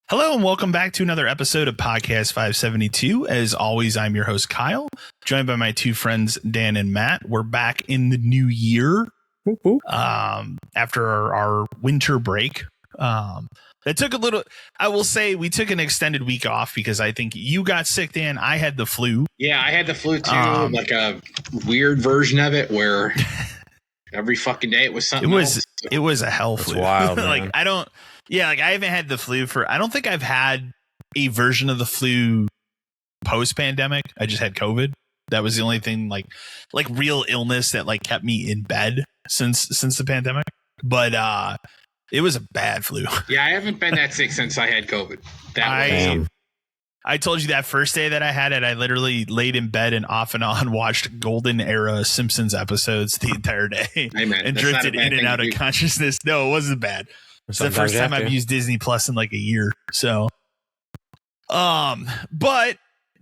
Hello and welcome back to another episode of Podcast 572. As always, I'm your host, Kyle, joined by my two friends, Dan and Matt. We're back in the new year after our winter break. That took a little, I will say we took an extended week off because I think you got sick, Dan. I had the flu. Yeah, I had the flu too, like a weird version of it where every fucking day it was something else. It was a hell flu. Wild, like I haven't had the flu I don't think I've had a version of the flu post pandemic. I just had COVID. That was the only thing like real illness that like kept me in bed since the pandemic. But it was a bad flu. Yeah, I haven't been that sick since I had COVID. I told you that first day that I had it, I literally laid in bed and off and on watched golden era Simpsons episodes the entire day and drifted in and out of consciousness. No, it wasn't bad. It's the first time I've used Disney Plus in like a year. So, but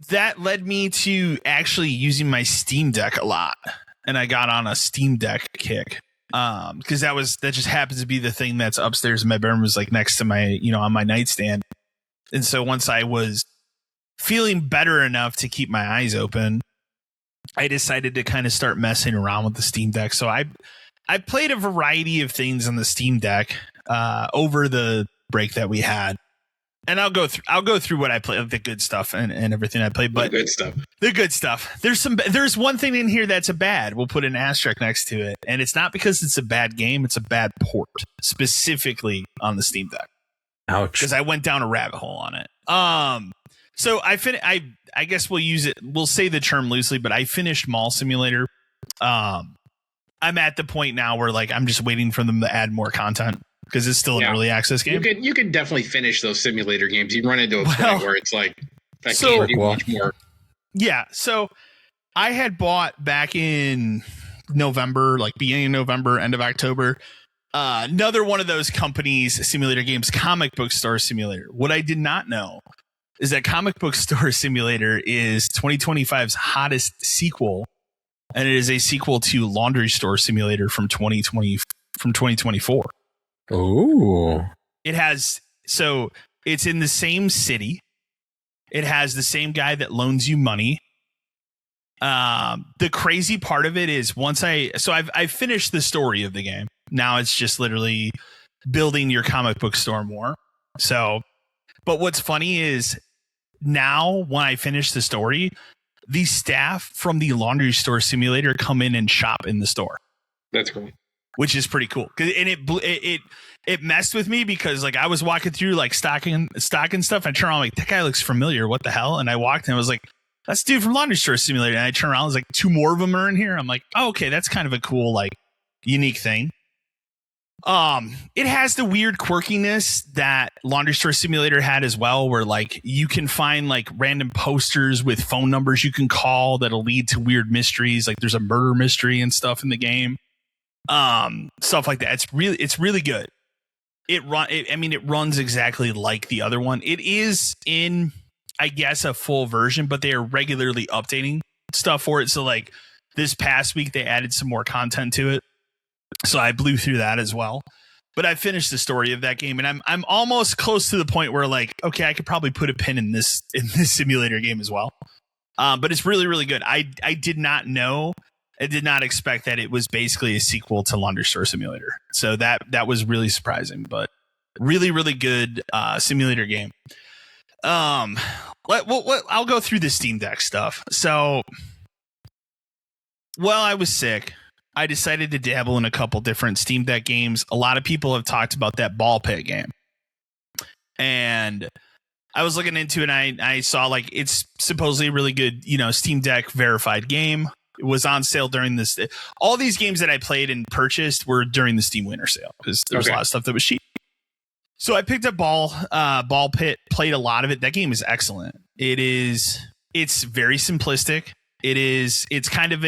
that led me to actually using my Steam Deck a lot. And I got on a Steam Deck kick. Because that just happens to be the thing that's upstairs in my bedroom, was like next to my, on my nightstand. And so once I was feeling better enough to keep my eyes open, I decided to kind of start messing around with the Steam Deck. So I played a variety of things on the Steam Deck over the break that we had. And I'll go through what I played, the good stuff and everything I played. But the good stuff. There's one thing in here that's a bad. We'll put an asterisk next to it. And it's not because it's a bad game. It's a bad port, specifically on the Steam Deck. Ouch. Because I went down a rabbit hole on it. So I guess we'll say the term loosely, but I finished Mall Simulator. I'm at the point now where like I'm just waiting for them to add more content because it's still an early access game. You could definitely finish those simulator games. You run into a point where it's like I can't do much more. Yeah, so I had bought back in November, like beginning of November, end of October, another one of those companies simulator games, Comic Book Store Simulator. What I did not know is that Comic Book Store Simulator is 2025's hottest sequel, and it is a sequel to Laundry Store Simulator from 2024. Oh, it's in the same city. It has the same guy that loans you money. The crazy part of it is I've finished the story of the game. Now it's just literally building your comic book store more. So, but what's funny is now when I finish the story, the staff from the Laundry Store Simulator come in and shop in the store. That's great. Which is pretty cool. And it messed with me because like I was walking through like stocking stuff. And I turned around like, that guy looks familiar. What the hell? And I walked and I was like, that's the dude from Laundry Store Simulator. And I turned around, I was like, two more of them are in here. I'm like, oh, okay, that's kind of a cool, like unique thing. It has the weird quirkiness that Laundry Store Simulator had as well, where like you can find like random posters with phone numbers you can call that'll lead to weird mysteries. Like there's a murder mystery and stuff in the game. Stuff like that. It's really good. It runs exactly like the other one. It is in, I guess, a full version, but they are regularly updating stuff for it. So like this past week, they added some more content to it. So I blew through that as well. But I finished the story of that game, and I'm almost close to the point where like, okay, I could probably put a pin in this simulator game as well. But it's really, really good. I did not know. I did not expect that it was basically a sequel to Laundry Store Simulator. So that was really surprising, but really, really good simulator game. I'll go through the Steam Deck stuff. So while I was sick, I decided to dabble in a couple different Steam Deck games. A lot of people have talked about that ball pit game. And I was looking into it, and I saw like it's supposedly a really good, Steam Deck verified game. It was on sale during this. All these games that I played and purchased were during the Steam Winter Sale because there was a lot of stuff that was cheap. So I picked up Ball Pit, played a lot of it. That game is excellent. It's very simplistic. It's kind of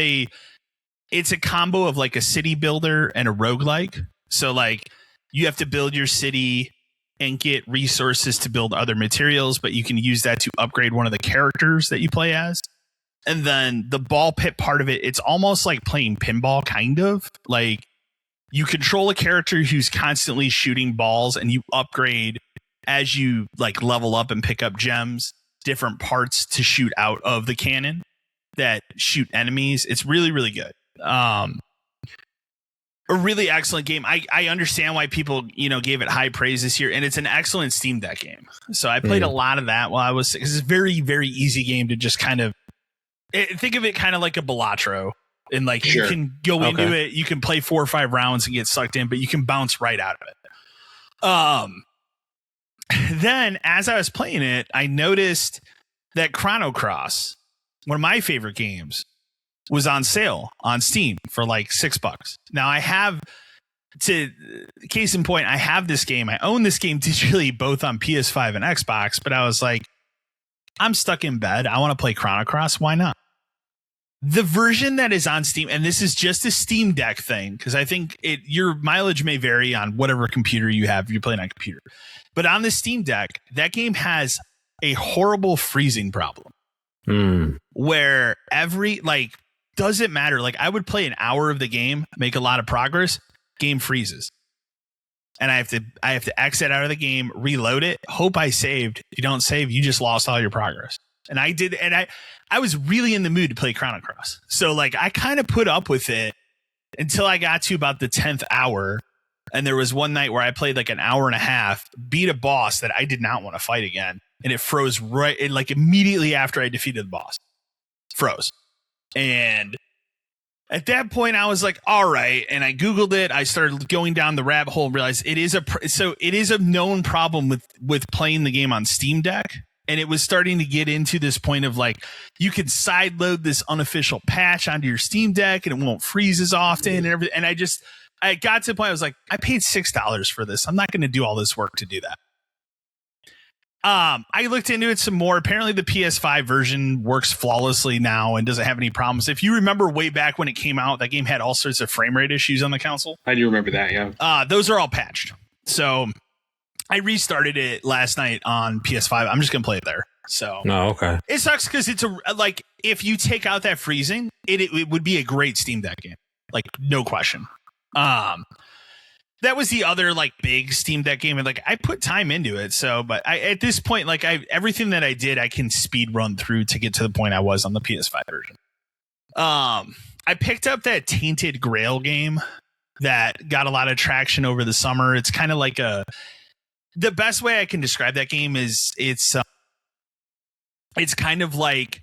it's a combo of like a city builder and a roguelike. So like you have to build your city and get resources to build other materials, but you can use that to upgrade one of the characters that you play as. And then the ball pit part of it, it's almost like playing pinball, kind of. Like you control a character who's constantly shooting balls, and you upgrade as you like level up and pick up gems, different parts to shoot out of the cannon that shoot enemies. It's really, really good. A really excellent game. I understand why people, gave it high praise this year, and it's an excellent Steam Deck game. So I played a lot of that while I was sick. It's a very, very easy game to just kind of think of it kind of like a Balatro. And like you can go into it, you can play 4 or 5 rounds and get sucked in, but you can bounce right out of it. Then as I was playing it, I noticed that Chrono Cross, one of my favorite games, was on sale on Steam for like $6. Now I have, to case in point, I have this game. I own this game digitally both on PS5 and Xbox, but I was like, I'm stuck in bed. I want to play Chrono Cross. Why not? The version that is on Steam, and this is just a Steam Deck thing, because I think your mileage may vary on whatever computer you have if you're playing on a computer. But on the Steam Deck, that game has a horrible freezing problem. Where doesn't matter. Like I would play an hour of the game, make a lot of progress, game freezes. And I have to exit out of the game, reload it, hope I saved. If you don't save, you just lost all your progress. And I did, and I was really in the mood to play Chrono Cross. So like I kind of put up with it until I got to about the 10th hour. And there was one night where I played like an hour and a half, beat a boss that I did not want to fight again. And it froze like immediately after I defeated the boss. Froze. And at that point I was like, all right. And I Googled it. I started going down the rabbit hole and realized it is a known problem with playing the game on Steam Deck. And it was starting to get into this point of like, you can sideload this unofficial patch onto your Steam Deck and it won't freeze as often and everything. And I got to the point I was like, I paid $6 for this. I'm not going to do all this work to do that. I looked into it some more. Apparently the PS5 version works flawlessly now and doesn't have any problems. If you remember way back when it came out, that game had all sorts of frame rate issues on the console. I do remember that, yeah. Those are all patched. So I restarted it last night on PS5. I'm just going to play it there. So okay. It sucks because it's if you take out that freezing, it would be a great Steam Deck game. Like, no question. That was the other like big Steam Deck game, and like I put time into it. So, but at this point, like everything that I did, I can speed run through to get to the point I was on the PS5 version. I picked up that Tainted Grail game that got a lot of traction over the summer. It's kind of like the best way I can describe that game is it's kind of like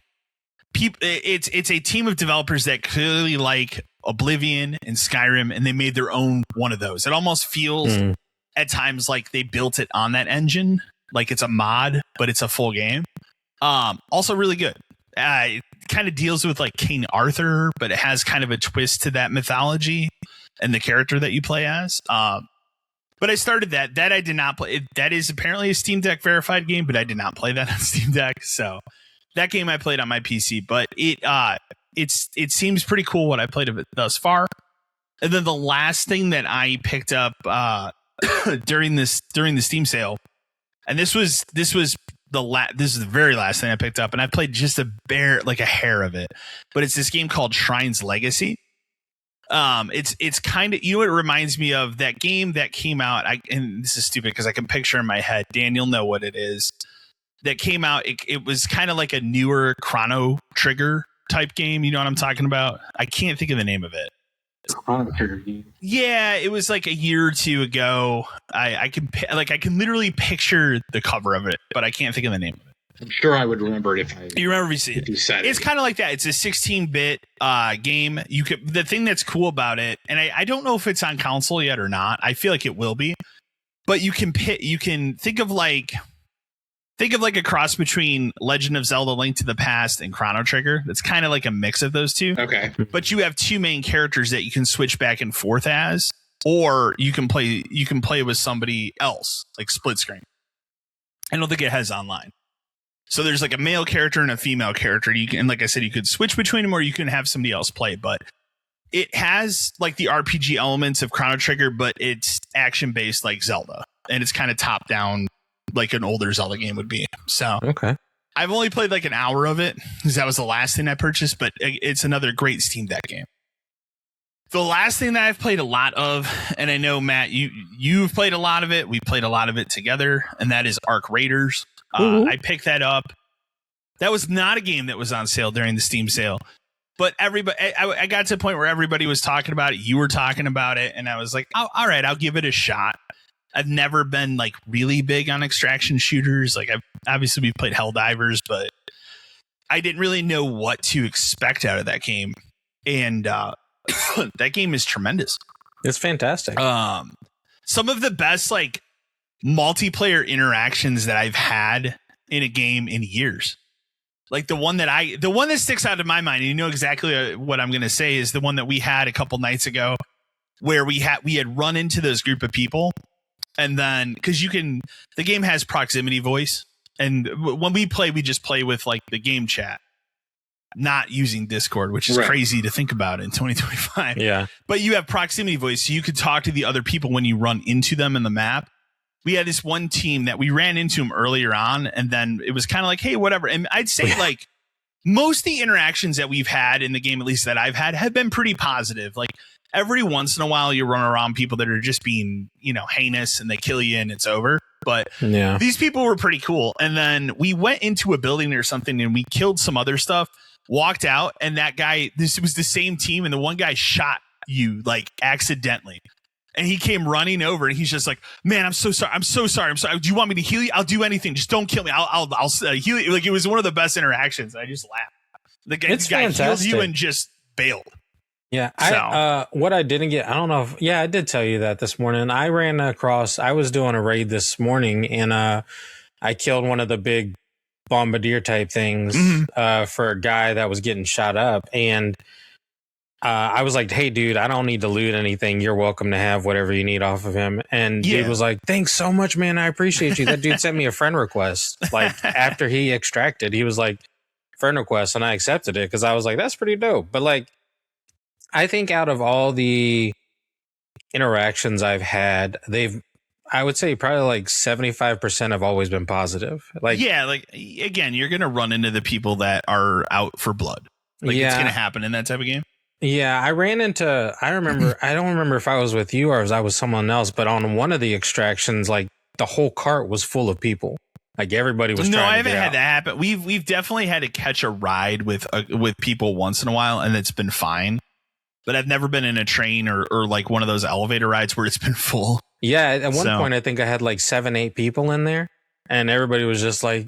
it's a team of developers that clearly like Oblivion and Skyrim, and they made their own one of those. It almost feels at times like they built it on that engine, like it's a mod, but it's a full game. Also really good. It kind of deals with like King Arthur, but it has kind of a twist to that mythology and the character that you play as. But I started that I did not play. That is apparently a Steam Deck verified game, but I did not play that on Steam Deck. So that game I played on my PC, but it seems pretty cool what I played of it thus far. And then the last thing that I picked up during the Steam sale, and this is the very last thing I picked up, and I played just a hair of it, but it's this game called Shrine's Legacy. It's kind of, what it reminds me of, that game that came out. And this is stupid because I can picture in my head, Dan, you'll know what it is. That came out. It was kind of like a newer Chrono Trigger type game. You know what I'm talking about? I can't think of the name of it. Chrono Trigger game. Yeah, it was like a year or two ago. I can literally picture the cover of it, but I can't think of the name of it. I'm sure I would remember it you remember if you see it. It's kind of like that. It's a 16-bit game. The thing that's cool about it, and I don't know if it's on console yet or not. I feel like it will be, but you can think of like a cross between Legend of Zelda: Link to the Past and Chrono Trigger. That's kind of like a mix of those two. Okay. But you have two main characters that you can switch back and forth as, or you can play with somebody else, like split screen. I don't think it has online. So there's like a male character and a female character. And like I said, you could switch between them, or you can have somebody else play. But it has like the RPG elements of Chrono Trigger, but it's action based like Zelda, and it's kind of top down, like an older Zelda game would be. So okay, I've only played like an hour of it because that was the last thing I purchased, but it's another great Steam Deck game. The last thing that I've played a lot of, and I know, Matt, you've played a lot of it. We played a lot of it together, and that is Arc Raiders. I picked that up. That was not a game that was on sale during the Steam sale. But everybody, I got to the point where everybody was talking about it. You were talking about it, and I was like, oh, all right, I'll give it a shot. I've never been like really big on extraction shooters. Like we've played Helldivers, but I didn't really know what to expect out of that game. And that game is tremendous. It's fantastic. Some of the best like multiplayer interactions that I've had in a game in years. Like the one that sticks out in my mind, and you know exactly what I'm going to say, is the one that we had a couple nights ago, where we had run into this group of people, and then because the game has proximity voice, and when we play, we just play with like the game chat, not using Discord, which is crazy to think about in 2025. Yeah, but you have proximity voice, so you could talk to the other people when you run into them in the map. We had this one team that we ran into them earlier on, and then it was kind of like, hey, whatever. And I'd say like most of the interactions that we've had in the game, at least that I've had, have been pretty positive. Like every once in a while you run around people that are just being, heinous, and they kill you and it's over. But these people were pretty cool. And then we went into a building or something and we killed some other stuff, walked out, and that guy, this was the same team, and the one guy shot you like accidentally. And he came running over, and he's just like, "Man, I'm so sorry. I'm so sorry. I'm sorry. Do you want me to heal you? I'll do anything. Just don't kill me. I'll heal you." Like it was one of the best interactions. I just laughed. The guy healed you and just bailed. Yeah. So. What I didn't get, I don't know if, I did tell you that this morning. I ran across, I was doing a raid this morning, and I killed one of the big bombardier type things for a guy that was getting shot up, and I was like, "Hey, dude, I don't need to loot anything. You're welcome to have whatever you need off of him." And dude was like, "Thanks so much, man. I appreciate you." That dude sent me a friend request. Like after he extracted, he was like, "Friend request," and I accepted it because I was like, "That's pretty dope." But like, I think out of all the interactions I've had, I would say probably like 75% have always been positive. Like, like again, you're gonna run into the people that are out for blood. Like it's gonna happen in that type of game. Yeah, I ran into, I don't remember if I was with you or if I was someone else, but on one of the extractions, like the whole cart was full of people. Like everybody was trying to get out. No, I haven't had that happen. We've definitely had to catch a ride with people once in a while, and it's been fine. But I've never been in a train or like one of those elevator rides where it's been full. Yeah, at one point I think I had like 7-8 people in there, and everybody was just like,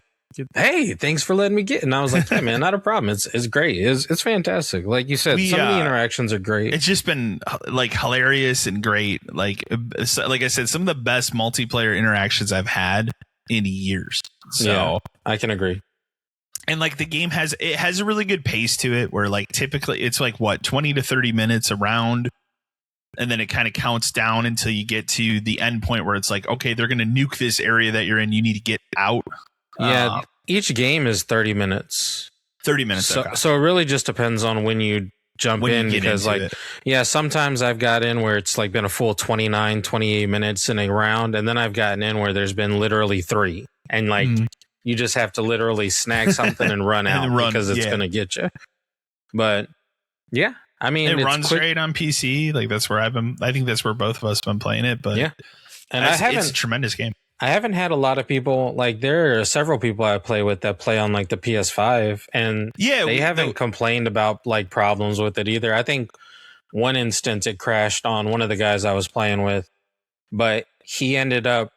"Hey, thanks for letting me get." And I was like, "Hey, man, not a problem. It's great. It's fantastic." Like you said, some of the interactions are great. It's just been like hilarious and great. Like I said, some of the best multiplayer interactions I've had in years. So I can agree. And like the game has a really good pace to it, where like typically it's like 20 to 30 minutes a round. And then it kind of counts down until you get to the end point where it's like, okay, they're going to nuke this area that you're in. You need to get out. Yeah, each game is 30 minutes. 30 minutes. So it really just depends on when you jump in, because like, sometimes I've got in where it's like been a full 29, 28 minutes in a round. And then I've gotten in where there's been literally 3. And like, you just have to literally snag something and run out because it's going to get you. But yeah. I mean, it runs great on PC. Like that's where I think that's where both of us have been playing it. But and it's a tremendous game. I haven't had a lot of people, like there are several people I play with that play on like the PS5, and they haven't complained about like problems with it either. I think one instance it crashed on one of the guys I was playing with, but he ended up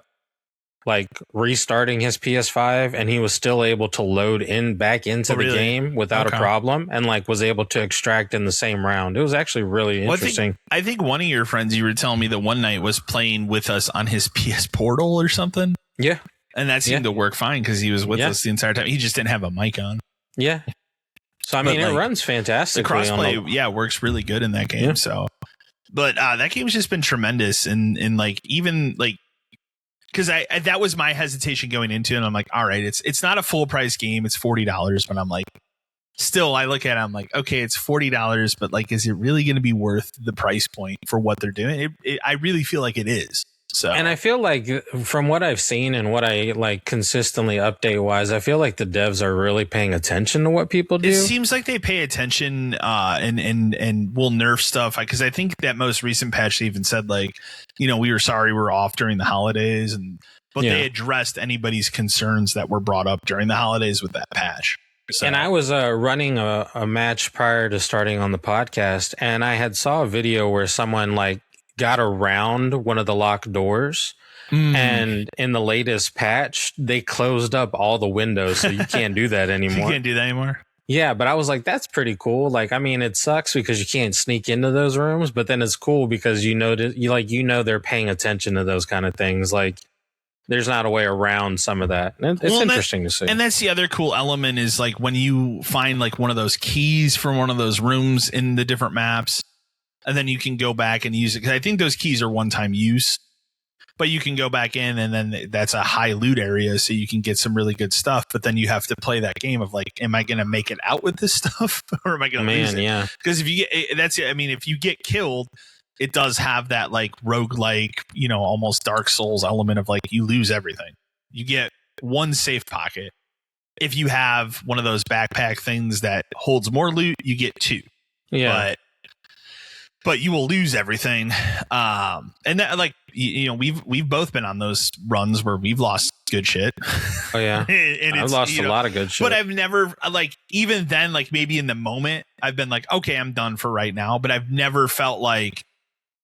like restarting his PS5, and he was still able to load back into the game without a problem, and like was able to extract in the same round. It was actually really interesting. I think one of your friends, you were telling me that one night was playing with us on his PS Portal or something. Yeah. And that seemed to work fine because he was with us the entire time. He just didn't have a mic on. Yeah. So I mean, it runs fantastic. The crossplay, works really good in that game. Yeah. So, but that game's just been tremendous, and like even like. Because that was my hesitation going into it. And I'm like, all right, it's not a full price game. It's $40. But I'm like, still, I look at it. I'm like, okay, it's $40. But like, is it really going to be worth the price point for what they're doing? I really feel like it is. So, and I feel like from what I've seen and what I like consistently update wise, I feel like the devs are really paying attention to what people do. It seems like they pay attention and will nerf stuff, because I think that most recent patch they even said, like, we were sorry we're off during the holidays, but they addressed anybody's concerns that were brought up during the holidays with that patch. So. And I was running a match prior to starting on the podcast, and I had saw a video where someone like got around one of the locked doors. And in the latest patch, they closed up all the windows, so you can't do that anymore. You can't do that anymore? Yeah, but I was like, that's pretty cool. Like, I mean, it sucks because you can't sneak into those rooms, but then it's cool because they're paying attention to those kind of things. Like, there's not a way around some of that. It's interesting to see. And that's the other cool element is like when you find like one of those keys from one of those rooms in the different maps, and then you can go back and use it. Because I think those keys are one-time use, but you can go back in and then that's a high loot area, so you can get some really good stuff. But then you have to play that game of like, am I going to make it out with this stuff, or am I going to lose it? Yeah. Because if you get killed, it does have that like roguelike, almost Dark Souls element of like you lose everything. You get one safe pocket. If you have one of those backpack things that holds more loot, you get two. Yeah. But you will lose everything. And that, like, we've both been on those runs where we've lost good shit. Oh yeah. and I've lost a lot of good shit. But I've never, like, even then, like maybe in the moment I've been like, okay, I'm done for right now. But I've never felt like,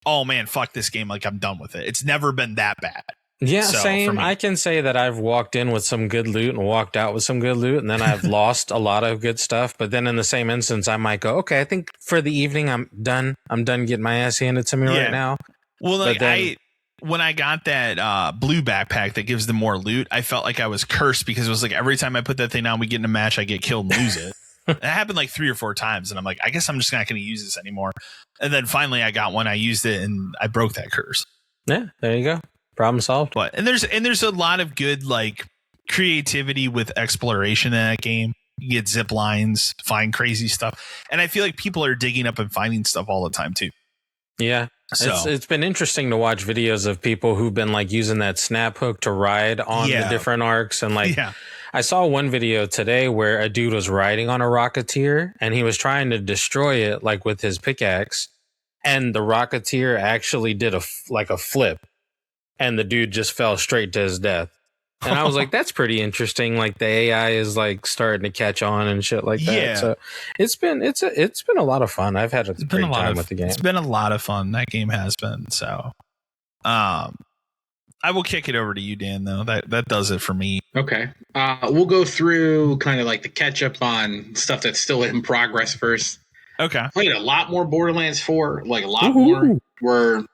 oh man, fuck this game. Like, I'm done with it. It's never been that bad. Yeah, same. I can say that I've walked in with some good loot and walked out with some good loot, and then I've lost a lot of good stuff. But then in the same instance, I might go, okay, I think for the evening, I'm done. I'm done getting my ass handed to me right now. Well, like when I got that blue backpack that gives them more loot, I felt like I was cursed, because it was like every time I put that thing on, we get in a match, I get killed and lose it. It happened like 3 or 4 times, and I'm like, I guess I'm just not going to use this anymore. And then finally I got one, I used it, and I broke that curse. Yeah, there you go. Problem solved. But and there's a lot of good like creativity with exploration in that game. You get zip lines, find crazy stuff, and I feel like people are digging up and finding stuff all the time too. Yeah, so it's been interesting to watch videos of people who've been like using that snap hook to ride on the different arcs, and like I saw one video today where a dude was riding on a Rocketeer and he was trying to destroy it like with his pickaxe, and the Rocketeer actually did a flip. And the dude just fell straight to his death. And I was like, that's pretty interesting. Like the AI is like starting to catch on and shit like that. Yeah. So it's been a lot of fun. I've had a great time with the game. It's been a lot of fun. That game has been. So I will kick it over to you, Dan, though. That does it for me. Okay. We'll go through kind of like the catch up on stuff that's still in progress first. Okay. Played a lot more Borderlands 4, like a lot more. We're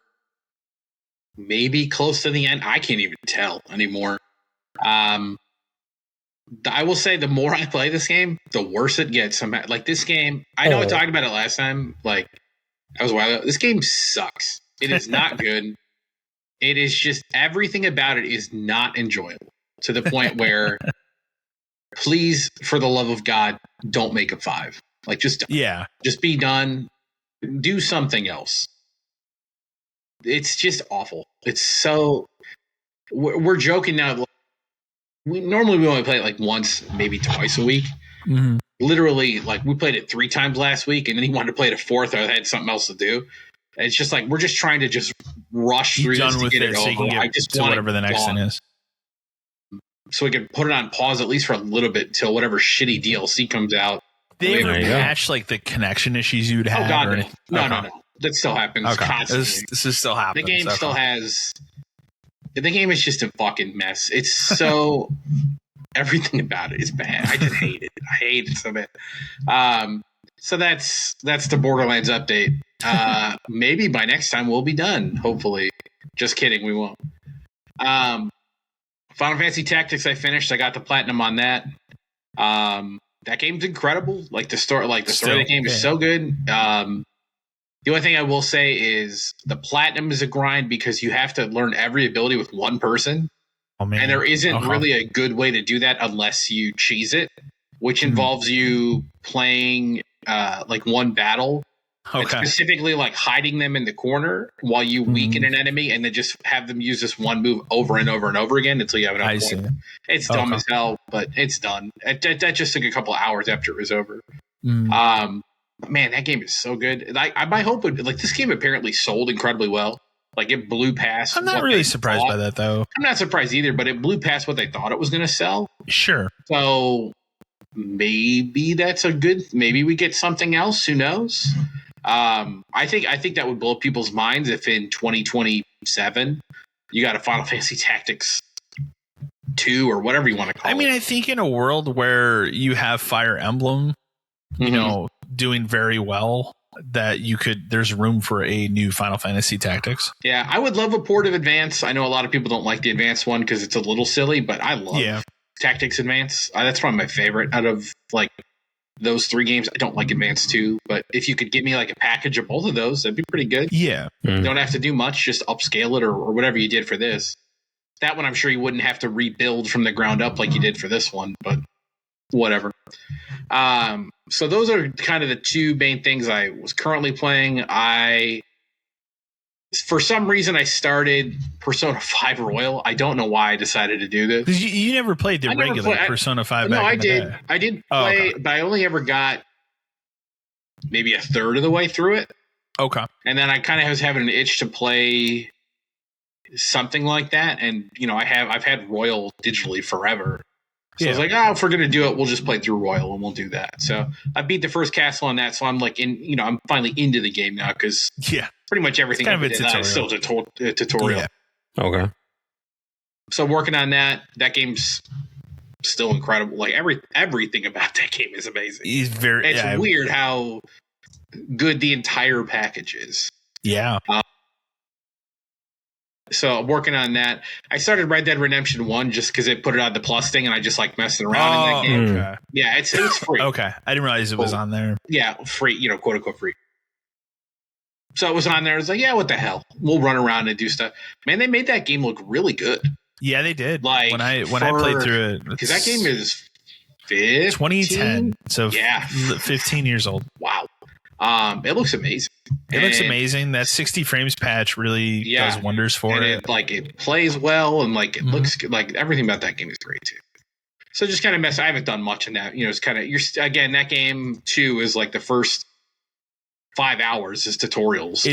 maybe close to the end. I can't even tell anymore. I will say the more I play this game, the worse it gets. Like this game, I know I talked about it last time. Like that was a while ago. This game sucks. It is not good. It is just everything about it is not enjoyable, to the point where please, for the love of God, don't make a 5. Like just be done. Do something else. It's just awful. It's so. We're joking now. We only play it like once, maybe twice a week. Mm-hmm. Literally, like we played it 3 times last week, and then he wanted to play it a 4th. I had something else to do. And it's just like we're just trying to just rush through this to get it over. I just want whatever the next thing is, so we can put it on pause at least for a little bit until whatever shitty DLC comes out. They ever patch like the connection issues you'd have? Oh God, no. That still happens constantly. This is still happening. The game still has. The game is just a fucking mess. It's so everything about it is bad. I just hate it. I hate it so bad. So that's the Borderlands update. Maybe by next time we'll be done. Hopefully, just kidding. We won't. Final Fantasy Tactics. I finished. I got the platinum on that. That game's incredible. Like the story of the game is so good. The only thing I will say is the platinum is a grind because you have to learn every ability with one person. Oh, man. And there isn't really a good way to do that unless you cheese it, which involves you playing like one battle Okay. And specifically like hiding them in the corner while you weaken an enemy and then just have them use this one move over and over and over again until you have enough points. It's dumb as hell, but it's done. That just took a couple of hours after it was over. Man, that game is so good. My hope would be, like, this game apparently sold incredibly well. Like, it blew past. I'm not really surprised by that, though. I'm not surprised either, but it blew past what they thought it was going to sell. Sure. So maybe that's a good. Maybe we get something else. Who knows? I think that would blow people's minds if in 2027 you got a Final Fantasy Tactics 2 or whatever you want to call it. I mean, I think in a world where you have Fire Emblem, you know, doing very well, that there's room for a new Final Fantasy Tactics. Yeah, I would love a port of Advance. I know a lot of people don't like the Advance one because it's a little silly, but I love Tactics Advance. That's probably my favorite out of like those 3 games. I don't like Advance 2, but if you could get me like a package of both of those, that'd be pretty good. Yeah. You don't have to do much, just upscale it or whatever you did for this. That one, I'm sure you wouldn't have to rebuild from the ground up like you did for this one, but whatever. So those are kind of the 2 main things I was currently playing. For some reason, I started Persona 5 Royal. I don't know why I decided to do this. Because you never played the regular Persona 5 back in the day. I did play, but I only ever got maybe a third of the way through it. Okay. And then I kind of was having an itch to play something like that. And, you know, I've had Royal digitally forever. So I was like, if we're going to do it, we'll just play through Royal and we'll do that. So I beat the first castle on that. So I'm like, I'm finally into the game now because pretty much everything is still a tutorial. Yeah. Okay. So working on that. That game's still incredible. Like everything about that game is amazing. It's weird how good the entire package is. Yeah. So working on that. I started Red Dead Redemption 1 just because it put it on the Plus thing and I just like messing around in that game. Okay. Yeah, it's free. Okay. I didn't realize it was on there. Yeah, free, quote unquote free. So it was on there. I was like, what the hell? We'll run around and do stuff. Man, they made that game look really good. Yeah, they did. Like when I played through it. Because that game is 2010. So 15 years old. Wow. It looks amazing. It looks amazing. That 60 frames patch really does wonders for it. It plays well and like it looks good. Like everything about that game is great too. So just kind of I haven't done much in that. It's kind of that game too is like the first 5 hours is tutorials.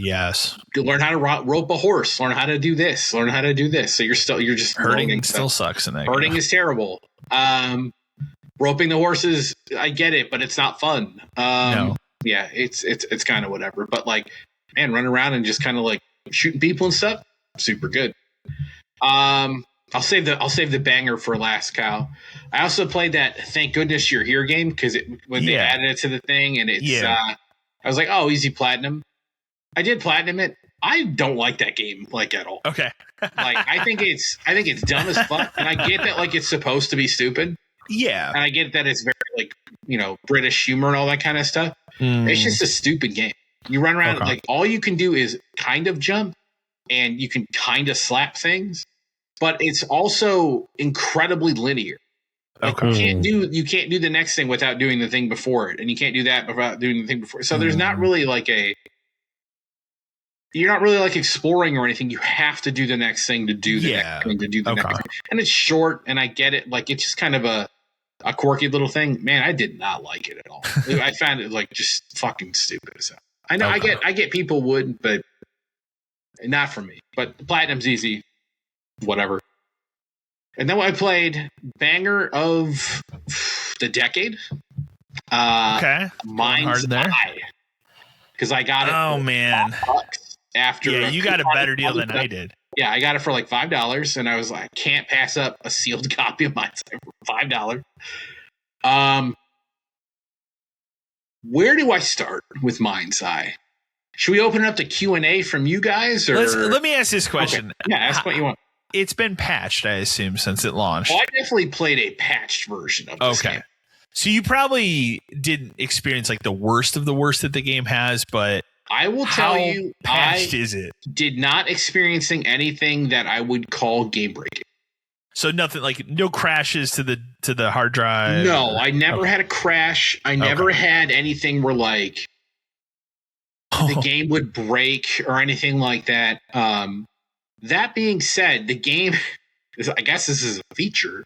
Yes. Learn how to rope a horse. Learn how to do this. Learn how to do this. So you're just herding still sucks in that. Herding is terrible. Roping the horses, I get it, but it's not fun. No. Yeah, it's kind of whatever. But like, man, running around and just kind of like shooting people and stuff, super good. I'll save the banger for last, Kyle. I also played that Thank Goodness You're Here game because when they added it to the thing and it's I was like, easy platinum. I did platinum it. I don't like that game like at all. Okay. Like I think it's dumb as fuck, and I get that like it's supposed to be stupid. Yeah. And I get that it's very like, British humor and all that kind of stuff. It's just a stupid game. You run around like all you can do is kind of jump and you can kind of slap things, but it's also incredibly linear. Like you can't do the next thing without doing the thing before it, and you can't do that without doing the thing before. So there's not really like you're not really like exploring or anything. You have to do the next thing to do the next thing to do the next thing. And it's short, and I get it. Like it's just kind of a quirky little thing. Man, I did not like it at all. I found it like just fucking stupid. So I know I get people would, but not for me. But the platinum's easy, whatever. And then I played banger of the decade. Mindseye. Because I got it. Oh man! After you got a better deal than I did. Yeah, I got it for like $5, and I was like, can't pass up a sealed copy of Mindseye for $5. Where do I start with Mindseye? Should we open it up to Q&A from you guys? Or? Let me ask this question. Okay. Yeah, ask what you want. It's been patched, I assume, since it launched. Well, I definitely played a patched version of this game. So you probably didn't experience like the worst of the worst that the game has, but I will tell you, patched is it? Did not experiencing anything that I would call game breaking. So nothing like no crashes to the hard drive. No, I never had a crash. I never had anything where like the game would break or anything like that. That being said, the game, I guess this is a feature.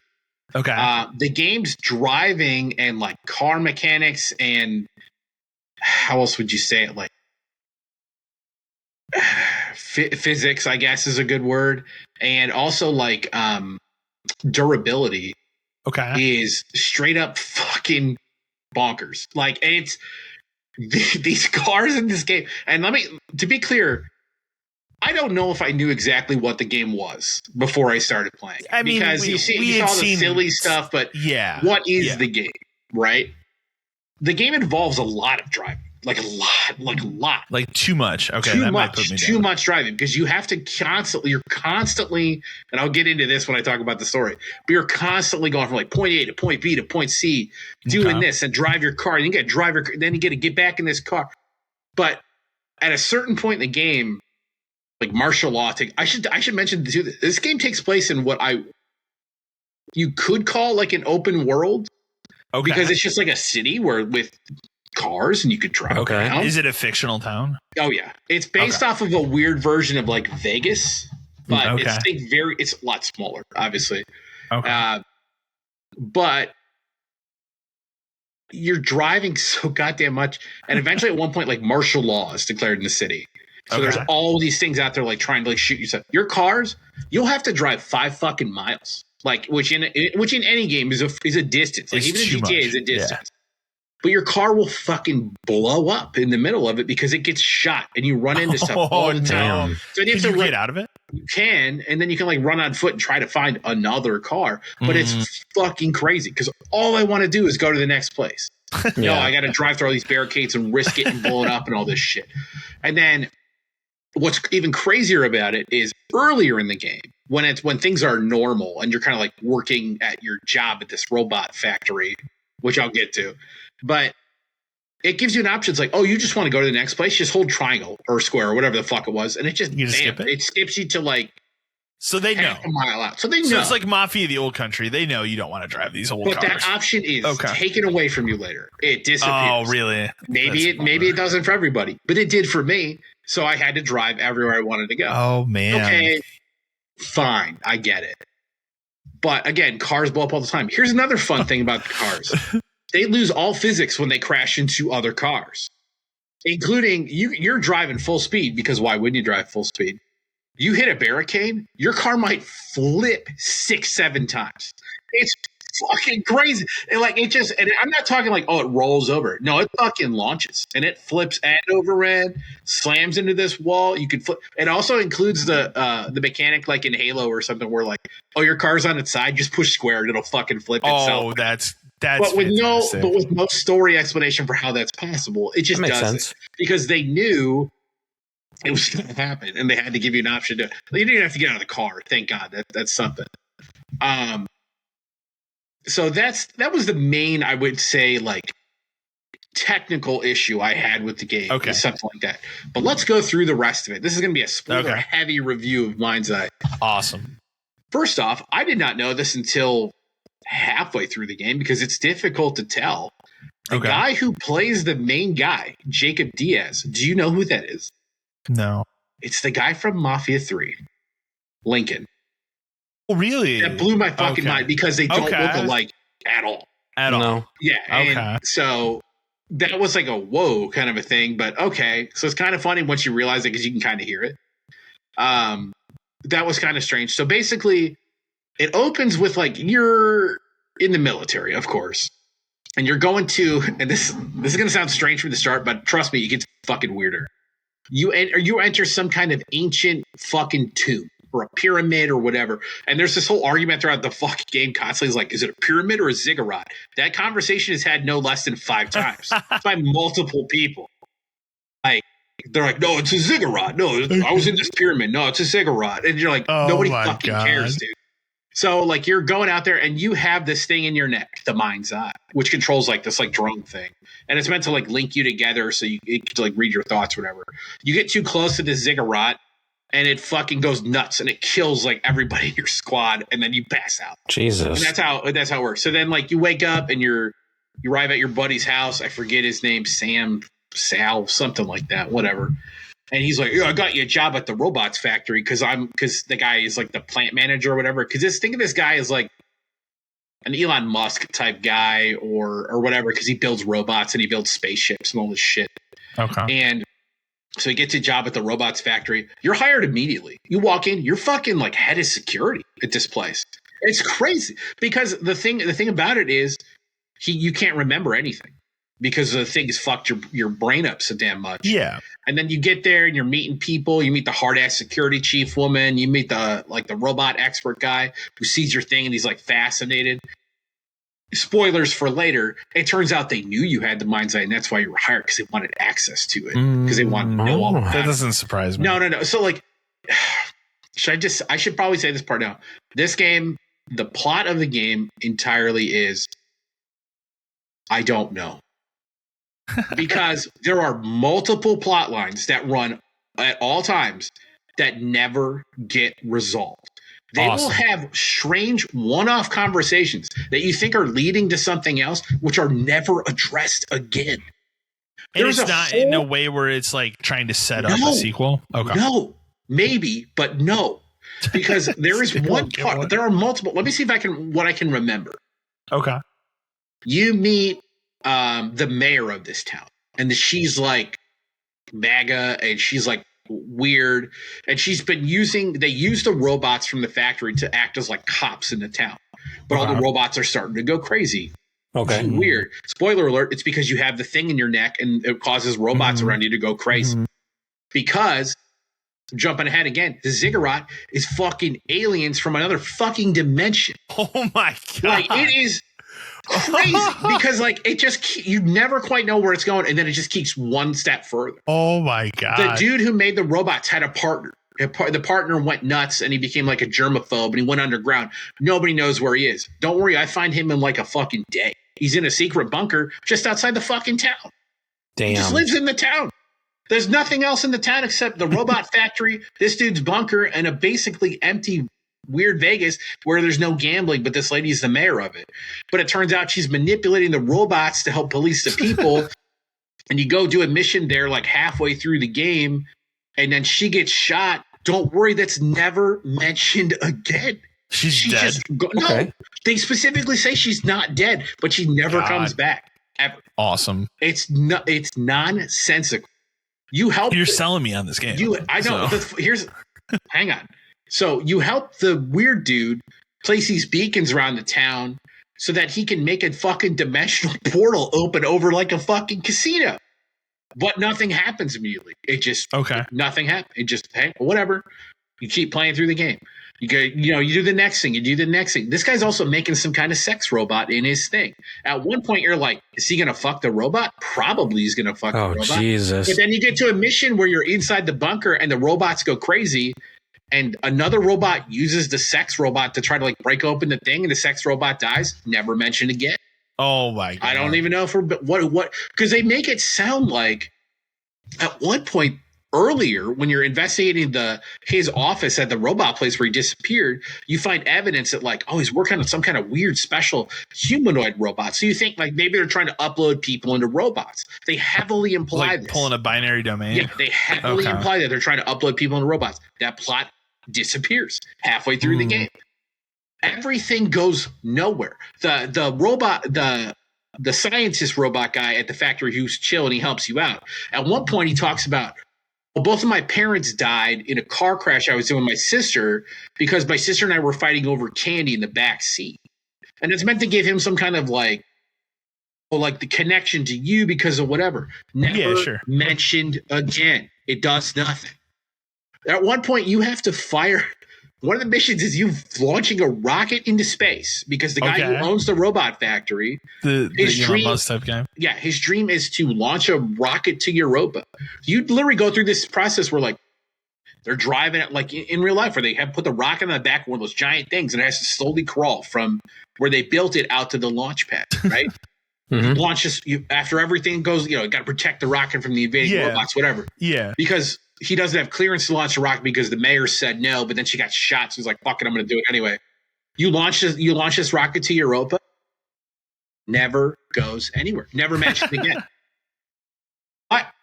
Okay. The game's driving and like car mechanics and how else would you say it? Like physics, I guess is a good word. And also like durability is straight up fucking bonkers. Like it's these cars in this game. And to be clear, I don't know if I knew exactly what the game was before I started playing. I mean, because you saw the silly stuff, but what is the game, right? The game involves a lot of driving, like a lot. Like too much. Okay. Too much driving because you have to you're constantly, and I'll get into this when I talk about the story, but you're constantly going from like point A to point B to point C, doing this and drive your car. And you get then you get to get back in this car. But at a certain point in the game, like martial law, I should mention too, this game takes place in what you could call like an open world. Okay. Because it's just like a city with cars and you could drive around. Is it a fictional town? Oh yeah. It's based off of a weird version of like Vegas, but it's a lot smaller, obviously. Okay. But you're driving so goddamn much. And eventually at one point, like martial law is declared in the city. So there's all these things out there like trying to like shoot yourself. Your cars, you'll have to drive 5 fucking miles. Like which in any game is a distance. Like even in GTA is a distance. Yeah. But your car will fucking blow up in the middle of it because it gets shot and you run into stuff all the time. So you have to get out of it? You can, and then you can like run on foot and try to find another car. But it's fucking crazy because all I want to do is go to the next place. No, I got to drive through all these barricades and risk getting blown up and all this shit. And then what's even crazier about it is earlier in the game when things are normal and you're kind of like working at your job at this robot factory, which I'll get to, but it gives you an option. It's like, oh, you just want to go to the next place? Just hold triangle or square or whatever the fuck it was. And it just, it skips you to like, so they know a mile out. So they know. So it's like Mafia, the old country. They know you don't want to drive these old cars. But that option is taken away from you later. It disappears. Oh, really? Maybe it doesn't for everybody, but it did for me. So I had to drive everywhere I wanted to go. Oh, man. Okay, fine. I get it. But again, cars blow up all the time. Here's another fun thing about the cars. They lose all physics when they crash into other cars, including you're driving full speed because why wouldn't you drive full speed? You hit a barricade, your car might flip 6-7 times. It's fucking crazy. And I'm not talking like, oh, it rolls over. No, it fucking launches and it flips end over end, slams into this wall. You could flip. It also includes the mechanic like in Halo or something where like, oh, your car's on its side, just push square and it'll fucking flip itself. Oh, that's but with no story explanation for how that's possible. It just doesn't because they knew it was going to happen and they had to give you an option to. You didn't have to get out of the car. Thank God. That's something. So that was the main, I would say, like technical issue I had with the game. Okay, something like that. But let's go through the rest of it. This is going to be a spoiler heavy review of Mindseye. Awesome. First off, I did not know this until halfway through the game because it's difficult to tell. The guy who plays the main guy, Jacob Diaz. Do you know who that is? No. It's the guy from Mafia 3, Lincoln. Oh, really? That blew my fucking mind because they don't look alike at all. At all. Yeah. And so that was like a whoa kind of a thing. But okay. So it's kind of funny once you realize it because you can kind of hear it. That was kind of strange. So basically, it opens with like you're in the military, of course. And you're going to, and this is going to sound strange from the start, but trust me, it gets fucking weirder. You enter some kind of ancient fucking tomb or a pyramid or whatever. And there's this whole argument throughout the fucking game constantly is like, is it a pyramid or a ziggurat? That conversation has had no less than 5 times by multiple people. Like, they're like, no, it's a ziggurat. No, I was in this pyramid. No, it's a ziggurat. And you're like, nobody fucking cares, dude. So like you're going out there and you have this thing in your neck, the Mindseye, which controls like this like drone thing. And it's meant to like link you together so it can like read your thoughts or whatever. You get too close to this ziggurat and it fucking goes nuts and it kills like everybody in your squad and then you pass out. Jesus. And that's how it works. So then like you wake up and you arrive at your buddy's house. I forget his name, Sam Sal, something like that, whatever. And he's like, I got you a job at the robots factory because the guy is like the plant manager or whatever. Because think of this guy as like an Elon Musk type guy or whatever, because he builds robots and he builds spaceships and all this shit. Okay. And so he gets a job at the robots factory. You're hired immediately. You walk in, you're fucking like head of security at this place. It's crazy because the thing about it is you can't remember anything because the thing has fucked your brain up so damn much. Yeah. And then you get there and you're meeting people. You meet the hard ass security chief woman. You meet the robot expert guy who sees your thing and he's like fascinated. Spoilers for later. It turns out they knew you had the Mindseye and that's why you were hired, because they wanted access to it, because they wanted to know all that. That doesn't surprise me. No. So like, I should probably say this part now. This game, the plot of the game entirely is, I don't know. Because there are multiple plot lines that run at all times that never get resolved. They will have strange one-off conversations that you think are leading to something else, which are never addressed again. And it's not in a way where it's like trying to set up a sequel? Okay. No, maybe, but no. Because there is one part. There are multiple. Let me see if I can remember. Okay. You meet the mayor of this town, and she's like MAGA, and she's like weird, and they use the robots from the factory to act as like cops in the town, but all the robots are starting to go crazy. Okay. It's weird. Spoiler alert, it's because you have the thing in your neck and it causes robots around you to go crazy. Because, jumping ahead again, the ziggurat is fucking aliens from another fucking dimension. Oh my God. Like, it is crazy because like you never quite know where it's going, and then it just keeps one step further. Oh my God. The dude who made the robots had a partner. The partner went nuts and he became like a germaphobe and he went underground. Nobody knows where he is. Don't worry, I find him in like a fucking day. He's in a secret bunker just outside the fucking town. Damn. He just lives in the town. There's nothing else in the town except the robot factory, this dude's bunker, and a basically empty weird Vegas where there's no gambling, but this lady's the mayor of it. But it turns out she's manipulating the robots to help police the people. And you go do a mission there like halfway through the game, and then she gets shot. Don't worry, that's never mentioned again. She's dead. No, they specifically say she's not dead, but she never comes back ever. Awesome. It's nonsensical. You're selling me on this game. I know. So. Hang on. So you help the weird dude place these beacons around the town so that he can make a fucking dimensional portal open over like a fucking casino. But nothing happens immediately. It just nothing happens. It just whatever. You keep playing through the game. You go, you do the next thing. You do the next thing. This guy's also making some kind of sex robot in his thing. At one point, you're like, is he gonna fuck the robot? Probably he's gonna fuck the robot. Oh Jesus! But then you get to a mission where you're inside the bunker and the robots go crazy. And another robot uses the sex robot to try to like break open the thing, and the sex robot dies. Never mentioned again. Oh my God! I don't even know what because they make it sound like at one point earlier when you're investigating his office at the robot place where he disappeared, you find evidence that like, oh, he's working on some kind of weird special humanoid robot. So you think like maybe they're trying to upload people into robots. They heavily imply like this. Pulling a binary domain. Yeah, they heavily imply that they're trying to upload people into robots. That plot disappears halfway through the game. Everything goes nowhere. The robot, the scientist robot guy at the factory who's chill and he helps you out. At one point he talks about, well, both of my parents died in a car crash I was in with my sister because my sister and I were fighting over candy in the back seat. And it's meant to give him some kind of like, the connection to you because of whatever. Never mentioned again. It does nothing. At one point, you have to fire. One of the missions is you launching a rocket into space because the guy who owns the robot factory, his dream, type guy. Yeah, his dream is to launch a rocket to Europa. You literally go through this process where like they're driving it like in real life, where they have put the rocket on the back of one of those giant things, and it has to slowly crawl from where they built it out to the launch pad, right? Launches after everything goes. You got to protect the rocket from the invading robots, whatever. Yeah, because he doesn't have clearance to launch a rocket because the mayor said no, but then she got shot. So he's like, fuck it, I'm going to do it anyway. You launch this rocket to Europa. Never goes anywhere. Never mentioned again.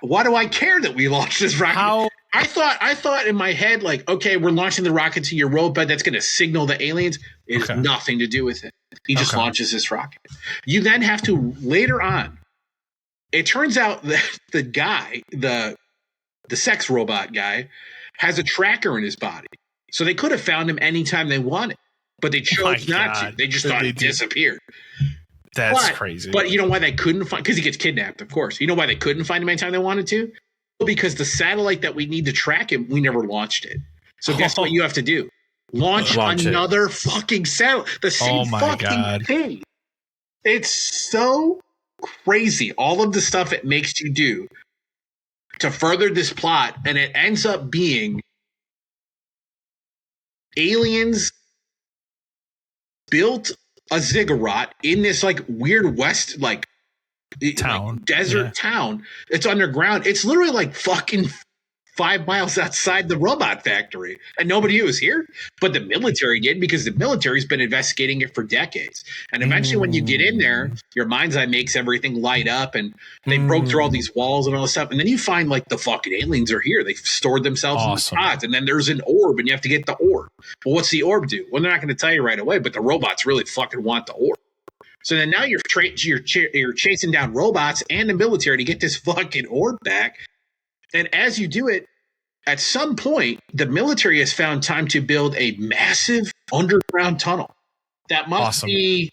why do I care that we launched this rocket? I thought in my head, like, okay, we're launching the rocket to your robot. That's going to signal the aliens. It has nothing to do with it. He just launches this rocket. You then have to, later on, it turns out that the guy, the sex robot guy, has a tracker in his body. So they could have found him anytime they wanted, but they chose not to. They just thought he disappeared. That's crazy. But you know why they couldn't find? Because he gets kidnapped, of course. You know why they couldn't find him anytime they wanted to? Because the satellite that we need to track him, we never launched it. So guess what you have to do? Launch another fucking satellite. The same fucking thing. It's so crazy. All of the stuff it makes you do to further this plot, and it ends up being aliens built a ziggurat in this like weird west town, like desert town. It's underground. It's literally like fucking 5 miles outside the robot factory, and nobody was here, but the military did, because the military's been investigating it for decades. And eventually when you get in there, your Mindseye makes everything light up, and they broke through all these walls and all this stuff, and then you find like the fucking aliens are here. They've stored themselves in the pods, and then there's an orb, and you have to get the orb. Well, what's the orb do? Well, they're not going to tell you right away, but the robots really fucking want the orb. So then now you're chasing down robots and the military to get this fucking orb back. And as you do it, at some point, the military has found time to build a massive underground tunnel that must be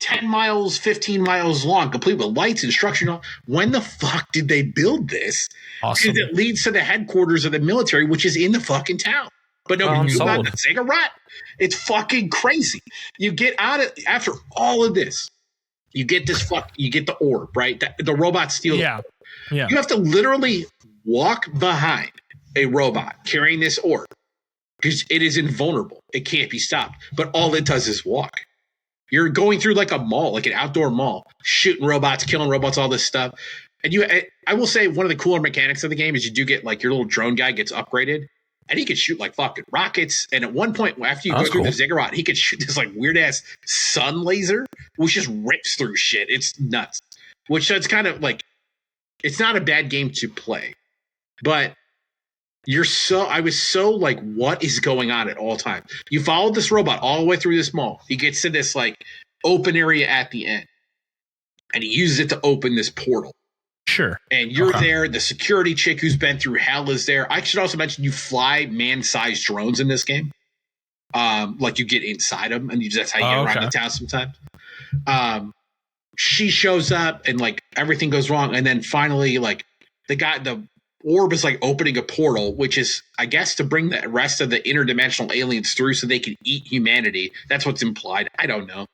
10 miles, 15 miles long, complete with lights and structure. When the fuck did they build this? Because it leads to the headquarters of the military, which is in the fucking town. But nobody knew about the ziggurat. It's fucking crazy. You get out of, after all of this, you get this you get the orb, right? The robots steal the orb. Yeah. You have to literally walk behind a robot carrying this orb because it is invulnerable. It can't be stopped. But all it does is walk. You're going through like a mall, like an outdoor mall, shooting robots, killing robots, all this stuff. And I will say one of the cooler mechanics of the game is you do get like your little drone guy gets upgraded, and he can shoot like fucking rockets. And at one point, after you go through the ziggurat, he could shoot this like weird ass sun laser, which just rips through shit. It's nuts. Which it's kind of like, it's not a bad game to play, but I was so like, what is going on at all times? You follow this robot all the way through this mall. He gets to this like open area at the end, and he uses it to open this portal. Sure. And you're there. The security chick who's been through hell is there. I should also mention you fly man-sized drones in this game. Like you get inside them, and that's how you get around the town sometimes. She shows up, and like everything goes wrong, and then finally, like the orb is like opening a portal, which is, I guess, to bring the rest of the interdimensional aliens through so they can eat humanity. That's what's implied. I don't know.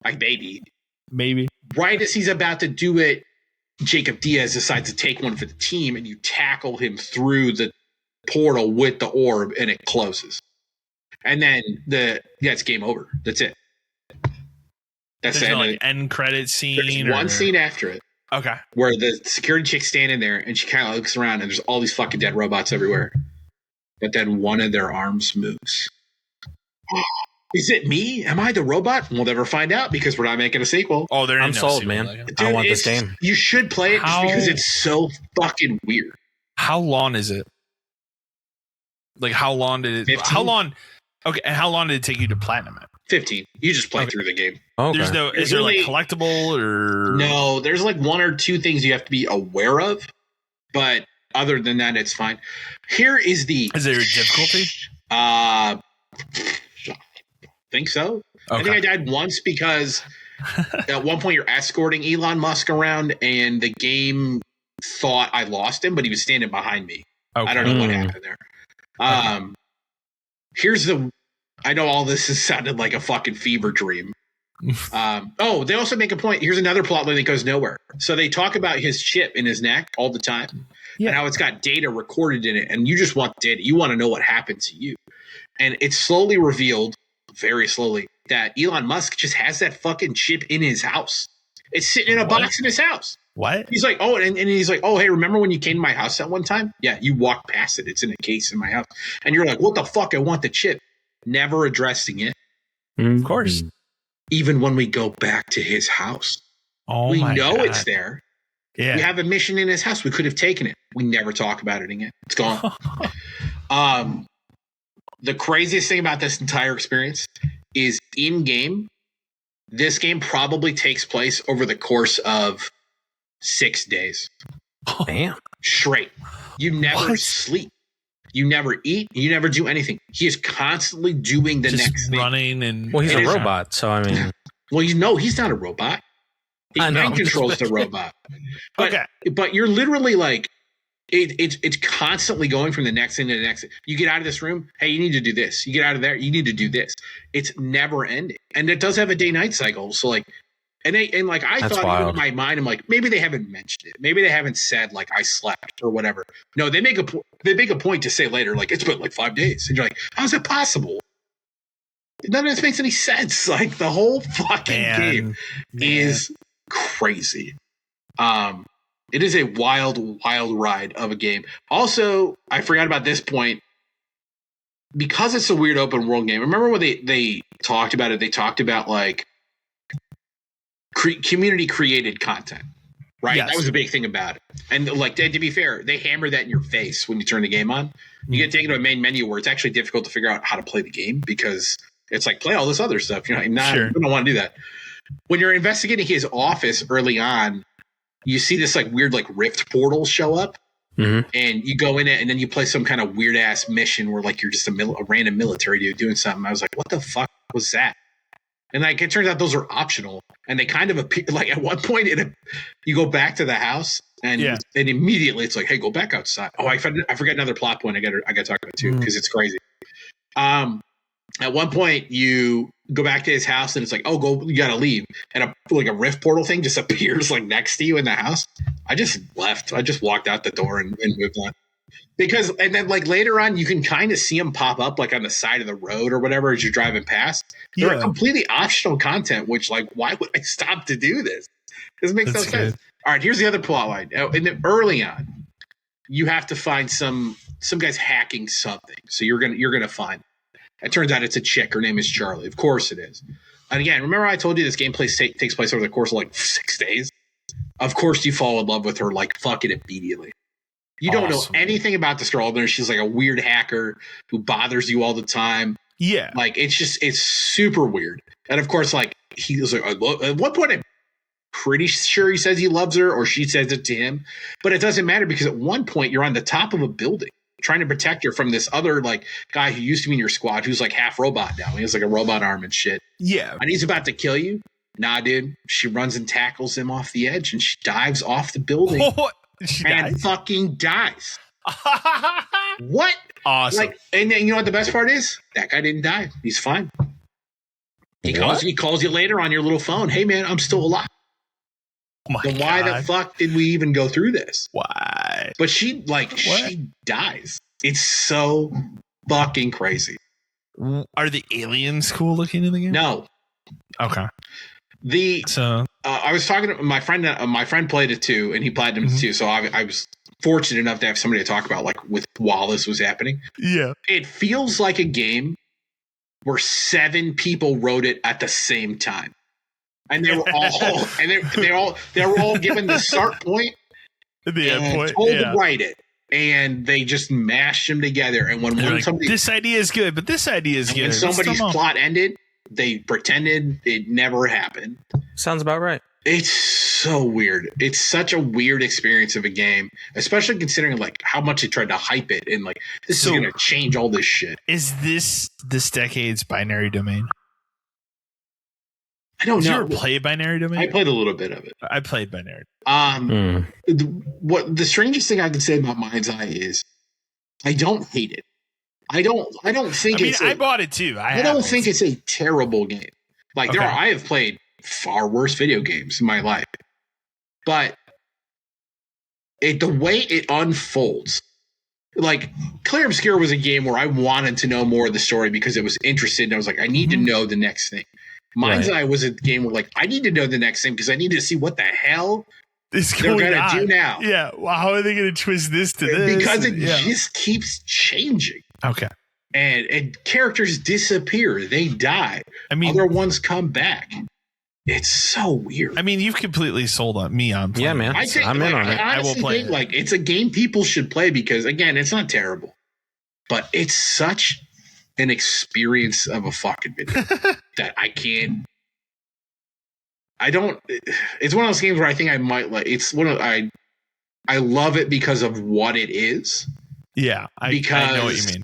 Like maybe. Right as he's about to do it, Jacob Diaz decides to take one for the team, and you tackle him through the portal with the orb, and it closes. And then it's game over. That's it. That's the end, end credit scene. There's one scene after it. Okay. Where the security chick's standing there, and she kind of looks around, and there's all these fucking dead robots everywhere. But then one of their arms moves. Is it me? Am I the robot? We'll never find out because we're not making a sequel. Oh, I'm sold, man. Dude, I want this game. You should play it just because it's so fucking weird. How long is it? Like, how long did it? 15? How long? Okay, and how long did it take you to platinum it? 15. You just play through the game. Okay. Is there like collectible or no? There's like one or two things you have to be aware of, but other than that, it's fine. Here is the. Is there a difficulty? Think so. Okay. I think I died once because at one point you're escorting Elon Musk around, and the game thought I lost him, but he was standing behind me. Okay. I don't know what happened there. Here's the. I know all this has sounded like a fucking fever dream. They also make a point. Here's another plot line that goes nowhere. So they talk about his chip in his neck all the time, and how it's got data recorded in it, and you just want data. You want to know what happened to you. And it's slowly revealed, very slowly, that Elon Musk just has that fucking chip in his house. It's sitting in a box in his house. What? He's like, and he's like, hey, remember when you came to my house that one time? Yeah, you walked past it. It's in a case in my house. And you're like, what the fuck? I want the chip. Never addressing it. Of course. Even when we go back to his house. We know it's there. Yeah. We have a mission in his house. We could have taken it. We never talk about it again. It's gone. The craziest thing about this entire experience is in game. This game probably takes place over the course of 6 days. Damn. Straight. You never sleep. You never eat. You never do anything. He is constantly doing the next thing. Running and well, he's a robot, so I mean. Well, he's not a robot. He mind controls the robot. But you're literally like, it's constantly going from the next thing to the next thing. You get out of this room, hey, you need to do this. You get out of there, you need to do this. It's never ending. And it does have a day-night cycle. So like, I That's thought wild. In my mind, I'm like, maybe they haven't mentioned it. Maybe they haven't said like I slept or whatever. No, they make a point to say later, like it's been like 5 days. And you're like, how's it possible? None of this makes any sense. Like the whole fucking game is crazy. It is a wild, wild ride of a game. Also, I forgot about this point. Because it's a weird open world game. Remember when they talked about it? They talked about like community created content, right? Yes. That was a big thing about it. And like, to be fair, they hammer that in your face when you turn the game on. You get taken to a main menu where it's actually difficult to figure out how to play the game because it's like, play all this other stuff. You don't want to do that. When you're investigating his office early on, you see this like weird like rift portal show up, and you go in it, and then you play some kind of weird ass mission where like you're just a random military dude doing something. I was like, what the fuck was that? And like it turns out those are optional, and they kind of appear. Like at one point, you go back to the house, and immediately it's like, hey, go back outside. Oh, I forgot another plot point. I got to talk about too because it's crazy. At one point, you go back to his house, and it's like, oh, you got to leave, and a rift portal thing just appears like next to you in the house. I just left. I just walked out the door and moved on. And then like later on, you can kind of see them pop up like on the side of the road or whatever as you're driving past. They're completely optional content, which like, why would I stop to do this? This makes no sense. All right, here's the other plot line. Early on, you have to find some guy's hacking something. So you're gonna find it. It turns out it's a chick. Her name is Charlie. Of course it is. And again, remember I told you this gameplay takes place over the course of like 6 days? Of course you fall in love with her like fucking immediately. You don't know anything about this girl. She's like a weird hacker who bothers you all the time. Yeah. Like it's super weird. And of course, like he was like, at one point I'm pretty sure he says he loves her or she says it to him. But it doesn't matter because at one point you're on the top of a building trying to protect her from this other like guy who used to be in your squad who's like half robot now. He has like a robot arm and shit. Yeah. And he's about to kill you. Nah, dude. She runs and tackles him off the edge and she dives off the building and fucking dies. What? Awesome. Like, and then you know what the best part is? That guy didn't die. He's fine. He calls you later on your little phone. Hey man, I'm still alive. Oh then why the fuck did we even go through this? Why? But she dies. It's so fucking crazy. Are the aliens cool looking in the game? No. Okay. I was talking to my friend. My friend played it too, and he platinumed it too. So I was fortunate enough to have somebody to talk about while this was happening. Yeah. It feels like a game where 7 people wrote it at the same time. And they were all they were all given the start point, the end point, told to write it, and they just mashed them together. And when this idea is good, but this idea is good. When somebody's plot ended, they pretended it never happened. Sounds about right. It's so weird. It's such a weird experience of a game, especially considering like how much they tried to hype it and like this is going to change all this shit. Is this decade's Binary Domain? I don't know. Did you ever play Binary Domain? I played a little bit of it. I played Binary. What the strangest thing I can say about Mindseye is, I don't hate it. I don't think. I bought it too. I don't think it's a terrible game. Like I have played far worse video games in my life, but the way it unfolds, like Clear Obscure was a game where I wanted to know more of the story because it was interested, and I was like, I need to know the next thing. Mindseye was a game where, like, I need to know the next thing because I need to see what the hell they're going to do now. Yeah. Well, how are they going to twist this to this? Because it just keeps changing. Okay. And characters disappear. They die. Other ones come back. It's so weird. I mean, you've completely sold on me on playing. Yeah, man. I think, I'm in on it. I honestly think like it's a game people should play because again, it's not terrible, but it's such an experience of a fucking video that I can't. I don't. It's one of those games where I think I might like. It's one of I love it because of what it is. Yeah, I know what you mean.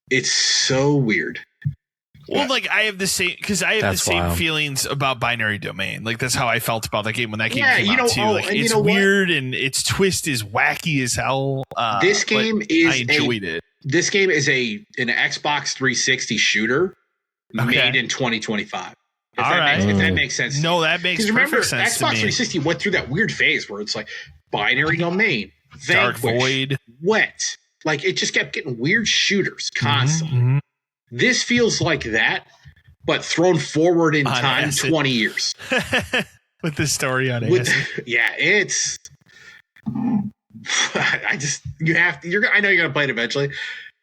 It's so weird. Well, like I have the same because I have the same feelings about Binary Domain. Like that's how I felt about that game when that game came out too. Like it's weird and its twist is wacky as hell. This game is I enjoyed it. This game is an Xbox 360 shooter made in 2025. If that makes sense. No, that makes perfect sense. Xbox 360 went through that weird phase where it's like Binary Domain, Dark Void, Wet. Like it just kept getting weird shooters constantly. Mm-hmm. This feels like that, but thrown forward in time acid. 20 years. With the story on it. Yeah, it's. I know you're gonna play it eventually.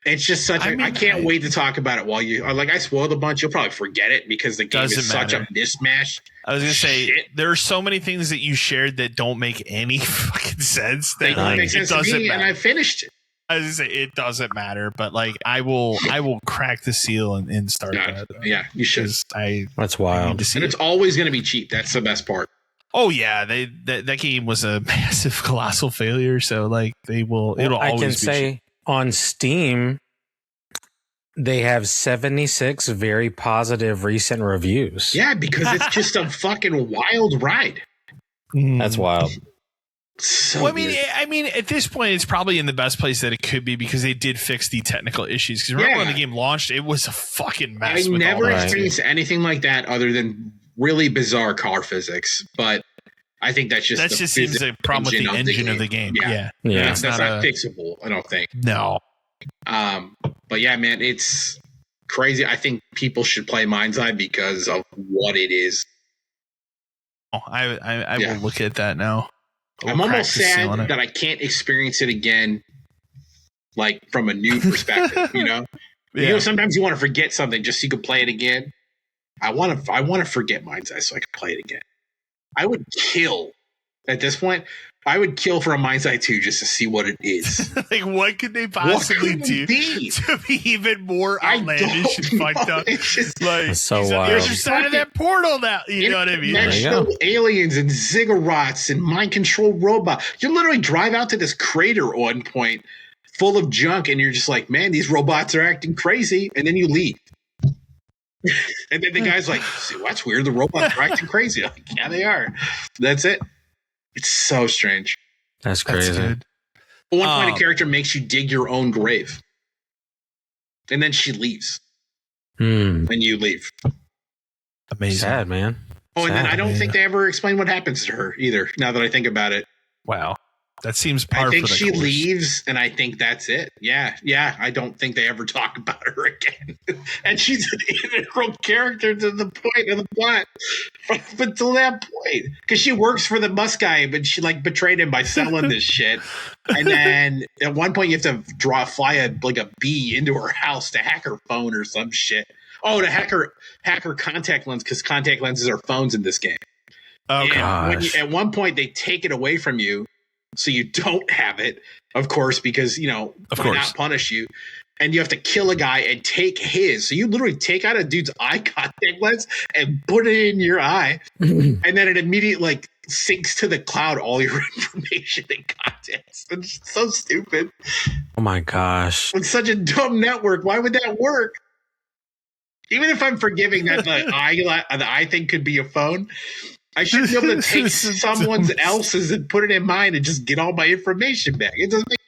It's just such I can't wait to talk about it while you like. I spoiled a bunch. You'll probably forget it because the game is such a mismatch. I was gonna say there are so many things that you shared that don't make any fucking sense. That it doesn't to me, matter. And I finished it. I was gonna say it doesn't matter, but like I will crack the seal and start that. Yeah, you should. That's wild. And it's always gonna be cheap. That's the best part. Oh yeah, that game was a massive colossal failure. So like it'll always be say cheap. On Steam they have 76 very positive recent reviews. Yeah, because it's just a fucking wild ride. That's wild. So well, I mean, at this point, it's probably in the best place that it could be because they did fix the technical issues. Because remember when the game launched, it was a fucking mess. I never experienced anything like that other than really bizarre car physics. But I think that just seems a problem with the engine of the game. Yeah. That's not fixable. I don't think. No. But yeah, man, it's crazy. I think people should play Mindseye because of what it is. Oh, I will look at that now. I'm almost sad that I can't experience it again, like from a new perspective. You know, sometimes you want to forget something just so you can play it again. I want to forget Mindseye so I can play it again. I would kill at this point. I would kill for a Mindseye 2 just to see what it is. Like, what could they possibly do to be even more outlandish and fucked up? It's just like so wild. There's a side of that portal now. You know what I mean? Aliens and ziggurats and mind control robot. You literally drive out to this crater at one point full of junk, and you're just like, man, these robots are acting crazy, and then you leave. And then the guy's like, see, that's weird. The robots are acting crazy. I'm like, yeah, they are. That's it. It's so strange. That's crazy. Good. At one point, a character makes you dig your own grave. And then she leaves. And you leave. Amazing. Sad, man. Oh, and then I don't think they ever explain what happens to her either, now that I think about it. Wow. That seems par for the course. I think she leaves, and I think that's it. Yeah. I don't think they ever talk about her again. And she's an integral character to the point of the plot up until that point. Because she works for the Musk guy, but she like betrayed him by selling this shit. And then at one point, you have to fly a bee into her house to hack her phone or some shit. Oh, to hack her contact lens, because contact lenses are phones in this game. Oh, gosh. At one point, they take it away from you. So you don't have it, of course, because, not punish you. And you have to kill a guy and take his. So you literally take out a dude's eye contact lens and put it in your eye. And then it immediately syncs to the cloud all your information and contacts. It's so stupid. Oh, my gosh. It's such a dumb network. Why would that work? Even if I'm forgiving that the eye thing could be a phone, I should be able to take someone else's and put it in mine and just get all my information back. It doesn't make,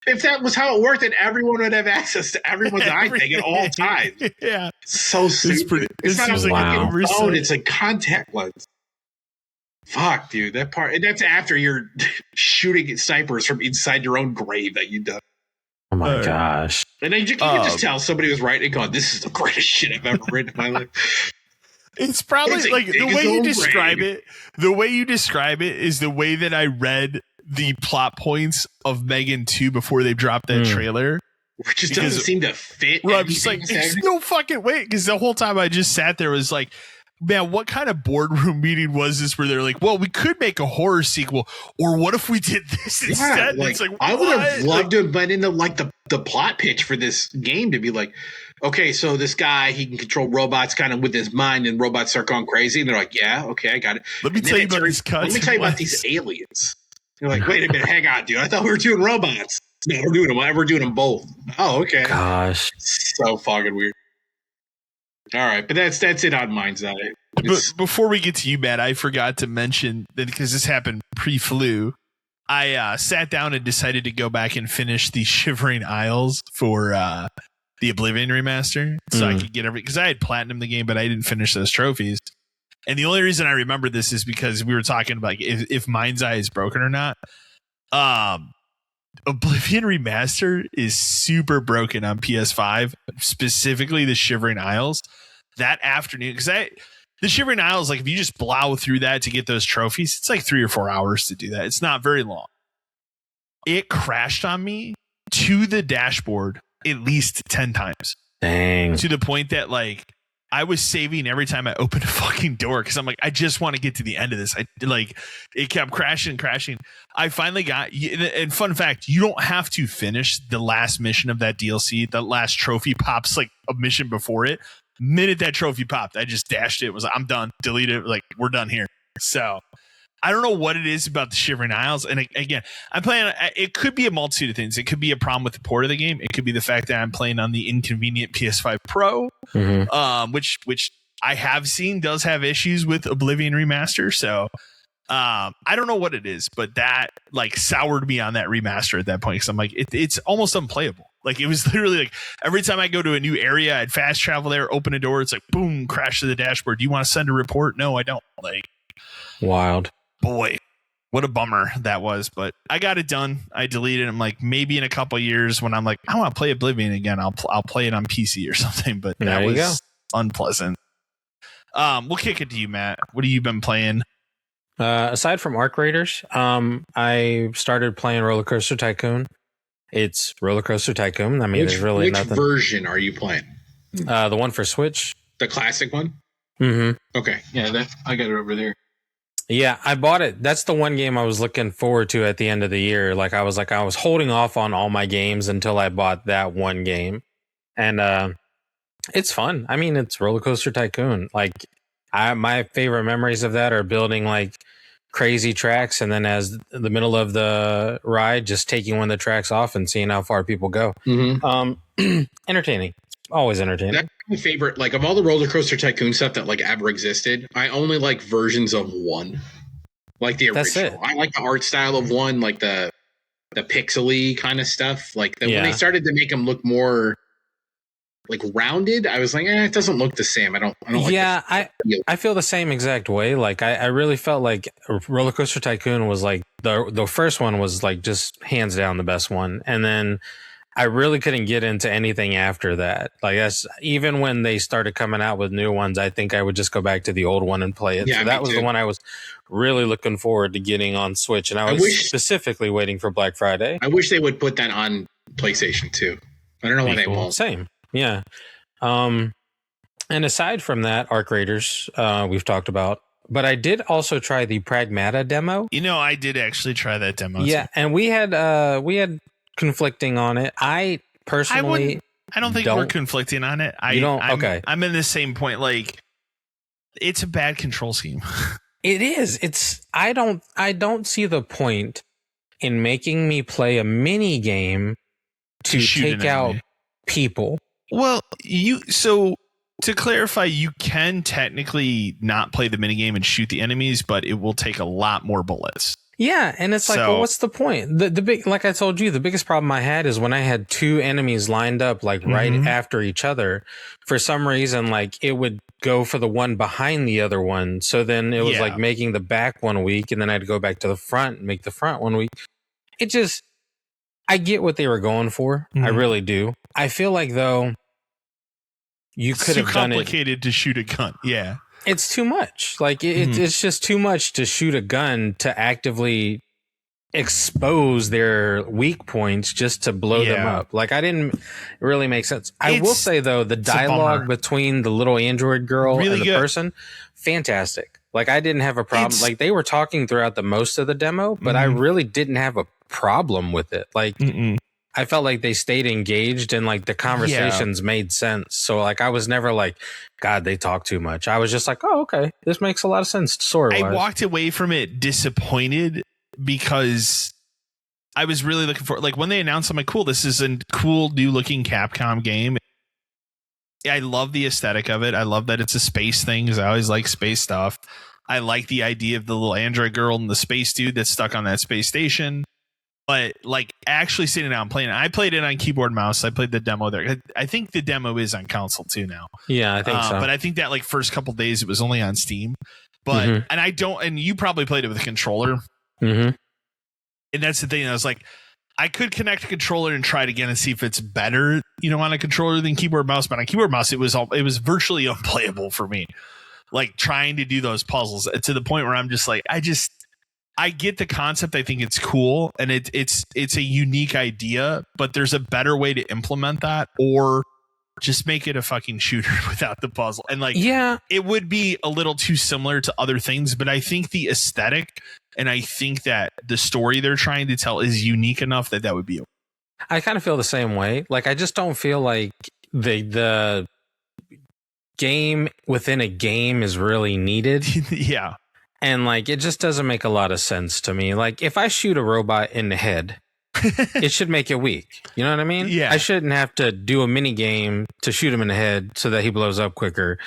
if that was how it worked, then everyone would have access to everyone's eye thing at all times. Yeah. So stupid. It's not a phone, it's a contact lens. Fuck, dude. That part, and that's after you're shooting at snipers from inside your own grave that you've done. Oh my gosh. And then you can just tell somebody was writing and going, this is the greatest shit I've ever written in my life. It's probably the way you describe it. The way you describe it is the way that I read the plot points of Megan 2 before they dropped that trailer. Which just doesn't seem to fit. I'm just like, there's no fucking way. Because the whole time I just sat there was like, man, what kind of boardroom meeting was this where they're like, well, we could make a horror sequel, or what if we did this instead? Like, it's like, I would have loved to have been in the plot pitch for this game to be like, okay, so this guy, he can control robots kind of with his mind, and robots start going crazy, and they're like, yeah, okay, I got it. Let me tell you about these cuts. Let me tell you about these aliens. You're like, wait a minute, hang on, dude. I thought we were doing robots. No, we're doing them both. Oh, okay. Gosh. So fucking weird. All right, but that's it on Mindseye. But before we get to you, Matt, I forgot to mention that because this happened pre-flu, I sat down and decided to go back and finish the Shivering Isles for the Oblivion remaster, so I could get because I had platinum the game, but I didn't finish those trophies. And the only reason I remember this is because we were talking about if Mindseye is broken or not. Oblivion Remaster is super broken on PS5, specifically the Shivering Isles. That afternoon, because the Shivering Isles, like if you just plow through that to get those trophies, it's like 3 or 4 hours to do that. It's not very long. It crashed on me to the dashboard at least 10 times. Dang. To the point that like I was saving every time I opened a fucking door because I'm like, I just want to get to the end of this. It kept crashing. I finally got, and fun fact, you don't have to finish the last mission of that DLC. The last trophy pops like a mission before it. Minute that trophy popped, I just dashed it. It was like, I'm done. Delete it. Like, we're done here. So I don't know what it is about the Shivering Isles. And again, I'm playing, it could be a multitude of things. It could be a problem with the port of the game. It could be the fact that I'm playing on the inconvenient PS5 Pro, which I have seen does have issues with Oblivion Remaster. So I don't know what it is, but that like soured me on that remaster at that point. Cause I'm like, it's almost unplayable. Like it was literally like every time I go to a new area, I'd fast travel there, open a door. It's like, boom, crash to the dashboard. Do you want to send a report? No, I don't. Like wild. Boy, what a bummer that was. But I got it done. I deleted it. I'm like, maybe in a couple of years when I'm like, I want to play Oblivion again, I'll play it on PC or something. But that was unpleasant. We'll kick it to you, Matt. What have you been playing? Aside from Arc Raiders, I started playing Roller Coaster Tycoon. It's Roller Coaster Tycoon. I mean, there's really nothing. Which version are you playing? The one for Switch. The classic one? Mm-hmm. Okay. Yeah, I got it over there. Yeah, I bought it. That's the one game I was looking forward to at the end of the year. I was holding off on all my games until I bought that one game. And it's fun. I mean, it's Roller Coaster Tycoon. Like my favorite memories of that are building like crazy tracks, and then as the middle of the ride, just taking one of the tracks off and seeing how far people go. Mm-hmm. Entertaining. Always entertaining. That's my favorite. Like of all the Roller Coaster Tycoon stuff that like ever existed, I only like versions of one. Like the original. I like the art style of one, like the pixely kind of stuff. Like when they started to make them look more like rounded, I was like, it doesn't look the same. I don't like I feel the same exact way. Like I really felt like Roller Coaster Tycoon was like the first one was like just hands down the best one. And then I really couldn't get into anything after that. Like that's even when they started coming out with new ones, I think I would just go back to the old one and play it. Yeah, so that was the one I was really looking forward to getting on Switch. And I was specifically waiting for Black Friday. I wish they would put that on PlayStation too. I don't know why they won't. Same. Yeah. And aside from that, Arc Raiders, we've talked about, but I did also try the Pragmata demo. You know, I did actually try that demo. Yeah. And we had conflicting on it. I personally, I don't think we're conflicting on it. I'm in the same point. Like it's a bad control scheme. It is. I don't see the point in making me play a mini game to take out people. Well, so to clarify, you can technically not play the minigame and shoot the enemies, but it will take a lot more bullets. Yeah, and it's like, well, what's the point? The big, like I told you, the biggest problem I had is when I had two enemies lined up like right after each other. For some reason, like it would go for the one behind the other one. So then it was like making the back one weak, and then I'd go back to the front and make the front one weak. It just, I get what they were going for. I really do. I feel like though, you could have done it. It's too complicated to shoot a gun. Yeah. It's too much. Like it's just too much to shoot a gun to actively expose their weak points just to blow them up. Like, I didn't really make sense. I will say, though, the dialogue between the little android girl and the person, fantastic. Like, I didn't have a problem. Like, they were talking throughout the most of the demo, but I really didn't have a problem with it. Like, I felt like they stayed engaged and like the conversations made sense. So like I was never like, God, they talk too much. I was just like, oh, okay, this makes a lot of sense. Story-wise. I walked away from it disappointed because I was really looking for, like, when they announced, I'm like, cool, this is a cool new looking Capcom game. I love the aesthetic of it. I love that it's a space thing because I always like space stuff. I like the idea of the little android girl and the space dude that's stuck on that space station. But like actually sitting down and playing it, I played it on keyboard and mouse. I played the demo there. I think the demo is on console too now. Yeah, I think so. But I think that like first couple days it was only on Steam. But and you probably played it with a controller. And that's the thing. I was like, I could connect a controller and try it again and see if it's better, on a controller than keyboard and mouse. But on keyboard and mouse, it was virtually unplayable for me. Like trying to do those puzzles to the point where I'm just like, I get the concept. I think it's cool and it's a unique idea, but there's a better way to implement that, or just make it a fucking shooter without the puzzle. And like, it would be a little too similar to other things, but I think the aesthetic and I think that the story they're trying to tell is unique enough that would be okay. I kind of feel the same way. Like, I just don't feel like the game within a game is really needed. Yeah. And like, it just doesn't make a lot of sense to me. Like, if I shoot a robot in the head, it should make it weak. You know what I mean? Yeah. I shouldn't have to do a mini game to shoot him in the head so that he blows up quicker.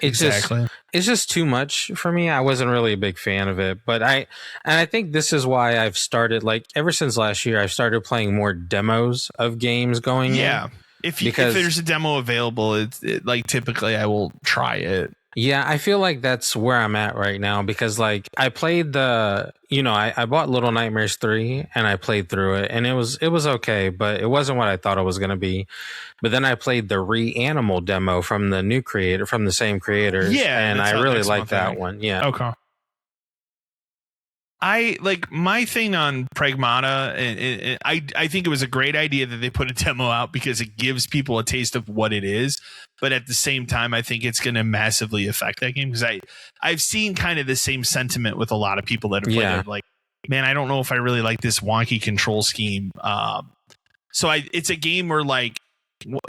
It's just too much for me. I wasn't really a big fan of it, but I think this is why I've started, like, ever since last year, I've started playing more demos of games going in. If there's a demo available, it's like typically I will try it. Yeah, I feel like that's where I'm at right now because like I played I bought Little Nightmares 3 and I played through it and it was okay, but it wasn't what I thought it was going to be. But then I played the Reanimal demo from the same creators. Yeah, and I really liked that one. Yeah. Okay. I like my thing on Pragmata, and I think it was a great idea that they put a demo out because it gives people a taste of what it is. But at the same time, I think it's going to massively affect that game because I've seen kind of the same sentiment with a lot of people that have played it. Like, man, I don't know if I really like this wonky control scheme. So it's a game where like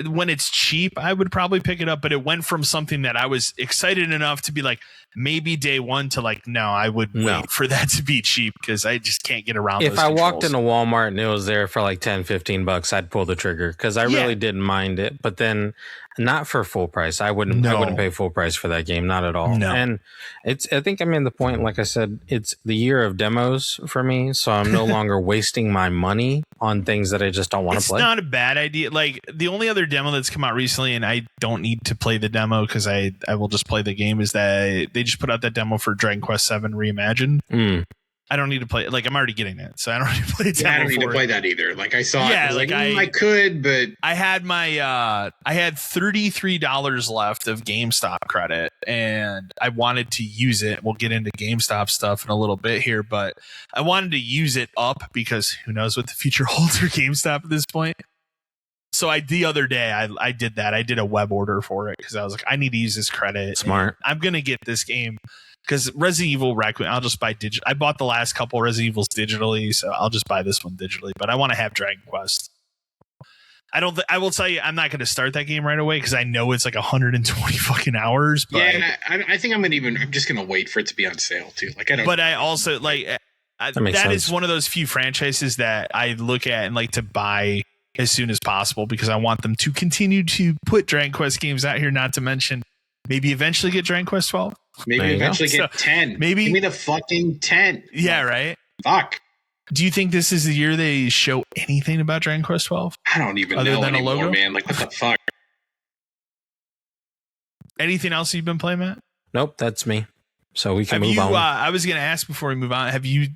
when it's cheap, I would probably pick it up. But it went from something that I was excited enough to be like, maybe day one to like, no, I would wait for that to be cheap because I just can't get around. If I walked into Walmart and it was there for like $10-15, I'd pull the trigger because I really didn't mind it. But then not for full price. I wouldn't pay full price for that game. Not at all. No. And I think I'm in the point, like I said, it's the year of demos for me. So I'm no longer wasting my money on things that I just don't want to play. It's not a bad idea. Like the only other demo that's come out recently, and I don't need to play the demo because I will just play the game, is that they just put out that demo for Dragon Quest VII Reimagined. I don't need to play it. Like I'm already getting it, so I don't need to play it. I don't need to play that either. Like I saw it. I was like I could, but I had my I had $33 left of GameStop credit, and I wanted to use it. We'll get into GameStop stuff in a little bit here, but I wanted to use it up because who knows what the future holds for GameStop at this point. So the other day I did that. I did a web order for it because I was like, I need to use this credit. Smart. I'm gonna get this game. Because Resident Evil Raccoon, I'll just buy digital. I bought the last couple Resident Evils digitally, so I'll just buy this one digitally. But I want to have Dragon Quest. I will tell you, I'm not going to start that game right away because I know it's like 120 fucking hours. But I think I'm just going to wait for it to be on sale too. Like I don't. But I also like that is one of those few franchises that I look at and like to buy as soon as possible because I want them to continue to put Dragon Quest games out here. Not to mention, maybe eventually get Dragon Quest 12. Maybe eventually get 10. Maybe give me the fucking 10. Yeah, right. Fuck. Do you think this is the year they show anything about Dragon Quest 12? I don't even know anymore, man. Like what the fuck? Anything else you've been playing, Matt? Nope, that's me. So we can move on. I was going to ask before we move on. Have you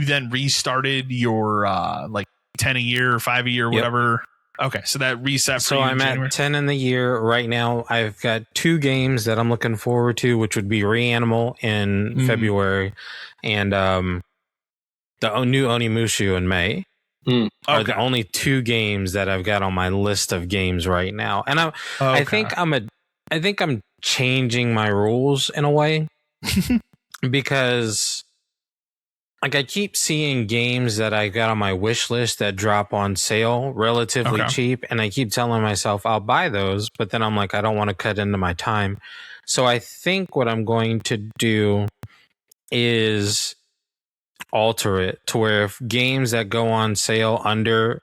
then restarted your like 10 a year or 5 a year or whatever? Okay, so that reset for you. So I'm at 10 in the year right now. I've got 2 games that I'm looking forward to, which would be Reanimal in February and the new Onimusha in May are the only 2 games that I've got on my list of games right now. And I think I'm changing my rules in a way because like I keep seeing games that I got on my wish list that drop on sale relatively cheap, and I keep telling myself I'll buy those, but then I'm like, I don't want to cut into my time. So I think what I'm going to do is alter it to where if games that go on sale under,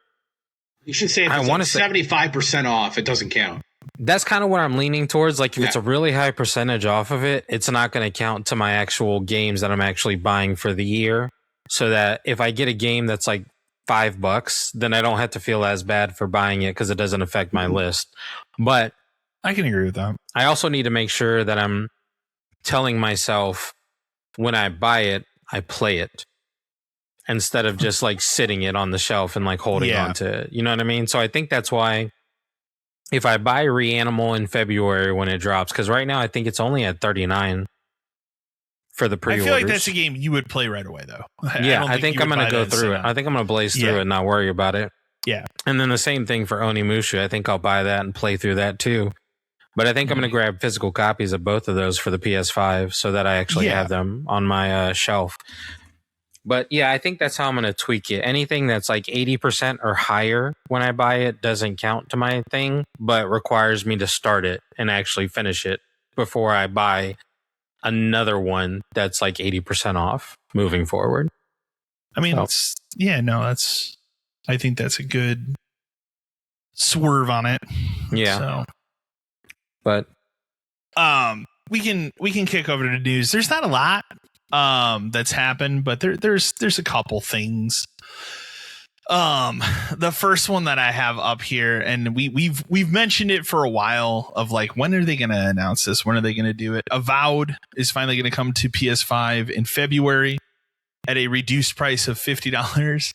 you should say if it's like 75% off, it doesn't count. That's kind of what I'm leaning towards. Like if it's a really high percentage off of it, it's not going to count to my actual games that I'm actually buying for the year. So that if I get a game that's like $5, then I don't have to feel as bad for buying it because it doesn't affect my list. But I can agree with that. I also need to make sure that I'm telling myself when I buy it, I play it instead of just like sitting it on the shelf and like holding on to it. You know what I mean? So I think that's why if I buy Reanimal in February when it drops, because right now I think it's only at $39 for the pre-orders. I feel like that's a game you would play right away, though. I think I'm going to go through it. I think I'm going to blaze through it and not worry about it. Yeah. And then the same thing for Onimusha. I think I'll buy that and play through that too. But I think I'm going to grab physical copies of both of those for the PS5 so that I actually have them on my shelf. But yeah, I think that's how I'm going to tweak it. Anything that's like 80% or higher when I buy it doesn't count to my thing, but requires me to start it and actually finish it before I buy another one that's like 80% off moving forward. I mean, I think that's a good swerve on it. Yeah. So. But we can kick over to the news. There's not a lot that's happened, but there's a couple things. The first one that I have up here, and we've mentioned it for a while, of like, when are they going to announce this? When are they going to do it? Avowed is finally going to come to PS5 in February at a reduced price of $50.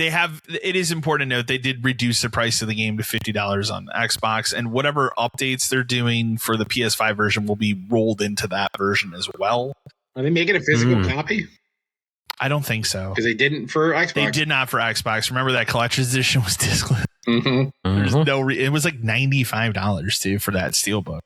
It is important to note they did reduce the price of the game to $50 on Xbox, and whatever updates they're doing for the PS5 version will be rolled into that version as well. Are they making a physical copy? I don't think so. Because they didn't for Xbox. They did not for Xbox. Remember that collector's edition was disclosed. Mm-hmm. There's it was like $95 too for that steelbook.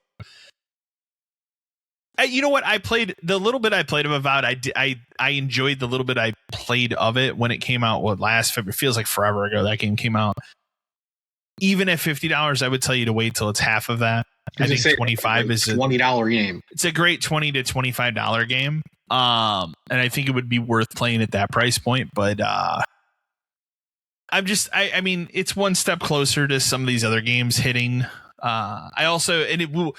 You know what? I played the little bit I played of Avowed. I enjoyed the little bit I played of it when it came out. Last February? It feels like forever ago that game came out. Even at $50, I would tell you to wait till it's half of that. I think 25 is a $20 game. It's a great $20 to $25 game. And I think it would be worth playing at that price point. But I mean, it's one step closer to some of these other games hitting. We'll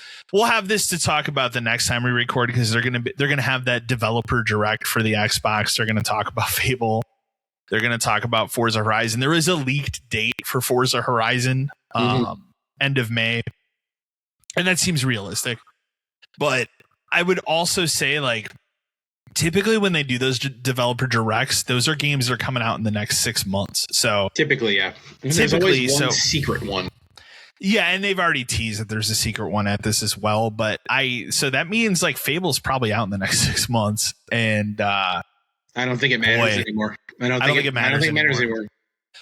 have this to talk about the next time we record, because they're gonna have that developer direct for the Xbox. They're gonna talk about Fable. They're gonna talk about Forza Horizon. There is a leaked date for Forza Horizon, end of May, and that seems realistic. But I would also say, like, typically when they do those developer directs, those are games that are coming out in the next 6 months. So typically, yeah, there's always one secret one. Yeah, and they've already teased that there's a secret one at this as well. But so that means like Fable's probably out in the next 6 months, and I don't think it matters anymore. I don't think it matters anymore.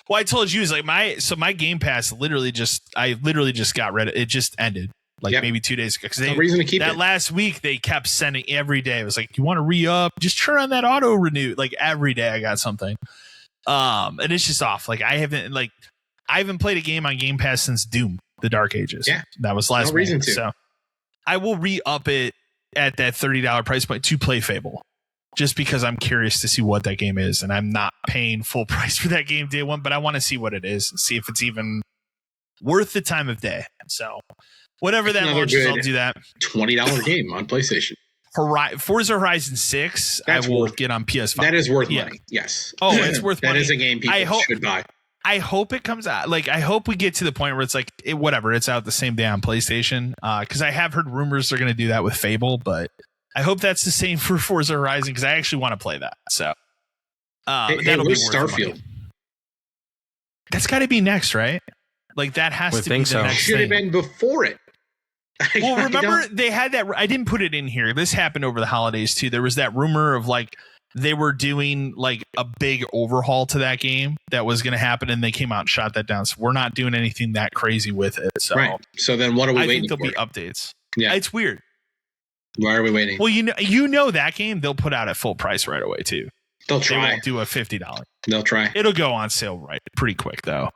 Well, I told you, is like my Game Pass literally just got rid of it. Just ended maybe 2 days ago, because no reason to keep that it. Last week they kept sending every day. It was like, you want to re-up? Just turn on that auto renew. Like every day I got something, and it's just off. Like I haven't played a game on Game Pass since Doom, The Dark Ages. Yeah, that was last. No reason to. So I will re-up it at that $30 price point to play Fable, just because I'm curious to see what that game is, and I'm not paying full price for that game day one, but I want to see what it is and see if it's even worth the time of day. So whatever that launches, I'll do that. $20 game on PlayStation. Forza Horizon 6, I will get on PS5. That is worth money. Yes. Oh, it's worth money. That is a game people should buy. I hope it comes out. Like, I hope we get to the point where it's like, it's out the same day on PlayStation. Because I have heard rumors they're going to do that with Fable, but I hope that's the same for Forza Horizon, because I actually want to play that. So, that'll be Starfield. That's got to be next, right? Like, that has to be the next Should have been before it. Well, remember they had that. I didn't put it in here. This happened over the holidays too. There was that rumor of like they were doing like a big overhaul to that game that was going to happen, and they came out and shot that down. So we're not doing anything that crazy with it. So, right. So then what are we waiting for? I think there'll be updates. Yeah. It's weird. Why are we waiting? Well, you know that game they'll put out at full price right away too. They'll try. They won't do a $50. They'll try. It'll go on sale pretty quick though.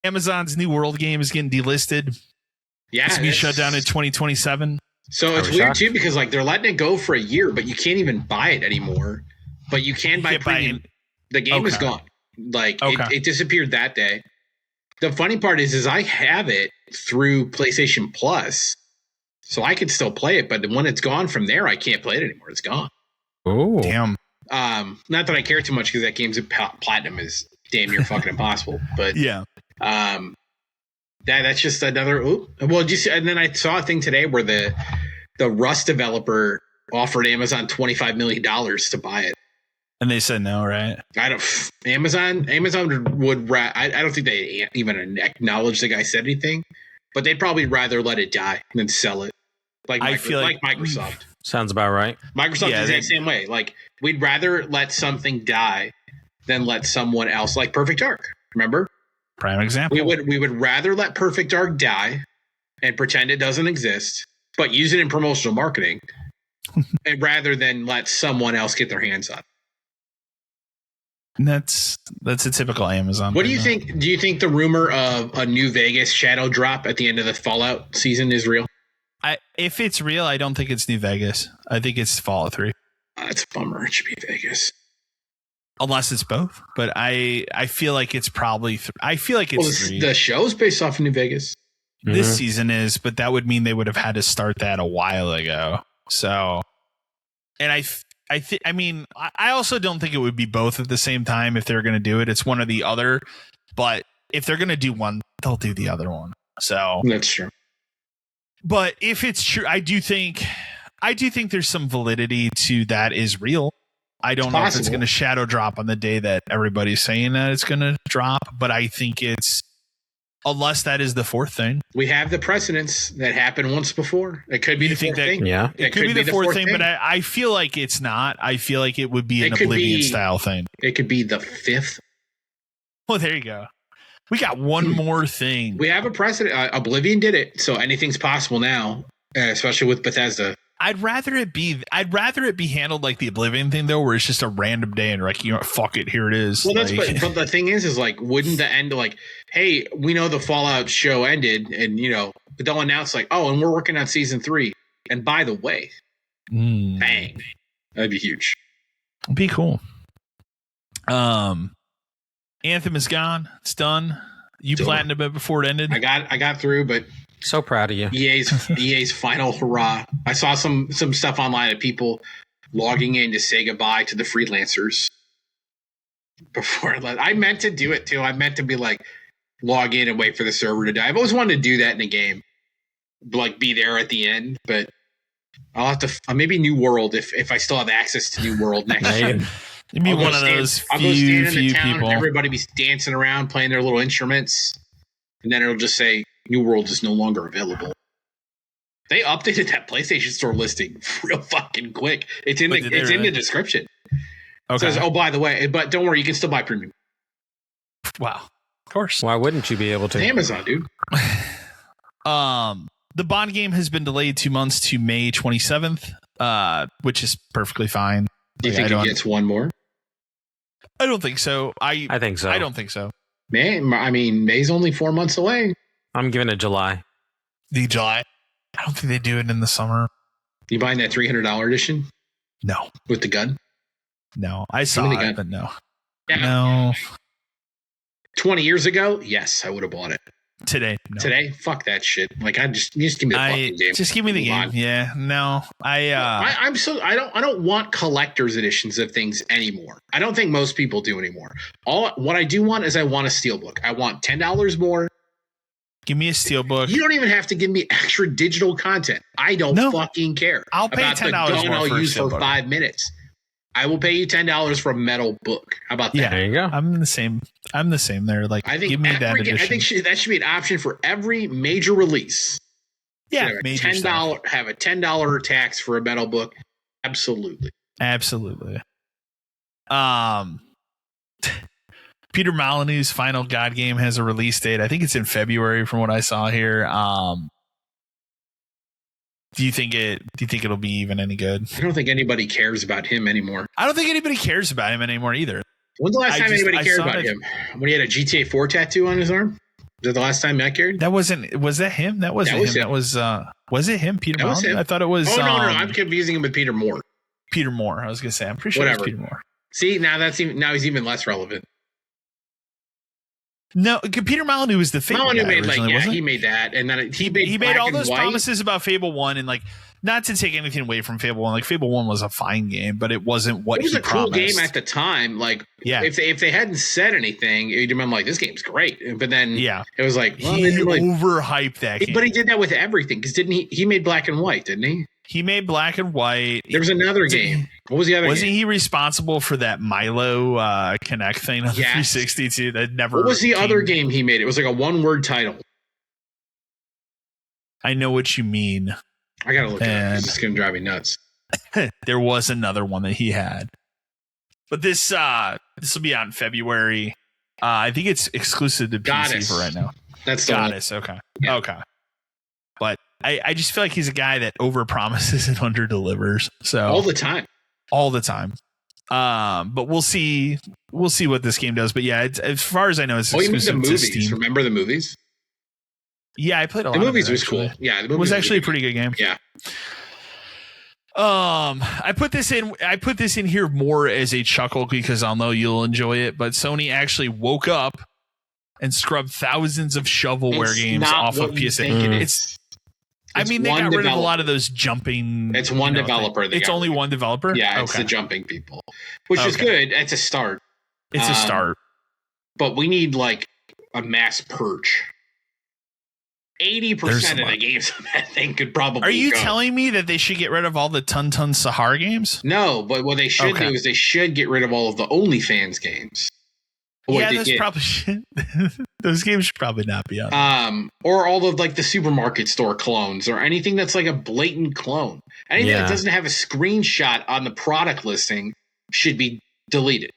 Amazon's New World game is getting delisted. Yeah, it's gonna be shut down in 2027. So it's weird too because like they're letting it go for a year, but you can't even buy it anymore. But you can buy premium. The game is gone. Like it disappeared that day. The funny part is I have it through PlayStation Plus, so I can still play it. But when it's gone from there, I can't play it anymore. It's gone. Oh, damn. Not that I care too much because that game's platinum is damn near fucking impossible. But yeah. That's just another. Well, and then I saw a thing today where the Rust developer offered Amazon $25 million to buy it, and they said no, right? Amazon would. I don't think they even acknowledge the guy said anything, but they'd probably rather let it die than sell it. Like Microsoft. Sounds about right. Microsoft is the same way. Like we'd rather let something die than let someone else, like Perfect Dark. Remember? Prime example. We would rather let Perfect Dark die and pretend it doesn't exist, but use it in promotional marketing, and rather than let someone else get their hands on it. That's a typical Amazon. What do you think? Do you think the rumor of a New Vegas shadow drop at the end of the Fallout season is real? If it's real, I don't think it's New Vegas. I think it's Fallout 3. That's a bummer. It should be Vegas. Unless it's both, but I feel like it's probably. I feel like it's the show's based off of New Vegas. This season is, but that would mean they would have had to start that a while ago. So, and I also don't think it would be both at the same time if they're going to do it. It's one or the other. But if they're going to do one, they'll do the other one. So that's true. But if it's true, I do think there's some validity to that is real. I don't know if it's going to shadow drop on the day that everybody's saying that it's going to drop, but I think it's, unless that is the fourth thing. We have the precedents that happened once before. It could be the fourth thing. Yeah. It could be the fourth thing, but I feel like it's not. I feel like it would be an Oblivion style thing. It could be the fifth. Well, there you go. We got one more thing. We have a precedent. Oblivion did it, so anything's possible now, especially with Bethesda. I'd rather it be handled like the Oblivion thing though, where it's just a random day and like, you know, fuck it, here it is. Well, but the thing is like, wouldn't the end like, hey, we know the Fallout show ended, and you know, but they'll announce like, oh, and we're working on season 3, and by the way, bang, that'd be huge. It'd be cool. Anthem is gone. It's done. You platinumed it before it ended. I got through, but. So proud of you. EA's final hurrah. I saw some stuff online of people logging in to say goodbye to the freelancers before I meant to do it too. I meant to be like log in and wait for the server to die. I've always wanted to do that in a game, like be there at the end. But I'll have to maybe New World if I still have access to New World next year. You mean one of those I'll go stand in the town people. And everybody be dancing around playing their little instruments, and then it'll just say New World is no longer available. They updated that PlayStation Store listing real fucking quick. It's in the description. Okay. It says, oh, by the way, but don't worry, you can still buy premium. Wow. Of course. Why wouldn't you be able to? Amazon, dude. The Bond game has been delayed 2 months to May 27th, which is perfectly fine. Do you think it gets one more? I don't think so. I think so. I don't think so. May's only 4 months away. I'm giving it July. The July? I don't think they do it in the summer. You buying that $300 edition? No. With the gun? No. I saw it, but no. Yeah. No. 20 years ago? Yes, I would have bought it. Today? No. Today? Fuck that shit. Like, just give me the fucking game. Just give me the game. Yeah. No. I don't want collector's editions of things anymore. I don't think most people do anymore. What I do want is I want a steelbook. I want $10 more. Give me a steelbook. You don't even have to give me extra digital content. I don't fucking care. I'll pay $10 about the gun more I'll for use for 5 minutes. I will pay you $10 for a metal book. How about that? Yeah, there you go. I'm the same there. Like, give me that edition. I think that should be an option for every major release. Yeah, have a $10 tax for a metal book. Absolutely. Peter Molyneux's final God game has a release date. I think it's in February from what I saw here. Do you think it'll be even any good? I don't think anybody cares about him anymore. I don't think anybody cares about him anymore either. When's the last time anybody cared about him? When he had a GTA 4 tattoo on his arm? Was that the last time that cared? Was that him? That wasn't him. That was it him, Peter Molyneux? I thought it was. Oh, no. I'm confusing him with Peter Moore. Peter Moore. I was going to say, I'm pretty sure it was Peter Moore. See, now he's even less relevant. No, Peter Molyneux was the Fable guy originally, he made that, and then he made all those promises about Fable 1, and like, not to take anything away from Fable 1, like Fable 1 was a fine game, but it wasn't what he promised. It was a cool game at the time. Like, if they hadn't said anything, it'd have been like, this game's great. But then it was like, well, he overhyped that game. But he did that with everything, because didn't he made Black and White, didn't he? He made Black and White. There was another game. What was the other game? Wasn't he responsible for that Milo Connect thing on the 360 too? That never. What was the other game he made? It was like a one-word title. I know what you mean. I gotta look it up. It's just gonna drive me nuts. There was another one that he had, but this will be out in February. I think it's exclusive to PC for right now. That's the Goddess. One. Okay. Yeah. Okay. But I just feel like he's a guy that overpromises and underdelivers. So all the time. But we'll see what this game does. But yeah, as far as I know, it's exclusive the movies. To Steam. Remember the movies? Yeah, I played a lot. The movies of it, was cool. Yeah, it was actually a pretty good game. Yeah. I put this in here more as a chuckle because I'll know you'll enjoy it. But Sony actually woke up and scrubbed thousands of shovelware games off of PS8. I mean, they got rid of a lot of those jumping. It's one developer. It's only one developer? Yeah, it's the jumping people, which is good. It's a start. It's a start. But we need like a mass purge. 80% of the games on that thing could probably Are you telling me that they should get rid of all the Tun Sahar games? No, but what they should do is they should get rid of all of the OnlyFans games. Those games should probably not be on. Or all of like the supermarket store clones or anything that's like a blatant clone. Anything that doesn't have a screenshot on the product listing should be deleted.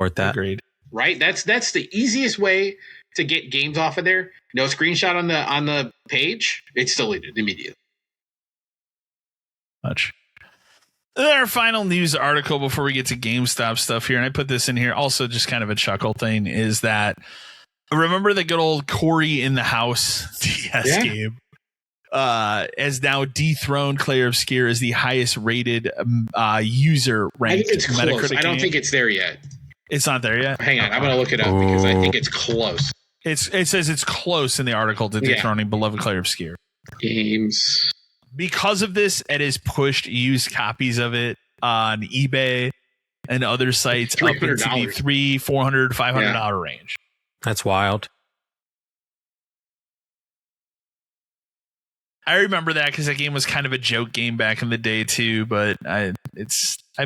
Agreed. Right? That's the easiest way to get games off of there. No screenshot on the page, it's deleted immediately. Much. Our final news article before we get to GameStop stuff here, and I put this in here also just kind of a chuckle thing, is that remember the good old Corey in the House DS game has now dethroned Claire Obscure as the highest rated user ranked Metacritic. I don't think it's there yet. It's not there yet? Hang on, I'm going to look it up because I think it's close. It says it's close in the article to dethroning beloved Claire Obscure. Games. Because of this, it has pushed used copies of it on eBay and other sites up into the $300, $400, $500 range. That's wild. I remember that because that game was kind of a joke game back in the day too, but I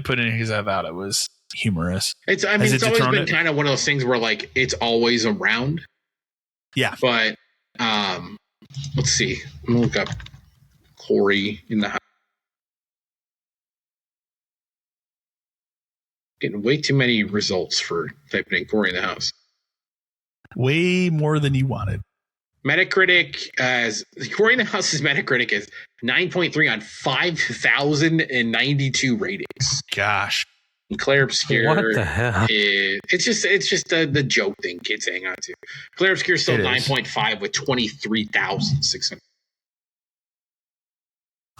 put it in because I thought it was humorous. It's always been kind of one of those things where like it's always around. Yeah. But let's see. I'm gonna look up Corey in the House. Getting way too many results for typing in Corey in the House. Way more than you wanted. Metacritic Corey in the House's Metacritic is 9.3 on 5,092 ratings. Gosh. And Claire Obscure. What the hell? It's just the joke thing kids hang on to. Claire Obscure is still 9.5 with 23,600.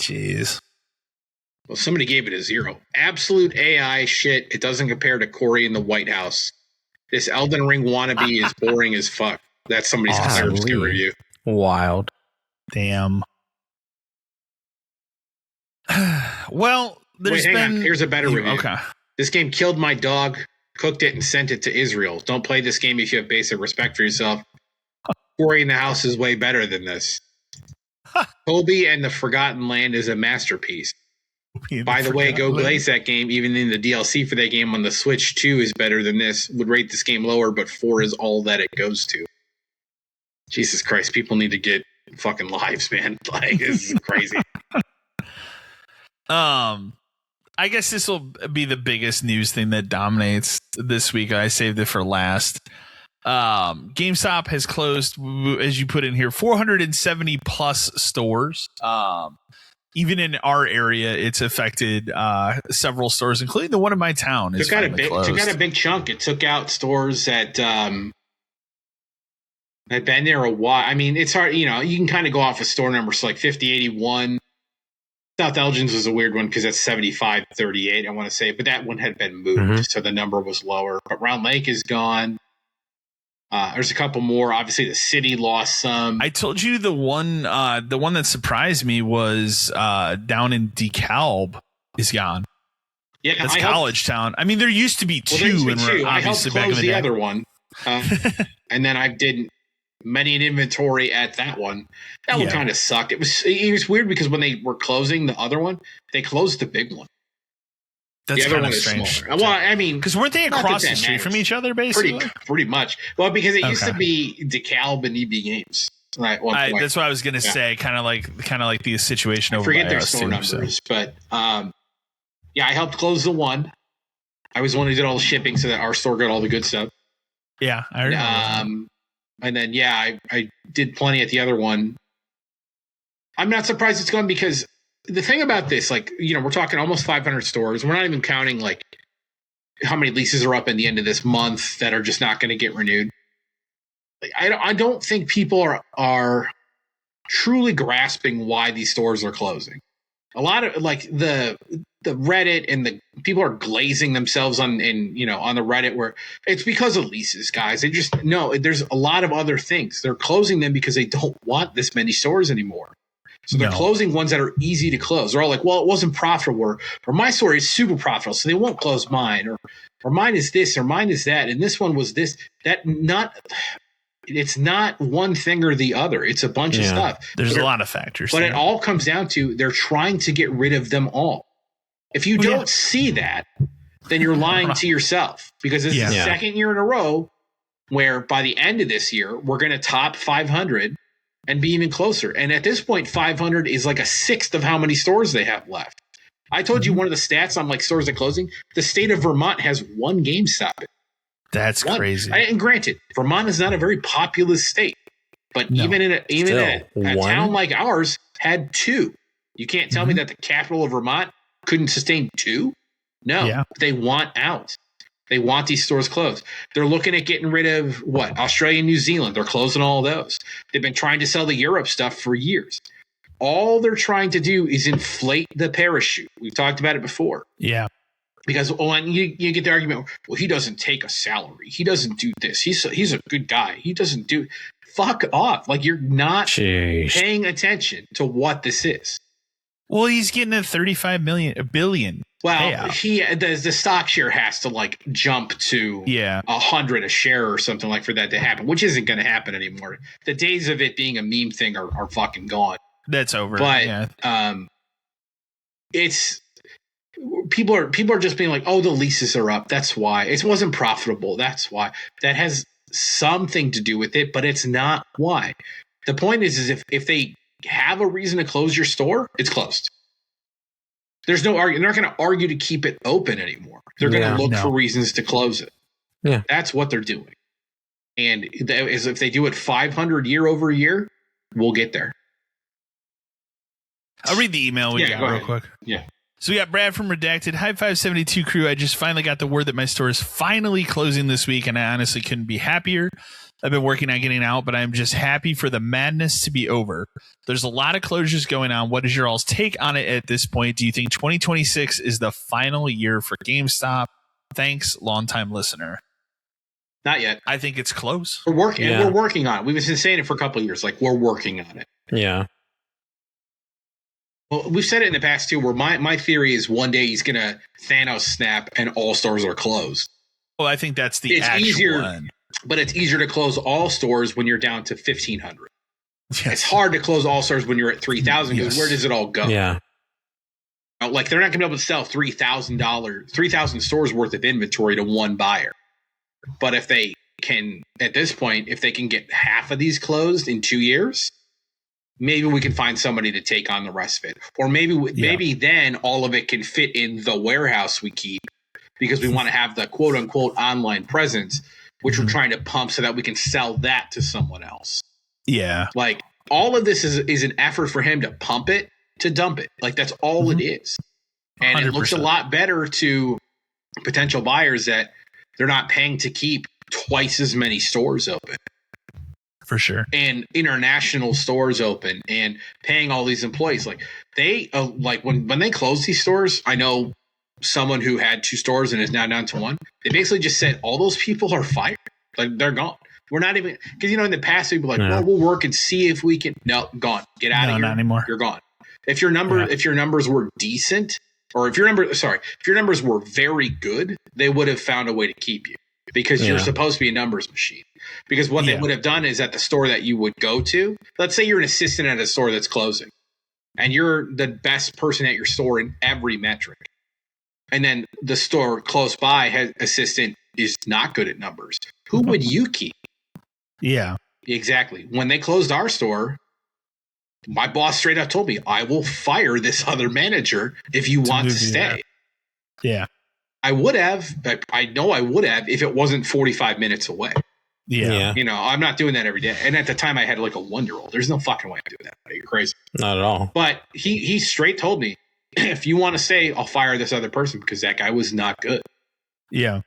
Jeez. Well, somebody gave it a 0. Absolute AI shit. It doesn't compare to Corey in the White House. This Elden Ring wannabe is boring as fuck. That's somebody's Claire Obscure review. Wild. Damn. Well, here's a better review. Okay. This game killed my dog, cooked it, and sent it to Israel. Don't play this game if you have basic respect for yourself. Corey in the House is way better than this. Kobe and the Forgotten Land is a masterpiece. By the way, go glaze that game. Even in the DLC for that game on the Switch 2 is better than this. Would rate this game lower, but 4 is all that it goes to. Jesus Christ, people need to get fucking lives, man. Like, this is crazy. I guess this will be the biggest news thing that dominates this week. I saved it for last. GameStop has closed, as you put in here, 470 plus stores. Even in our area, it's affected several stores, including the one in my town. Took out a big chunk. It took out stores that had been there a while. I mean, it's hard. You can kind of go off of store numbers like 5081. South Elgin's was a weird one because that's 7538, I want to say, but that one had been moved, so the number was lower. But Round Lake is gone. There's a couple more. Obviously, the city lost some. I told you the one that surprised me was down in DeKalb is gone. Yeah, that's college town. I mean, there used to be two, and we're obviously back in the other one, and then I did many an inventory at that one. That one kind of sucked. It was weird because when they were closing the other one, they closed the big one. That's kind of strange. Well, I mean, because weren't they across the street from each other, basically? Pretty much. Well, because it used to be DeKalb and EB Games. Right. That's what I was gonna say. Kind of like the situation over. I forget their store numbers, but I helped close the one. I was the one who did all the shipping, so that our store got all the good stuff. Yeah, I remember. And then I did plenty at the other one. I'm not surprised it's gone because the thing about this, we're talking almost 500 stores. We're not even counting how many leases are up in the end of this month that are just not going to get renewed. I don't think people are truly grasping why these stores are closing. A lot of the Reddit and the people are glazing themselves on the Reddit where it's because of leases, guys. They just there's a lot of other things. They're closing them because they don't want this many stores anymore. So they're closing ones that are easy to close. They're all like, well, it wasn't profitable, or my store is super profitable, so they won't close mine, or mine is this, or mine is that, and this one was this. It's not one thing or the other. It's a bunch of stuff. There's a lot of factors. But it all comes down to they're trying to get rid of them all. If you don't see that, then you're lying to yourself, because this is the second year in a row where by the end of this year, we're going to top 500 and be even closer. And at this point, 500 is like a sixth of how many stores they have left. I told you one of the stats on stores that closing. The state of Vermont has one GameStop. That's crazy. And granted, Vermont is not a very populous state, but even a town like ours had two. You can't tell me that the capital of Vermont couldn't sustain two. No, they want out. They want these stores closed. They're looking at getting rid of Australia and New Zealand. They're closing all those. They've been trying to sell the Europe stuff for years. All they're trying to do is inflate the parachute. We've talked about it before. Yeah. Because when you get the argument, well, he doesn't take a salary. He doesn't do this. He's a good guy. He doesn't do. Fuck off. You're not paying attention to what this is. Well, he's getting a $35 billion. Well, payout. The stock share has to jump to 100 a share or something for that to happen, which isn't going to happen anymore. The days of it being a meme thing are fucking gone. That's over. But it's people are just being like, oh, the leases are up. That's why it wasn't profitable. That's why. That has something to do with it, but it's not why. The point is if they have a reason to close your store, it's closed. There's no argument. They're not going to argue to keep it open anymore. They're going to look for reasons to close it. Yeah, that's what they're doing. And if they do it 500 year over year, we'll get there. I'll read the email we got real quick. Yeah. So we got Brad from Redacted. Hi 572 crew. I just finally got the word that my store is finally closing this week, and I honestly couldn't be happier. I've been working on getting out, but I'm just happy for the madness to be over. There's a lot of closures going on. What is your all's take on it at this point? Do you think 2026 is the final year for GameStop? Thanks, longtime listener. Not yet. I think it's close. We're working. Yeah. We're working on it. We've been saying it for a couple of years. We're working on it. Yeah. Well, we've said it in the past too, where my theory is one day he's going to Thanos snap and all stores are closed. Well, I think that's the actual end. But it's easier to close all stores when you're down to 1,500. Yes. It's hard to close all stores when you're at 3,000 because where does it all go? Yeah. They're not going to be able to sell $3,000 stores worth of inventory to one buyer. But if they can, at this point, if they can get half of these closed in 2 years, maybe we can find somebody to take on the rest of it. Or maybe then all of it can fit in the warehouse we keep because we want to have the quote unquote online presence, which we're trying to pump so that we can sell that to someone else. Yeah. Like all of this is an effort for him to pump it, to dump it. Like that's all it is. And 100%. It looks a lot better to potential buyers that they're not paying to keep twice as many stores open. For sure. And international stores open and paying all these employees. Like they like when they close these stores, I know someone who had 2 stores and is now down to 1. They basically just said all those people are fired. Like they're gone. We're not even because in the past people were like, well, we'll work and see if we can. No, gone. Get out of here. Not anymore. You're gone. If your numbers were decent, or if your numbers were very good, they would have found a way to keep you because you're supposed to be a numbers machine. Because what they would have done is at the store that you would go to, let's say you're an assistant at a store that's closing and you're the best person at your store in every metric. And then the store close by assistant is not good at numbers. Who would you keep? Yeah, exactly. When they closed our store, my boss straight up told me, I will fire this other manager if you want to stay. Yeah. I would have. I know I would have if it wasn't 45 minutes away. Yeah. I'm not doing that every day. And at the time I had like a 1-year-old. There's no fucking way I'm doing that. You're crazy. Not at all. But he straight told me, if you want to stay, I'll fire this other person because that guy was not good. Yeah.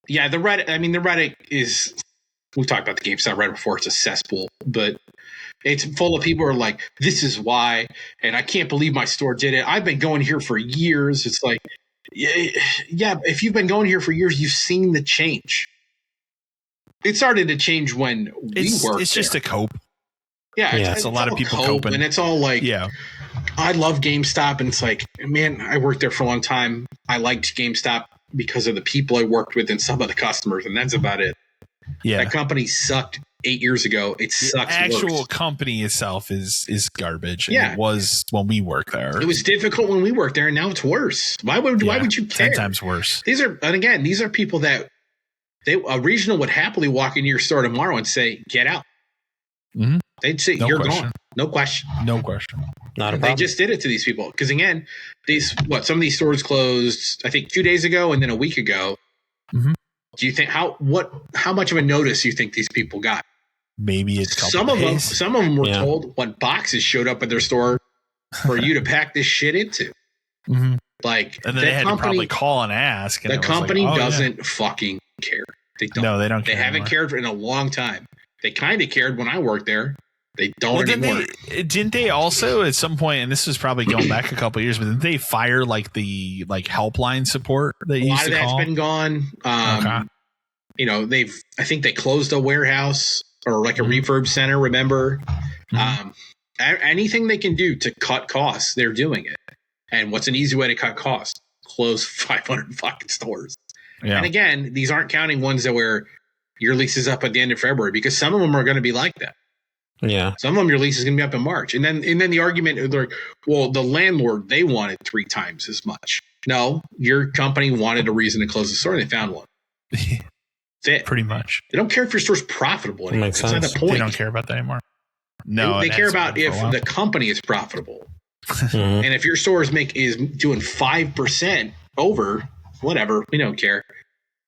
Yeah, the Reddit is, we've talked about the GameStop Reddit before. It's a cesspool, but it's full of people who are like, this is why, and I can't believe my store did it. I've been going here for years. It's like, yeah, if you've been going here for years, you've seen the change. It started to change when we worked. It's just a cope. Yeah, it's a lot of people coping. And it's all like, I love GameStop, and it's like, man, I worked there for a long time. I liked GameStop because of the people I worked with and some of the customers, and that's about it. Yeah, that company sucked 8 years ago. It sucks. The actual company itself is garbage. And it was when we worked there. It was difficult when we worked there, and now it's worse. Why would you care? 10 times worse. These are people that a regional would happily walk into your store tomorrow and say, "Get out." Mm-hmm. They'd say, "You're gone." No question. No question. Not a problem. They just did it to these people because again, some of these stores closed. I think 2 days ago and then a week ago. Mm-hmm. Do you think how much of a notice do you think these people got? Maybe it's some of them were told what boxes showed up at their store for you to pack this shit into. Mm-hmm. Like, and then they had to probably call and ask. And the company doesn't fucking care. They don't. No, they don't care. They haven't cared in a long time. They kind of cared when I worked there. They don't anymore. Didn't they also at some point, and this was probably going back a couple of years, but didn't they fire the helpline support that you used to call? A lot of that's been gone. Okay. I think they closed a warehouse or like a refurb center, remember? Mm-hmm. Anything they can do to cut costs, they're doing it. And what's an easy way to cut costs? Close 500 fucking stores. Yeah. And again, these aren't counting ones that where your lease is up at the end of February because some of them are going to be like that. Yeah. Some of them, your lease is going to be up in March. And then the argument, they're like, well, the landlord, they wanted 3 times as much. No, your company wanted a reason to close the store and they found one. Pretty much. They don't care if your store's profitable anymore. Makes sense. That's not the point. They don't care about that anymore. No, they care about if the company is profitable. Mm-hmm. And if your store is doing 5% over, whatever, we don't care.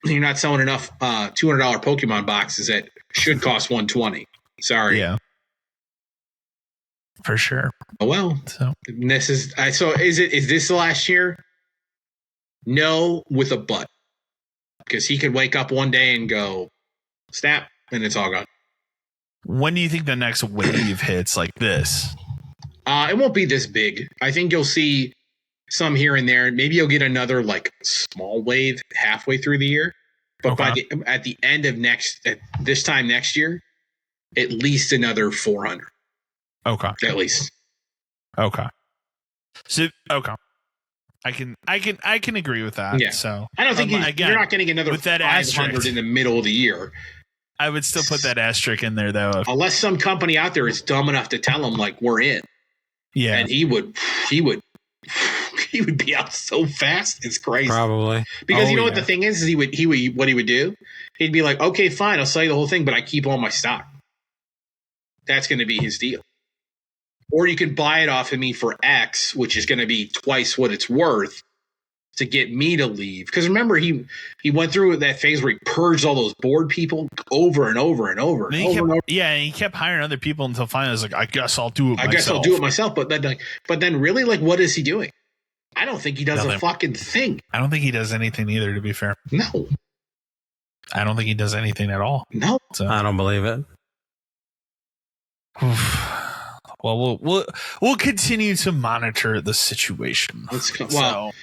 You're not selling enough $200 Pokemon boxes that should cost $120. Sorry. Yeah. For sure. Oh well. So is this the last year? No, with a but. Because he could wake up one day and go, snap, and it's all gone. When do you think the next wave hits like this? It won't be this big. I think you'll see some here and there. Maybe you'll get another like small wave halfway through the year. But at the end of this time next year, at least another 400. Okay. At least. Okay. So I can agree with that. Yeah. So I don't think you're not getting another with that 500 in the middle of the year. I would still put that asterisk in there though. Unless some company out there is dumb enough to tell them like we're in. Yeah. And he would be out so fast. It's crazy. Probably. Because you know what the thing is he would do? He'd be like, okay, fine, I'll sell you the whole thing, but I keep all my stock. That's going to be his deal. Or you can buy it off of me for X, which is going to be twice what it's worth to get me to leave. Because remember, he went through that phase where he purged all those board people over and over and over. Yeah, and he kept hiring other people until finally I was like, I guess I'll do it myself. But then really, like, what is he doing? I don't think he does a fucking thing. I don't think he does anything either, to be fair. No. I don't think he does anything at all. No. So. I don't believe it. Well, we'll continue to monitor the situation.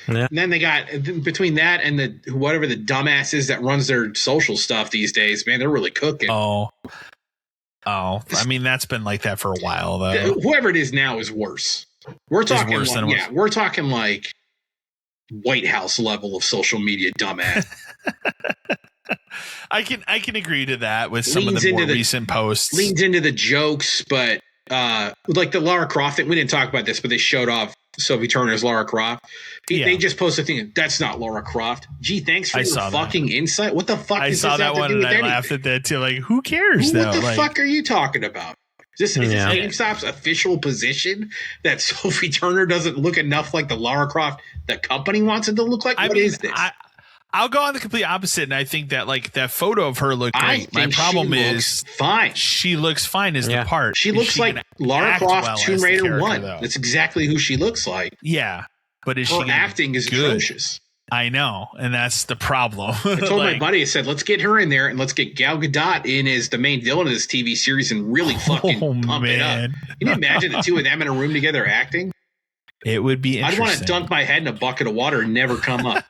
And then they got between that and the whatever the dumbass is that runs their social stuff these days. Man, they're really cooking. Oh. I mean, that's been like that for a while, though. Whoever it is now is worse. We're talking we're talking like White House level of social media dumbass. I can agree to that with some of the more recent posts. Leans into the jokes, but like the Lara Croft thing, we didn't talk about this, but they showed off Sophie Turner's Lara Croft. They just posted a thing. That's not Lara Croft. Gee, thanks for your fucking insight. What the fuck? I saw that one and I laughed at that too. Like, who cares? What the fuck are you talking about? Is this GameStop's official position that Sophie Turner doesn't look enough like the Lara Croft the company wants it to look like? What is this? I'll go on the complete opposite, and I think that like that photo of her looked great. My problem is fine. She looks fine as the part. She looks like Lara Croft Tomb Raider 1. That's exactly who she looks like. Yeah, but her acting is atrocious. I know, and that's the problem. I told my buddy, I said, let's get her in there and let's get Gal Gadot in as the main villain of this TV series and really fucking pump it up. Can you imagine the two of them in a room together acting? It would be interesting. I'd want to dunk my head in a bucket of water and never come up.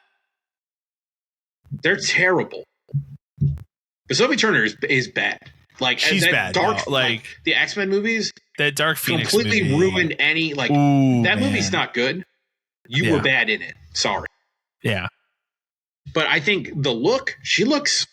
They're terrible. But Sophie Turner is bad. Like she's bad. Dark, like the X-Men movies. That Dark Phoenix completely movie ruined any that movie's not good. You were bad in it. Sorry. Yeah. But I think the look, she looks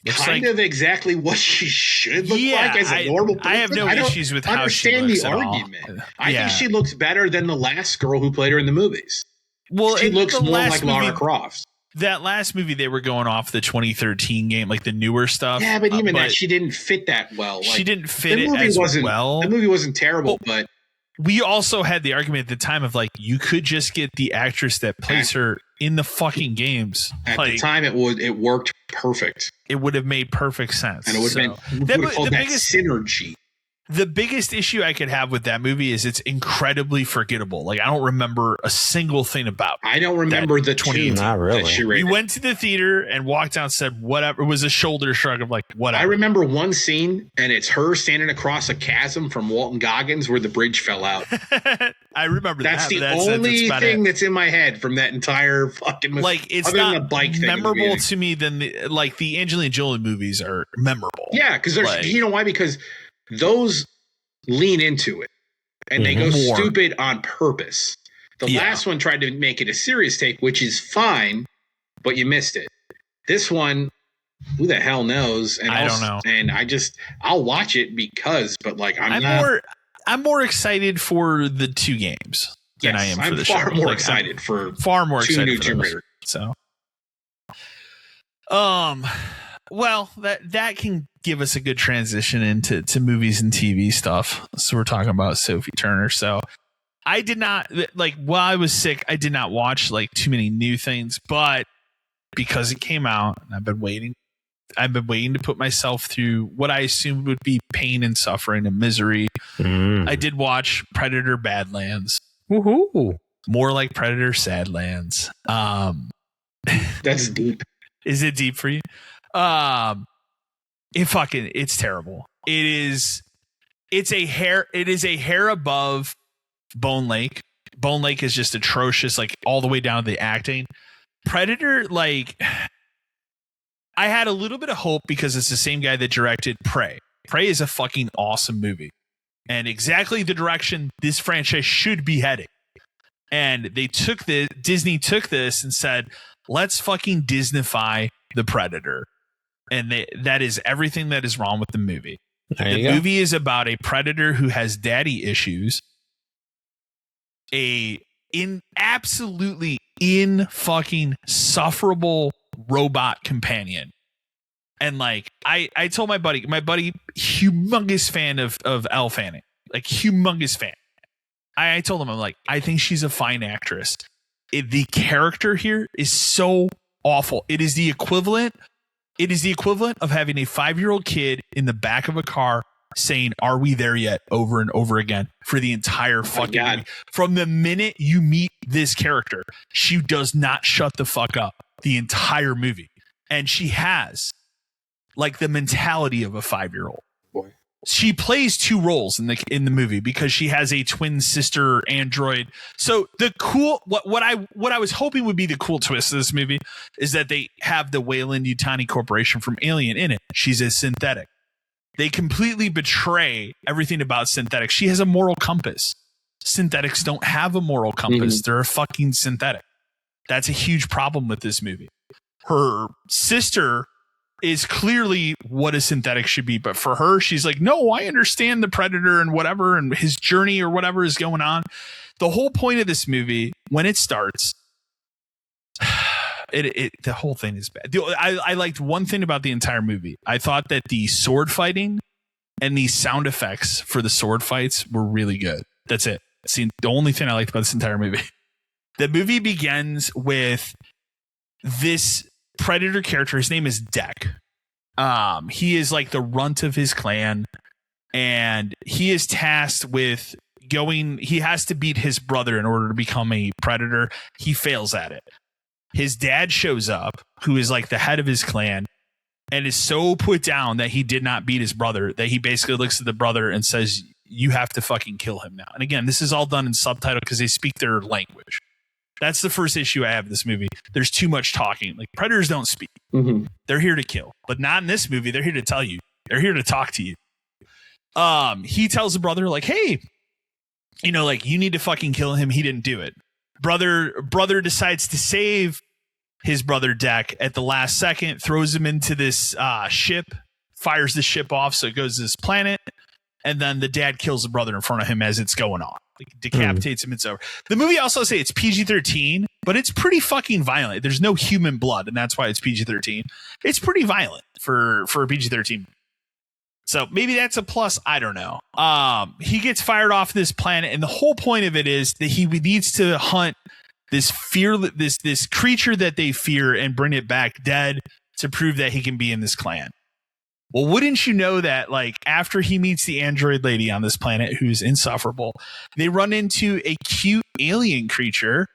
kind of exactly what she should look like as a normal person. I have no issues with how she looks at all. I understand the argument. I think she looks better than the last girl who played her in the movies. Well, she looks more like Lara Croft. That last movie, they were going off the 2013 game, like the newer stuff. Yeah, but even that, she didn't fit that well. Like, she didn't fit it as well. The movie wasn't terrible, but we also had the argument at the time of like, you could just get the actress that plays her in the fucking games. At the time, it worked perfect. It would have made perfect sense. And it would have been the biggest synergy. The biggest issue I could have with that movie is it's incredibly forgettable. Like, I don't remember a single thing about it. I don't remember the tune. Not really. We went to the theater and walked out and said, whatever. It was a shoulder shrug of like, whatever. I remember one scene, and it's her standing across a chasm from Walton Goggins where the bridge fell out. I remember that's the only thing that's in my head from that entire fucking movie. Like, it's not the bike memorable to me than the Angelina Jolie movies are memorable. Yeah, because you know why? Because those lean into it and they go stupid on purpose. The last one tried to make it a serious take, which is fine, but you missed it. This one, who the hell knows? And I don't know. And I'll watch it but like I'm more excited for the two games than I am for the show. I'm far more excited for Tomb Raider. So, well, that can give us a good transition into movies and TV stuff. So we're talking about Sophie Turner. So I did not while I was sick, I did not watch like too many new things, but because it came out and I've been waiting to put myself through what I assumed would be pain and suffering and misery. I did watch Predator Badlands. Woohoo! More like Predator Sadlands. That's deep. Is it deep for you? It's terrible. It's a hair above Bone Lake. Bone Lake is just atrocious, like all the way down to the acting. Predator, like, I had a little bit of hope because it's the same guy that directed Prey. Prey is a fucking awesome movie and exactly the direction this franchise should be heading. And Disney took this and said, let's fucking Disneyfy the Predator. And that is everything that is wrong with the movie. The movie is about a predator who has daddy issues, absolutely fucking insufferable robot companion And like I told my buddy, humongous fan of Elle Fanning, like humongous fan. I told him, I'm like, I think she's a fine actress. The character here is so awful. It is the equivalent of having a 5-year-old kid in the back of a car saying, "Are we there yet?" over and over again for the entire fucking movie. From the minute you meet this character, she does not shut the fuck up the entire movie. And she has like the mentality of a 5-year-old. Boy. She plays 2 roles in the movie because she has a twin sister android. So the cool what I was hoping would be the cool twist of this movie is that they have the Weyland-Yutani Corporation from Alien in it. She's a synthetic. They completely betray everything about synthetics. She has a moral compass. Synthetics don't have a moral compass. They're a fucking synthetic. That's a huge problem with this movie. Her sister is clearly what a synthetic should be. But for her, she's like, no, I understand the Predator and whatever and his journey or whatever is going on. The whole point of this movie, when it starts, the whole thing is bad. I liked one thing about the entire movie. I thought that the sword fighting and the sound effects for the sword fights were really good. That's it. See, the only thing I liked about this entire movie. The movie begins with this Predator character. His name is Deck. He is like the runt of his clan, and he is tasked with he has to beat his brother in order to become a Predator. He fails at it. His dad shows up, who is like the head of his clan, and is so put down that he did not beat his brother that he basically looks at the brother and says, you have to fucking kill him now. And again, this is all done in subtitle because they speak their language. That's the first issue I have of this movie. There's too much talking. Like, predators don't speak. They're here to kill, but not in this movie. They're here to tell you. They're here to talk to you. He tells the brother, like, hey, like, you need to fucking kill him. He didn't do it. Brother decides to save his brother Deck at the last second, throws him into this ship, fires the ship off so it goes to this planet, and then the dad kills the brother in front of him as it's going on. Decapitates him. It's over. The movie also say it's PG-13, but it's pretty fucking violent. There's no human blood, and that's why it's PG-13. It's pretty violent for a PG-13. So maybe that's a plus. I don't know. He gets fired off this planet, and the whole point of it is that he needs to hunt this creature that they fear and bring it back dead to prove that he can be in this clan. Well, wouldn't you know that, like, after he meets the android lady on this planet who's insufferable, they run into a cute alien creature.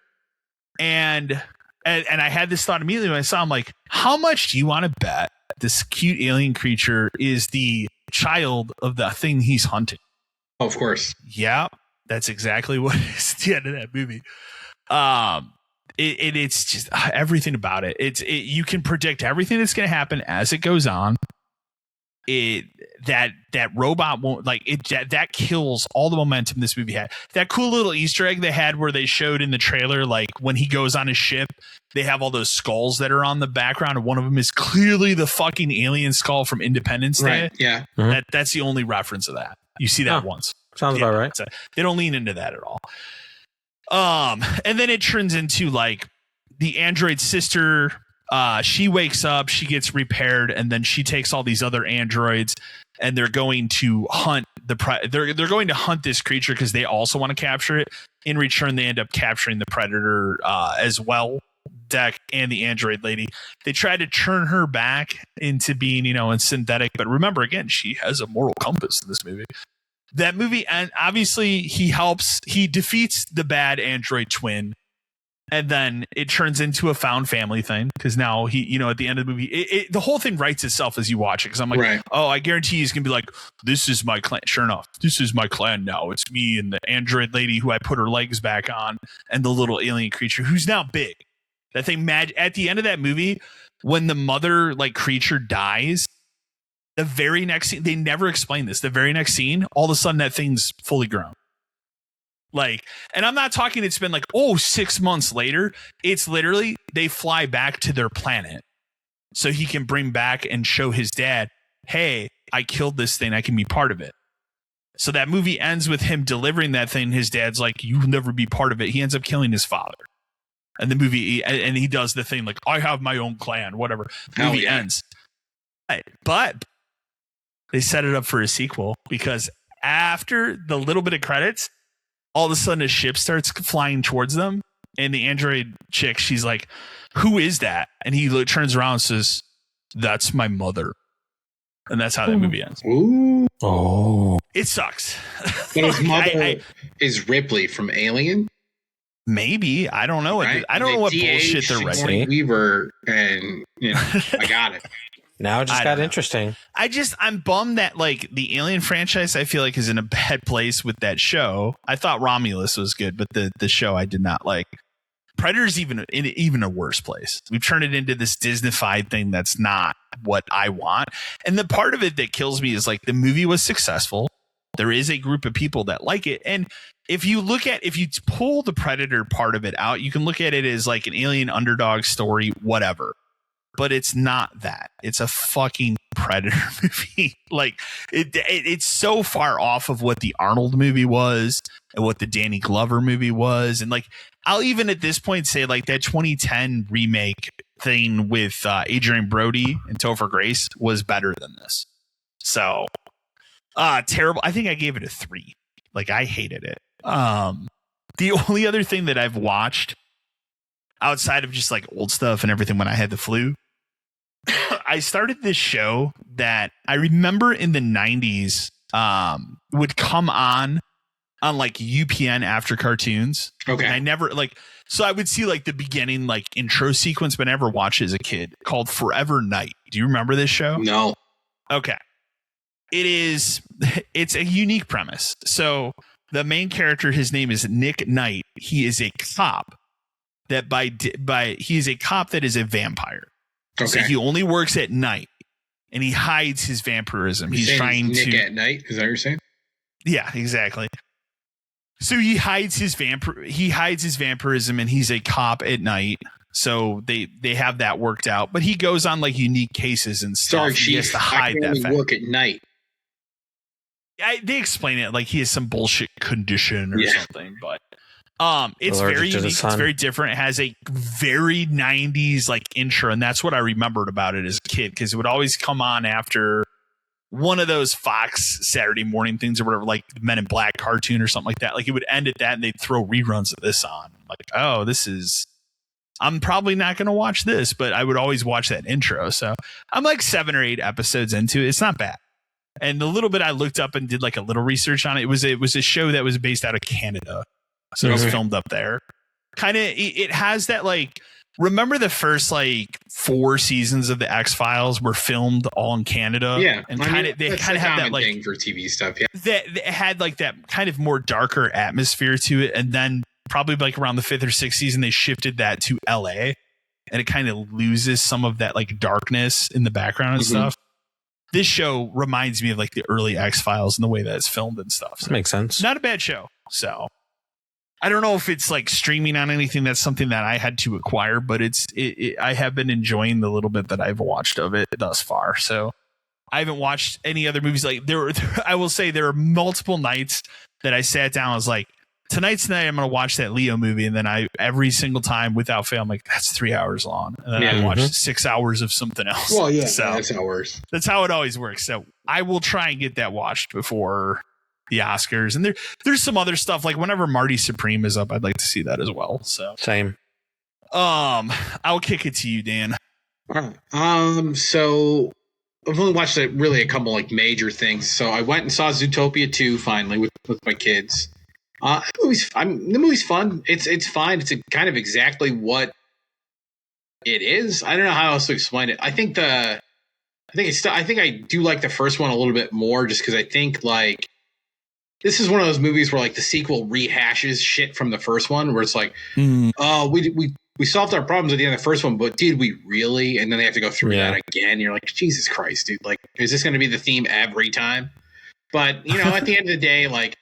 And I had this thought immediately when I saw him, like, how much do you want to bet this cute alien creature is the child of the thing he's hunting? Oh, of course. Yeah, that's exactly what it is at the end of that movie. It's just everything about it. You can predict everything that's going to happen as it goes on. That robot won't that kills all the momentum this movie had. That cool little Easter egg they had where they showed in the trailer, like when he goes on his ship, they have all those skulls that are on the background, and one of them is clearly the fucking alien skull from Independence Day. Right, yeah. That's the only reference of that. You see that once. Sounds about right. They don't lean into that at all. And then it turns into like the android sister. She wakes up, she gets repaired, and then she takes all these other androids, and they're going to hunt they're going to hunt this creature because they also want to capture it. In return, they end up capturing the predator as well, Deck and the android lady. They try to turn her back into being, a synthetic, but remember, again, she has a moral compass in this movie. That movie, and obviously he defeats the bad android twin. And then it turns into a found family thing because now he, at the end of the movie, the whole thing writes itself as you watch it. Because I'm like, right. Oh, I guarantee he's going to be like, this is my clan. Sure enough, this is my clan now. It's me and the android lady who I put her legs back on and the little alien creature who's now big. That thing, at the end of that movie, when the mother creature dies, the very next scene, they never explain this. The very next scene, all of a sudden that thing's fully grown. And I'm not talking, it's been 6 months later. It's literally they fly back to their planet so he can bring back and show his dad, hey, I killed this thing. I can be part of it. So that movie ends with him delivering that thing. His dad's like, you'll never be part of it. He ends up killing his father. And the movie, and he does the thing I have my own clan, whatever. The movie ends. but they set it up for a sequel because after the little bit of credits, all of a sudden a ship starts flying towards them. And the android chick, she's like, who is that? And he turns around and says, that's my mother. And that's how that movie ends. Ooh. Oh. It sucks. But his mother is Ripley from Alien? Maybe. I don't know. Right? I don't know what bullshit they're writing. Weaver, and I got it. Now it just got interesting. I'm bummed that like the Alien franchise, I feel like is in a bad place with that show. I thought Romulus was good, but the show I did not like. Predator's even a worse place. We've turned it into this Disney-fied thing that's not what I want. And the part of it that kills me is like the movie was successful. There is a group of people that like it. And if you pull the Predator part of it out, you can look at it as like an alien underdog story, whatever. But it's not that. It's a fucking Predator movie. Like it's so far off of what the Arnold movie was and what the Danny Glover movie was. And like, I'll even at this point say like that 2010 remake thing with Adrian Brody and Topher Grace was better than this. So terrible. I think I gave it a 3. Like I hated it. The only other thing that I've watched outside of just like old stuff and everything when I had the flu, I started this show that I remember in the 90s would come on like UPN after cartoons. Okay. And I never so I would see like the beginning like intro sequence, but I never watched it as a kid, called Forever Knight. Do you remember this show? No. Okay. It's a unique premise. So the main character, his name is Nick Knight. He is a cop that he's a cop that is a vampire. Okay. So he only works at night and he hides his vampirism. He's trying Nick at night. Is that what you're saying? Yeah, exactly. So he hides his vampirism and he's a cop at night. So they have that worked out, but he goes on like unique cases and stuff. Sorry, he has to hide that fact. Work at night. They explain it like he has some bullshit condition or something, but it's very unique. It's very different. It has a very 90s like intro, and that's what I remembered about it as a kid because it would always come on after one of those Fox Saturday morning things or whatever, like Men in Black cartoon or something like that. Like it would end at that, and they'd throw reruns of this on. Like, oh, I'm probably not going to watch this, but I would always watch that intro. So I'm like 7 or 8 episodes into it. It's not bad. And the little bit I looked up and did like a little research on it, it was a show that was based out of Canada. So it was filmed up there. Kind of, it has that like, remember the first like 4 seasons of the X-Files were filmed all in Canada? Yeah. And they kind of have that like thing for TV stuff. Yeah. That had like that kind of more darker atmosphere to it. And then probably like around the 5th or 6th season, they shifted that to LA and it kind of loses some of that like darkness in the background and stuff. This show reminds me of like the early X-Files and the way that it's filmed and stuff. So that makes sense. Not a bad show. So I don't know if it's like streaming on anything. That's something that I had to acquire, but I have been enjoying the little bit that I've watched of it thus far. So I haven't watched any other movies. Like I will say there are multiple nights that I sat down. I was like, tonight's the night I'm going to watch that Leo movie. And then every single time without fail, I'm like, that's 3 hours long. And then I watch 6 hours of something else. Well, yeah, so that's how it works. That's how it always works. So I will try and get that watched before the Oscars. And there's some other stuff like whenever Marty Supreme is up, I'd like to see that as well. So same. I'll kick it to you, Dan. All right. So I've only watched a couple like major things. So I went and saw Zootopia 2 finally with my kids. The movie's fun. It's fine. It's kind of exactly what it is. I don't know how else to explain it. I think I do like the first one a little bit more just because I think like this is one of those movies where like the sequel rehashes shit from the first one where it's like, oh, we solved our problems at the end of the first one, but did we really? And then they have to go through that again. You're like, Jesus Christ, dude. Like, is this going to be the theme every time? But, at the end of the day, like,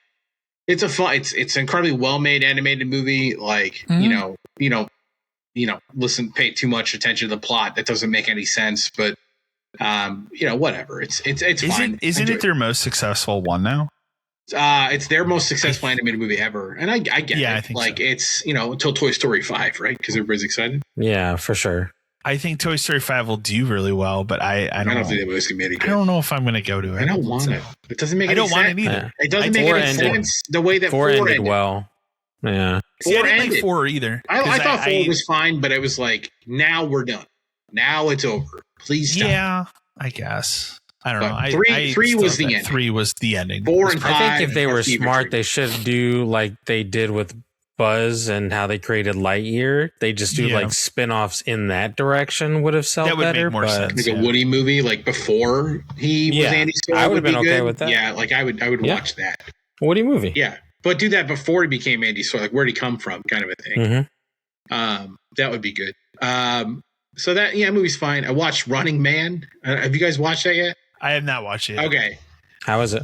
it's an incredibly well-made animated movie. Like, pay too much attention to the plot. That doesn't make any sense, but, whatever. It's fine. Isn't it their most successful one now? It's their most successful animated movie ever. And I get it. I think like, so. It's, until Toy Story 5, right? Because everybody's excited. Yeah, for sure. I think Toy Story 5 will do really well, but I don't think that movie's gonna be any good. I don't know if I'm going to go to it. I don't want it. It doesn't make. I don't want sense. it either. It doesn't make any sense the way that 4 ended well. Yeah. See, I didn't like 4 either. I thought 4 was fine, but it was like, now we're done. Now it's over. Please stop. Yeah, I guess. I don't know. 3 was the ending. 3 was the ending. 4 and 5. I think if they were smart, they should do like they did with Buzz and how they created Lightyear. They just do like spin-offs in that direction would have sold better. Make more sense. Like a Woody movie, like before he was Andy Storr. I would have been okay with that. Yeah, like I would watch that. Woody movie. Yeah, but do that before he became Andy Storr. Like where'd he come from, kind of a thing. Mm-hmm. That would be good. So that movie's fine. I watched Running Man. Have you guys watched that yet? I have not watched it. Okay. How is it?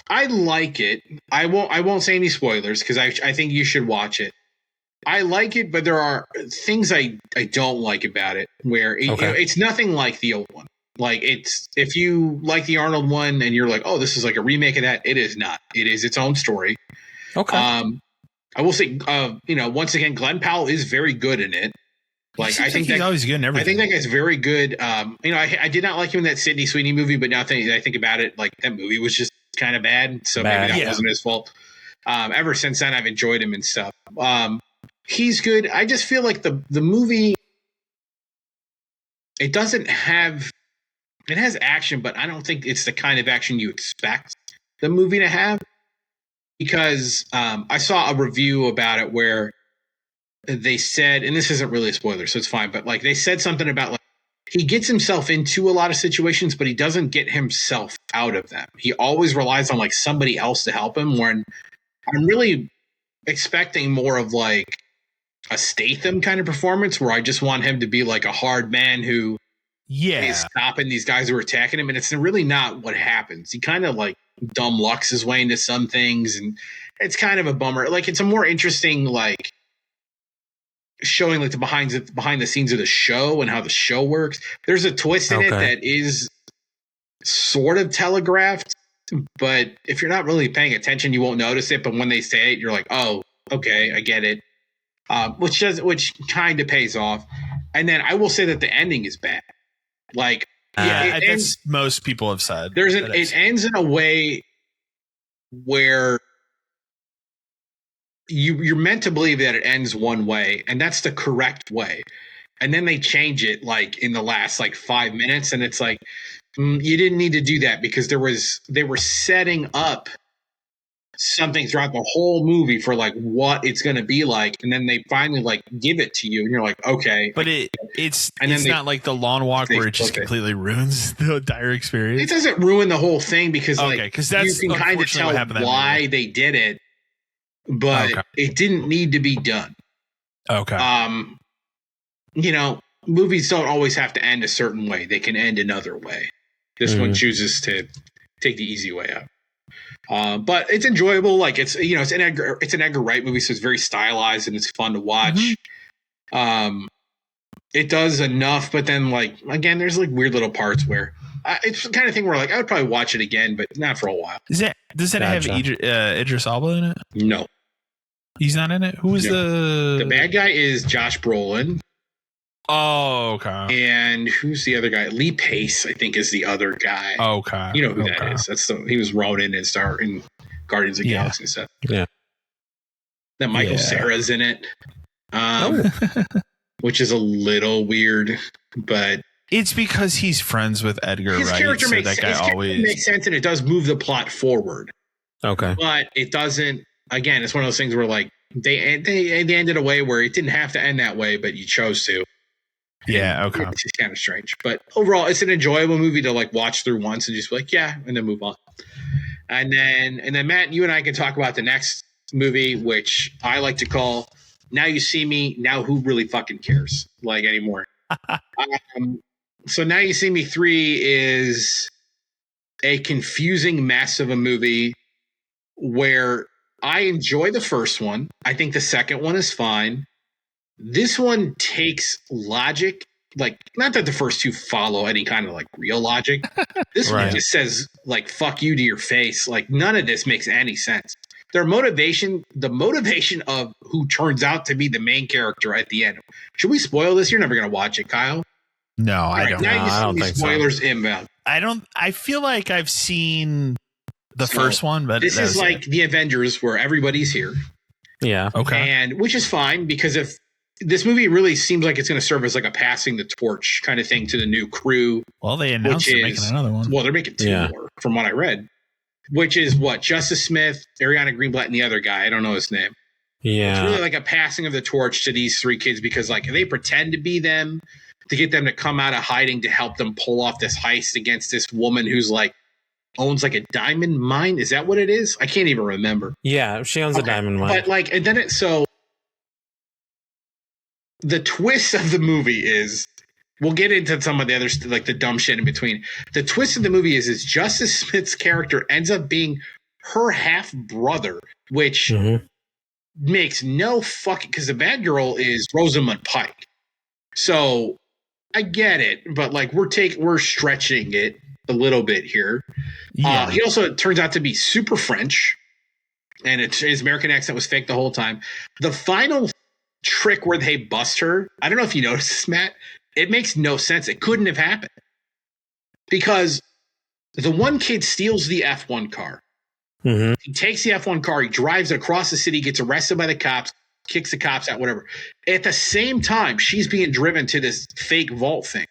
I like it. I won't say any spoilers because I think you should watch it. I like it, but there are things I don't like about it. Where it's nothing like the old one. Like if you like the Arnold one and you're like, oh, this is like a remake of that. It is not. It is its own story. Okay. I will say, once again, Glenn Powell is very good in it. Like I think he's always good in everything. I think that guy's very good. I did not like him in that Sydney Sweeney movie, but now that I think about it, like that movie was just kind of bad. So maybe that wasn't his fault. Ever since then, I've enjoyed him and stuff. He's good. I just feel like the movie, it has action, but I don't think it's the kind of action you expect the movie to have. Because I saw a review about it where they said, and this isn't really a spoiler, so it's fine, but like they said something about like he gets himself into a lot of situations, but he doesn't get himself out of them. He always relies on like somebody else to help him. When I'm really expecting more of like a Statham kind of performance, where I just want him to be like a hard man who is stopping these guys who are attacking him, and it's really not what happens. He kind of like dumb lucks his way into some things, and it's kind of a bummer. Like it's a more interesting like showing like the behind the scenes of the show and how the show works. There's a twist in it that is sort of telegraphed, but if you're not really paying attention, you won't notice it. But when they say it, you're like, oh, okay, I get it. Which kind of pays off. And then I will say that the ending is bad. Like, that's most people have said. It ends in a way where you're meant to believe that it ends one way, and that's the correct way. And then they change it like in the last like 5 minutes, and it's like you didn't need to do that because they were setting up something throughout the whole movie for like what it's going to be like, and then they finally like give it to you, and you're like, okay. But it's not like the Lawn Walk where it just completely ruins the entire experience. It doesn't ruin the whole thing because that's you can kind of tell why they did it. But it didn't need to be done. Okay. Movies don't always have to end a certain way. They can end another way. This one chooses to take the easy way out. But it's enjoyable. Like it's an Edgar Wright movie, so it's very stylized and it's fun to watch. It does enough, but then like again, there's like weird little parts where it's the kind of thing where like I would probably watch it again, but not for a while. Does it have Idris Elba in it? No. He's not in it? Who is the bad guy is Josh Brolin. Oh, okay. And who's the other guy? Lee Pace, I think, is the other guy. Okay. You know who that is. He was Ronan in Guardians of the Galaxy and stuff. Yeah. That Michael Cera's in it. Which is a little weird, but it's because he's friends with Edgar Wright. His character makes sense, and it does move the plot forward. Okay. But it doesn't. Again, it's one of those things where like they ended a way where it didn't have to end that way, but you chose to. Yeah, okay. It's just kind of strange. But overall, it's an enjoyable movie to like watch through once and just be like, yeah, and then move on. And then Matt, you and I can talk about the next movie, which I like to call Now You See Me, Now Who Really Fucking Cares? Like anymore. So Now You See Me 3 is a confusing mess of a movie where I enjoy the first one. I think the second one is fine. This one takes logic, like not that the first two follow any kind of like real logic. This one just says like "fuck you" to your face. Like none of this makes any sense. the motivation of who turns out to be the main character at the end. Should we spoil this? You're never going to watch it, Kyle. No, I don't. No, I don't think spoilers inbound. I feel like I've seen the first one, but this is like the Avengers where everybody's here. Yeah. Okay. And which is fine because if this movie really seems like it's going to serve as like a passing the torch kind of thing to the new crew. Well, they announced they're making another one. Well, they're making two more from what I read, which is what Justice Smith, Ariana Greenblatt, and the other guy. I don't know his name. Yeah. It's really like a passing of the torch to these three kids because like they pretend to be them to get them to come out of hiding to help them pull off this heist against this woman who's like owns like a diamond mine. Is that what it is? I can't even remember. Yeah, she owns a diamond mine. But like, and then so the twist of the movie is, we'll get into some of the other like the dumb shit in between. The twist of the movie is Justice Smith's character ends up being her half brother, which makes no fucking, because the bad girl is Rosamund Pike. So I get it, but like we're stretching it a little bit here. Yeah. He also turns out to be super French, and his American accent was fake the whole time. The final trick where they bust her, I don't know if you noticed this, Matt. It makes no sense. It couldn't have happened because the one kid steals the F1 car. Mm-hmm. He takes the F1 car, he drives it across the city, gets arrested by the cops, kicks the cops out, whatever. At the same time, she's being driven to this fake vault thing.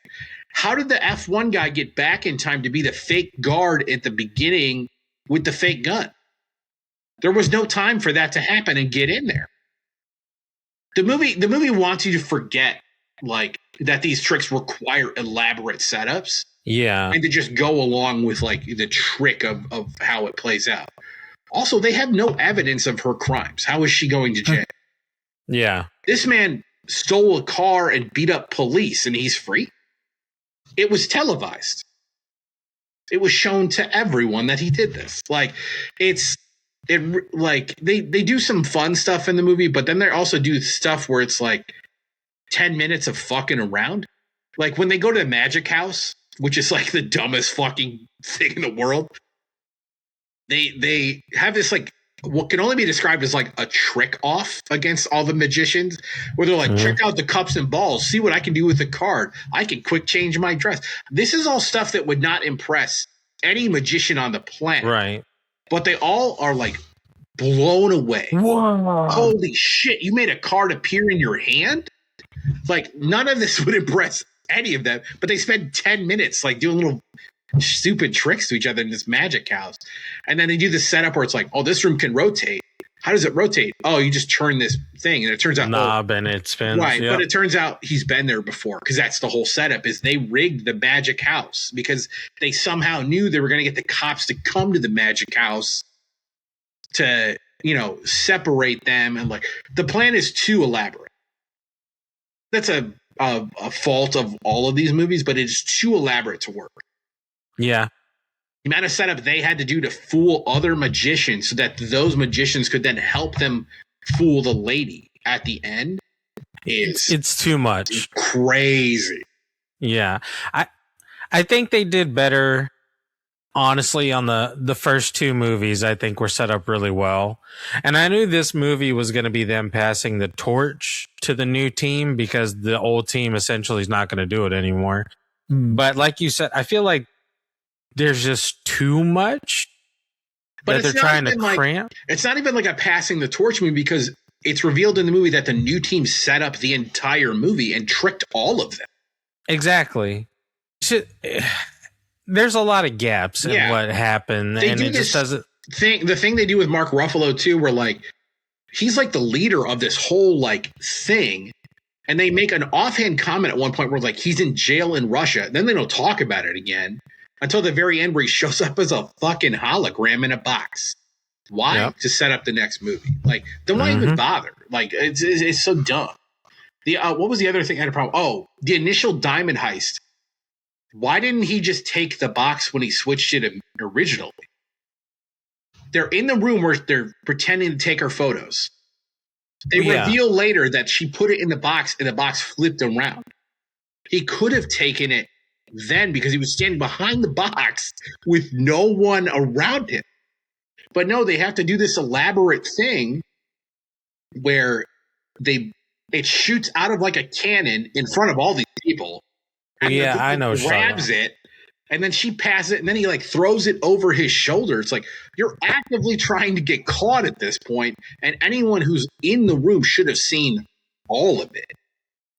How did the F1 guy get back in time to be the fake guard at the beginning with the fake gun? There was no time for that to happen and get in there. The movie wants you to forget like that these tricks require elaborate setups. Yeah. And to just go along with like the trick of how it plays out. Also, they have no evidence of her crimes. How is she going to jail? Yeah. This man stole a car and beat up police and he's free. It was televised. It was shown to everyone that he did this. Like they do some fun stuff in the movie, but then they also do stuff where it's like 10 minutes of fucking around. Like when they go to the magic house, which is like the dumbest fucking thing in the world. They have this like what can only be described as like a trick off against all the magicians where they're like, check out the cups and balls, see what I can do with the card. I can quick change my dress. This is all stuff that would not impress any magician on the planet. Right. But they all are like blown away. Whoa. Holy shit, you made a card appear in your hand? Like none of this would impress any of them, but they spend 10 minutes like doing little stupid tricks to each other in this magic house. And then they do this setup where it's like, oh, this room can rotate. How does it rotate? Oh, you just turn this thing and it turns out knob and it spins. Right. Yep. But it turns out he's been there before because that's the whole setup is they rigged the magic house because they somehow knew they were going to get the cops to come to the magic house to, separate them. And like the plan is too elaborate. That's a fault of all of these movies, but it's too elaborate to work. Yeah. The amount of setup they had to do to fool other magicians so that those magicians could then help them fool the lady at the end it's too much. It's crazy. Yeah. I think they did better, honestly, on the first two movies. I think were set up really well. And I knew this movie was going to be them passing the torch to the new team because the old team essentially is not going to do it anymore. But like you said, I feel like there's just too much that they're trying to cramp. It's not even like a passing the torch movie because it's revealed in the movie that the new team set up the entire movie and tricked all of them. Exactly. There's a lot of gaps in what happened, and it just doesn't. The thing they do with Mark Ruffalo too, where like he's like the leader of this whole like thing, and they make an offhand comment at one point where like he's in jail in Russia. Then they don't talk about it again until the very end where he shows up as a fucking hologram in a box. Why? Yep. To set up the next movie. Like, then why even bother? Like, it's so dumb. What was the other thing I had a problem? Oh, the initial diamond heist. Why didn't he just take the box when he switched it originally? They're in the room where they're pretending to take her photos. They reveal later that she put it in the box and the box flipped around. He could have taken it then because he was standing behind the box with no one around him. But no, they have to do this elaborate thing where it shoots out of like a cannon in front of all these people. And yeah, I know. Grabs it, and then she passes it, and then he like throws it over his shoulder. It's like you're actively trying to get caught at this point, and anyone who's in the room should have seen all of it.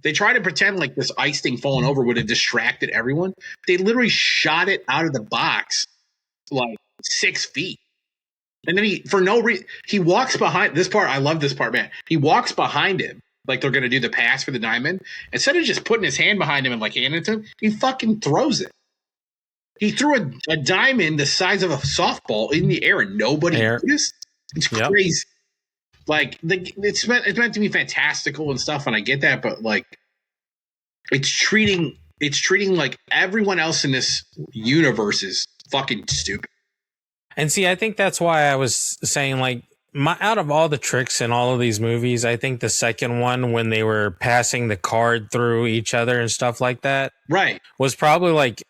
They try to pretend like this ice thing falling over would have distracted everyone. They literally shot it out of the box like 6 feet. And then he walks behind this part. I love this part, man. He walks behind him like they're going to do the pass for the diamond. Instead of just putting his hand behind him and like handing it to him, he fucking throws it. He threw a diamond the size of a softball in the air and nobody noticed. It's crazy. Like it's meant to be fantastical and stuff, and I get that, but like it's treating like everyone else in this universe is fucking stupid. And see, I think that's why I was saying, like, out of all the tricks in all of these movies, I think the second one, when they were passing the card through each other and stuff like that, right, was probably like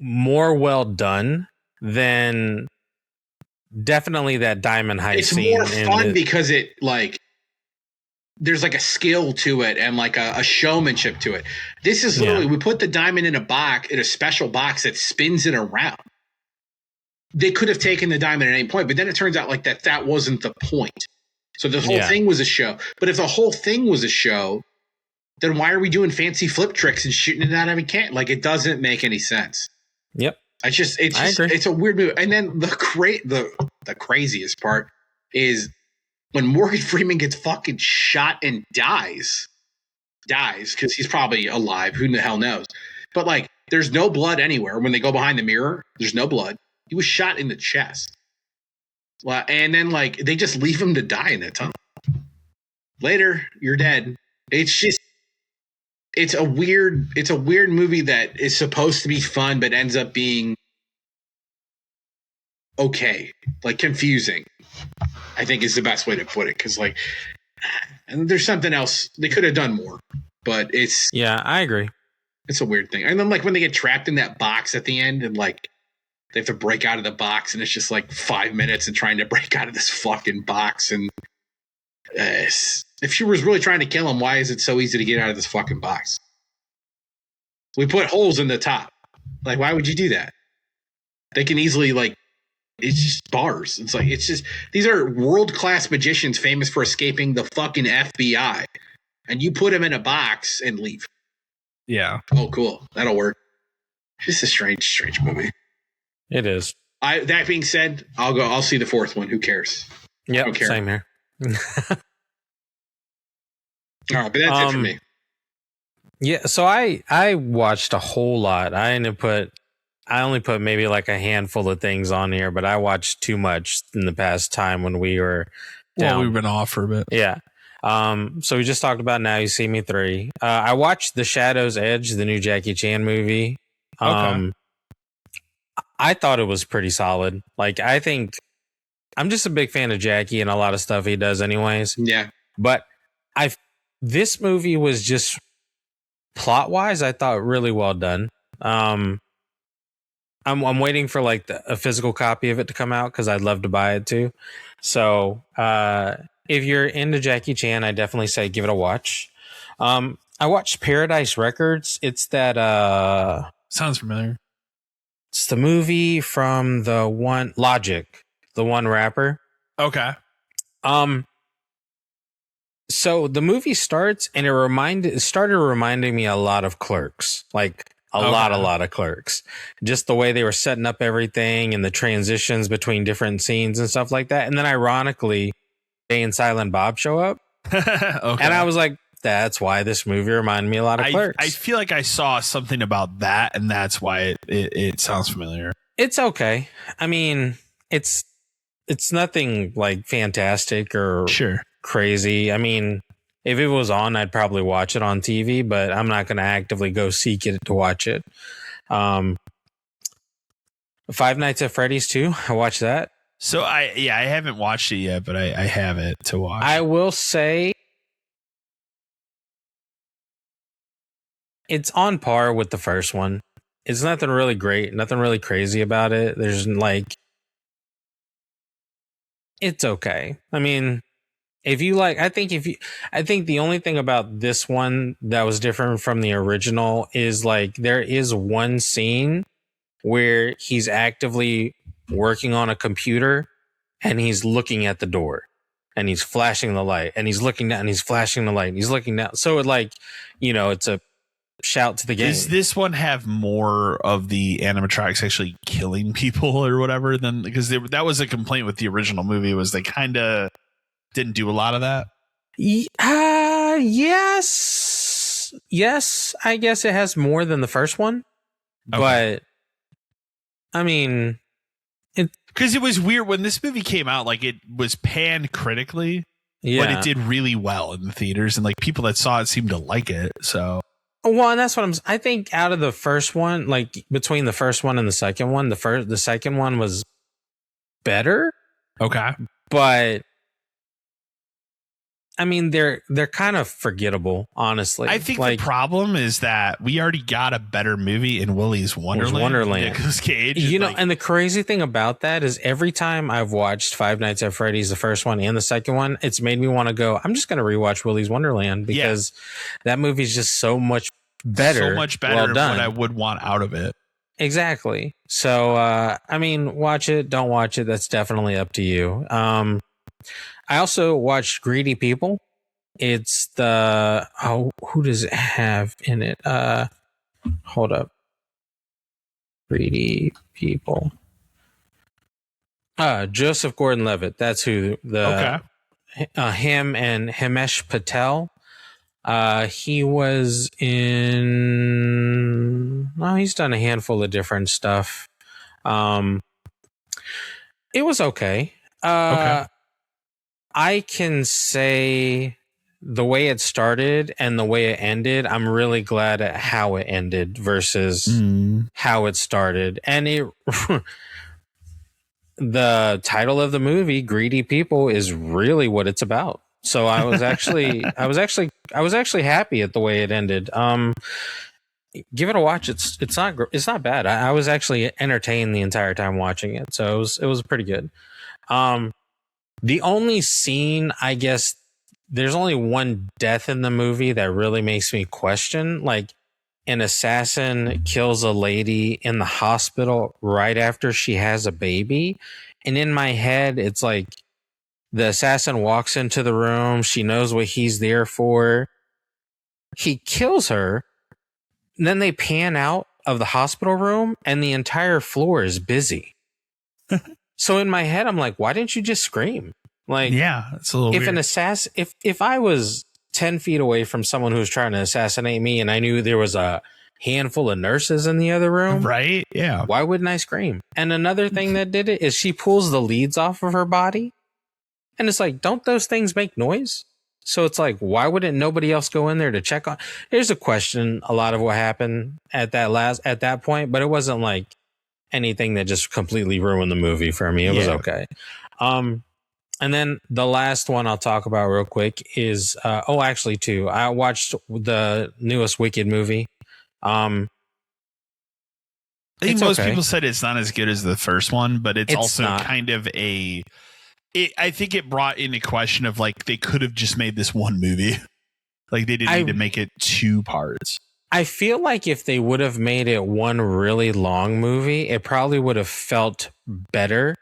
more well done than definitely that diamond heist scene. It's more fun because it like there's like a skill to it and like a showmanship to it. This is literally we put the diamond in a special box that spins it around. They could have taken the diamond at any point, but then it turns out like that wasn't the point. So the whole thing was a show. But if the whole thing was a show, then why are we doing fancy flip tricks and shooting it out of a can? Like it doesn't make any sense. Yep. It's a weird movie. And then the craziest part is when Morgan Freeman gets fucking shot and dies because he's probably alive. Who the hell knows? But like, there's no blood anywhere. When they go behind the mirror, there's no blood. He was shot in the chest. Well, and then like they just leave him to die in that tunnel. Later, you're dead. It's a weird movie that is supposed to be fun, but ends up being okay, like confusing, I think is the best way to put it. Cause like, and there's something else they could have done more, but I agree. It's a weird thing. And then like when they get trapped in that box at the end and like they have to break out of the box and it's just like 5 minutes and trying to break out of this fucking box. And if she was really trying to kill him, why is it so easy to get out of this fucking box? We put holes in the top. Like, why would you do that? They can easily like, it's just bars. It's like, it's just, these are world-class magicians famous for escaping the fucking FBI. And you put them in a box and leave. Yeah. Oh, cool. That'll work. It's a strange movie. It is. That being said, I'll see the fourth one. Who cares? Yep, same here. All right, but that's it for me. Yeah, so I watched a whole lot. I only put maybe like a handful of things on here, but I watched too much in the past time when we were down. Well, we've been off for a bit. Yeah. So we just talked about Now You See Me 3. I watched The Shadow's Edge, the new Jackie Chan movie. Okay. I thought it was pretty solid. Like, I think I'm just a big fan of Jackie and a lot of stuff he does anyways. Yeah. But this movie was just plot wise, I thought really well done. I'm waiting for like a physical copy of it to come out because I'd love to buy it too. So if you're into Jackie Chan, I definitely say give it a watch. I watched Paradise Records. It's that sounds familiar. It's the movie from the one Logic, the one rapper. Okay. So the movie starts and it started reminding me a lot of Clerks, like a lot of Clerks. Just the way they were setting up everything and the transitions between different scenes and stuff like that. And then ironically, Jay and Silent Bob show up. Okay. And I was like, that's why this movie reminded me a lot of Clerks. I feel like I saw something about that, and that's why it sounds familiar. It's okay. I mean, it's nothing like fantastic or crazy. I mean, if it was on, I'd probably watch it on TV, but I'm not going to actively go seek it to watch it. Five Nights at Freddy's 2, I watched that. So I haven't watched it yet, but I have it to watch. I will say it's on par with the first one. It's nothing really great, nothing really crazy about it. There's like It's okay. I mean, I think the only thing about this one that was different from the original is like there is one scene where he's actively working on a computer and he's looking at the door and he's flashing the light and he's looking down and he's flashing the light and he's looking down. So it like, it's a shout to the game. Does this one have more of the animatronics actually killing people or whatever than, because that was a complaint with the original movie, was they kind of didn't do a lot of that? Yes, I guess it has more than the first one. Okay. But I mean, because it was weird when this movie came out, like it was panned critically, but it did really well in the theaters, and like people that saw it seemed to like it. So, well, and that's what I think out of the first one, like between the first one and the second one, the second one was better. Okay, but I mean, they're kind of forgettable, honestly. I think the problem is that we already got a better movie in Willy's Wonderland. Nicolas Cage. And the crazy thing about that is every time I've watched Five Nights at Freddy's, the first one and the second one, it's made me want to go, I'm just going to rewatch Willy's Wonderland because that movie's just so much better. So much better than what I would want out of it. Exactly. So, I mean, watch it, don't watch it. That's definitely up to you. I also watched Greedy People. It's who does it have in it? Hold up. Greedy People. Joseph Gordon-Levitt. That's who him and Himesh Patel. He was in. Well, he's done a handful of different stuff. It was okay. Okay. I can say the way it started and the way it ended, I'm really glad at how it ended versus how it started. And the title of the movie, Greedy People, is really what it's about. So I was actually happy at the way it ended. Give it a watch. It's not bad. I was actually entertained the entire time watching it. So it was pretty good. The only scene, I guess, there's only one death in the movie that really makes me question. Like, an assassin kills a lady in the hospital right after she has a baby. And in my head, it's like the assassin walks into the room. She knows what he's there for. He kills her. And then they pan out of the hospital room and the entire floor is busy. So in my head, I'm like, why didn't you just scream? Like, yeah, it's a little weird. An assassin, if I was 10 feet away from someone who was trying to assassinate me and I knew there was a handful of nurses in the other room, right? Yeah. Why wouldn't I scream? And another thing that did it is she pulls the leads off of her body. And it's like, don't those things make noise? So it's like, why wouldn't nobody else go in there to check on? Here's a question. A lot of what happened at that point, but it wasn't like anything that just completely ruined the movie for me. It was okay. And then the last one I'll talk about real quick is, actually two. I watched the newest Wicked movie. I think most people said it's not as good as the first one, but it's also not. Kind of I think it brought into question of like, they could have just made this one movie. Like they didn't need to make it two parts. I feel like if they would have made it one really long movie, it probably would have felt better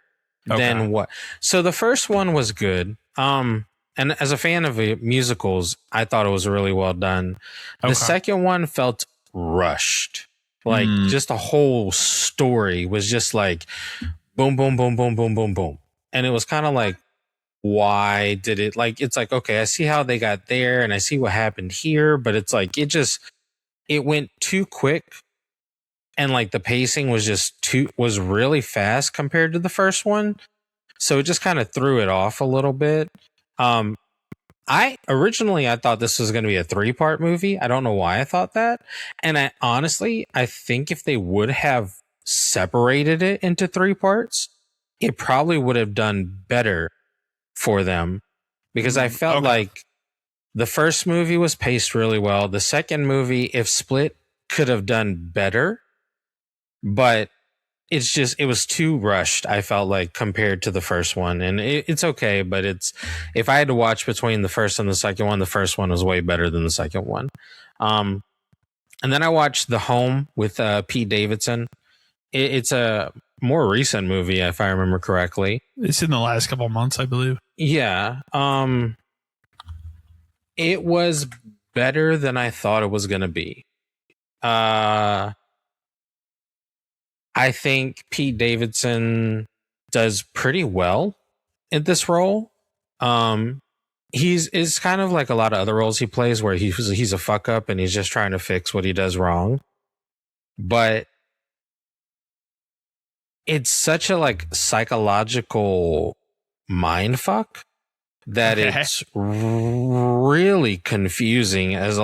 than what. So the first one was good. And as a fan of musicals, I thought it was really well done. The second one felt rushed. Like just the whole story was just like boom, boom, boom, boom, boom, boom, boom. And it was kind of like, why did it like, it's like, okay, I see how they got there and I see what happened here, but it's like, it went too quick. And like the pacing was really fast compared to the first one. So it just kind of threw it off a little bit. I thought this was going to be a 3-part movie. I don't know why I thought that. And I think if they would have separated it into 3 parts, it probably would have done better for them, because I felt like the first movie was paced really well. The second movie, if split, could have done better, but it was too rushed. I felt like compared to the first one, and it's okay, but if I had to watch between the first and the second one, the first one was way better than the second one. And then I watched The Home with Pete Davidson. It's a more recent movie, if I remember correctly. It's in the last couple of months, I believe. Yeah. It was better than I thought it was going to be. I think Pete Davidson does pretty well in this role. It's kind of like a lot of other roles he plays where he's a fuck up and he's just trying to fix what he does wrong. But it's such a like psychological mind fuck that it's really confusing as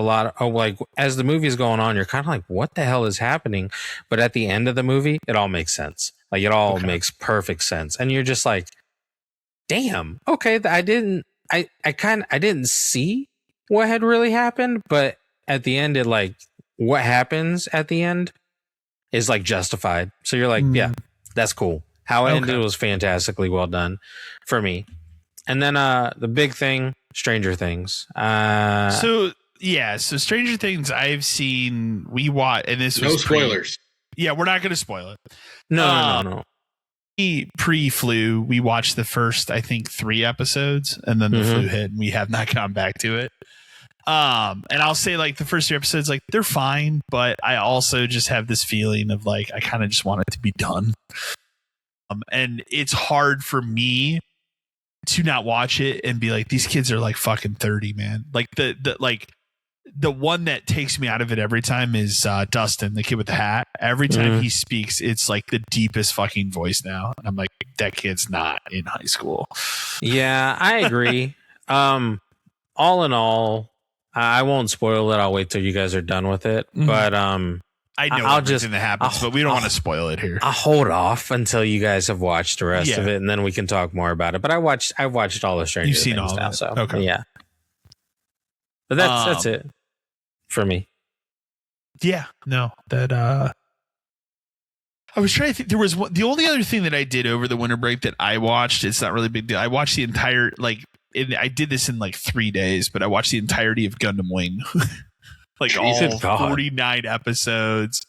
as the movie's going on, you're kind of like, what the hell is happening? But at the end of the movie, it all makes sense. Like it all makes perfect sense. And you're just like, damn, okay. I didn't see what had really happened, but at the end, what happens at the end is like justified. So you're like, yeah, that's cool. How it ended was fantastically well done for me. And then the big thing, Stranger Things. So Stranger Things I've seen, we watch, and this was no spoilers. We're not going to spoil it. No. Pre-flu, we watched the first, I think, 3 episodes, and then the flu hit, and we have not gone back to it. And I'll say, like, the first 3 episodes, like, they're fine, but I also just have this feeling of, like, I kind of just want it to be done. And it's hard for me to not watch it and be like, these kids are like fucking 30, man. Like the one that takes me out of it every time is Dustin, the kid with the hat. Every time he speaks, it's like the deepest fucking voice now. And I'm like, that kid's not in high school. Yeah, I agree. All in all, I won't spoil it. I'll wait till you guys are done with it. But I know everything that happens, but we don't want to spoil it here. I'll hold off until you guys have watched the rest of it, and then we can talk more about it. But I've watched all the Stranger Things. You've seen all now, so yeah. But that's it for me. Yeah, no, that I was trying to think. There was the only other thing that I did over the winter break that I watched. It's not really a big deal. I watched the entire I did this in like 3 days, but I watched the entirety of Gundam Wing. Like all 49 episodes.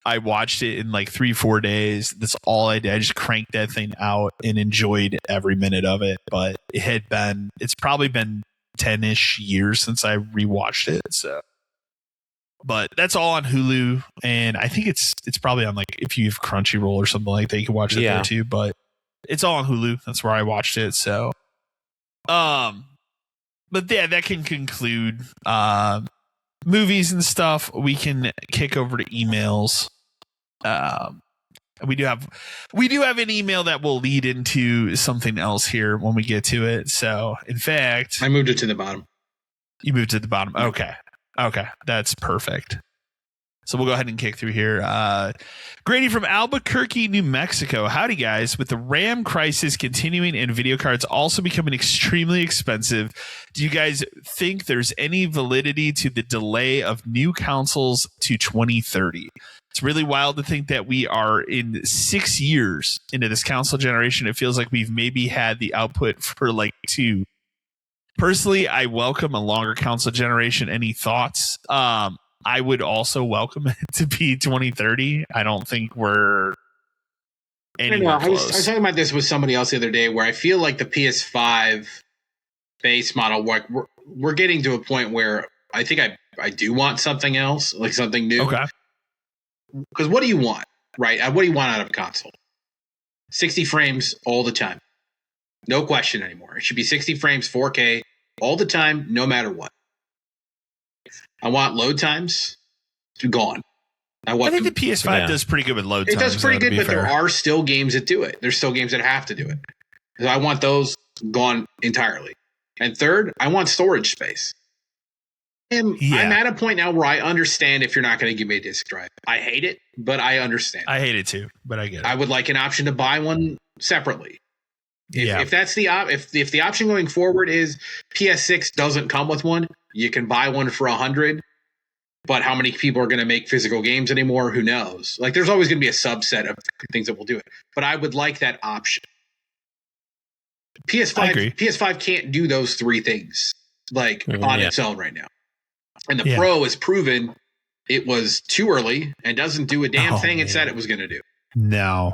I watched it in like 3-4 days. That's all I did. I just cranked that thing out and enjoyed every minute of it. But it's probably been 10-ish years since I rewatched it. So, but that's all on Hulu. And I think it's probably on, like, if you have Crunchyroll or something like that, you can watch it there too. But it's all on Hulu. That's where I watched it. So, but yeah, that can conclude, movies and stuff. We can kick over to emails. We do have an email that will lead into something else here when we get to it. So, in fact, I moved it to the bottom. You moved to the bottom. Okay, that's perfect. So we'll go ahead and kick through here. Grady from Albuquerque, New Mexico. Howdy, guys. With the RAM crisis continuing and video cards also becoming extremely expensive, do you guys think there's any validity to the delay of new consoles to 2030? It's really wild to think that we are in 6 years into this console generation. It feels like we've maybe had the output for like 2. Personally, I welcome a longer console generation. Any thoughts? I would also welcome it to be 2030. I don't think we're anywhere close. I was talking about this with somebody else the other day where I feel like the PS5 base model, we're getting to a point where I think I do want something else, like something new. Okay. Because what do you want, right? What do you want out of a console? 60 frames all the time. No question anymore. It should be 60 frames, 4K all the time, no matter what. I want load times gone. I think the PS5 does pretty good with load times. It does pretty good, but there are still games that do it. There's still games that have to do it. So I want those gone entirely. And third, I want storage space. I'm at a point now where I understand if you're not going to give me a disk drive. I hate it, but I understand. I hate it too, but I get it. I would like an option to buy one separately. If that's the if the option going forward is PS6 doesn't come with one, you can buy one for $100. But how many people are going to make physical games anymore? Who knows? Like, there's always going to be a subset of things that will do it. But I would like that option. PS5 can't do those three things on its own right now. And the Pro has proven it was too early and doesn't do a damn thing it said it was going to do. No.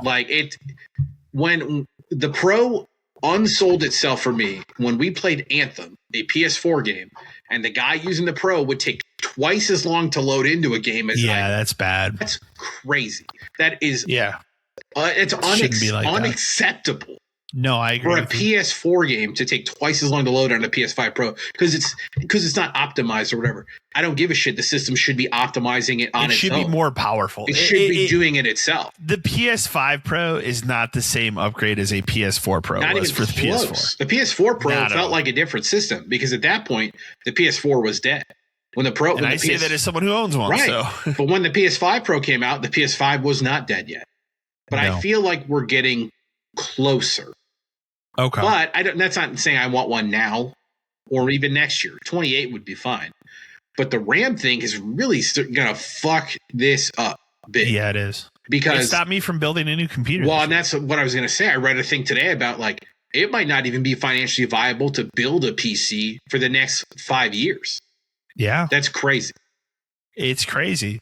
When the Pro unsold itself for me when we played Anthem, a PS4 game, and the guy using the Pro would take twice as long to load into a game as that's bad. That's crazy. That is it's unacceptable. No, I agree. For a PS4 game to take twice as long to load on a PS5 Pro because it's not optimized or whatever. I don't give a shit. The system should be optimizing it on its own. It should be more powerful. It should be doing it itself. The PS5 Pro is not the same upgrade as a PS4 Pro was for the PS4. The PS4 Pro felt like a different system because at that point the PS4 was dead. When the Pro, and I say that as someone who owns one, right? So. But when the PS5 Pro came out, the PS5 was not dead yet. But I feel like we're getting closer. Okay. But that's not saying I want one now or even next year. 28 would be fine. But the RAM thing is really going to fuck this up big. Yeah, it is. Because it stopped me from building a new computer. Well, and that's what I was going to say. I read a thing today about it might not even be financially viable to build a PC for the next 5 years. Yeah. That's crazy. It's crazy.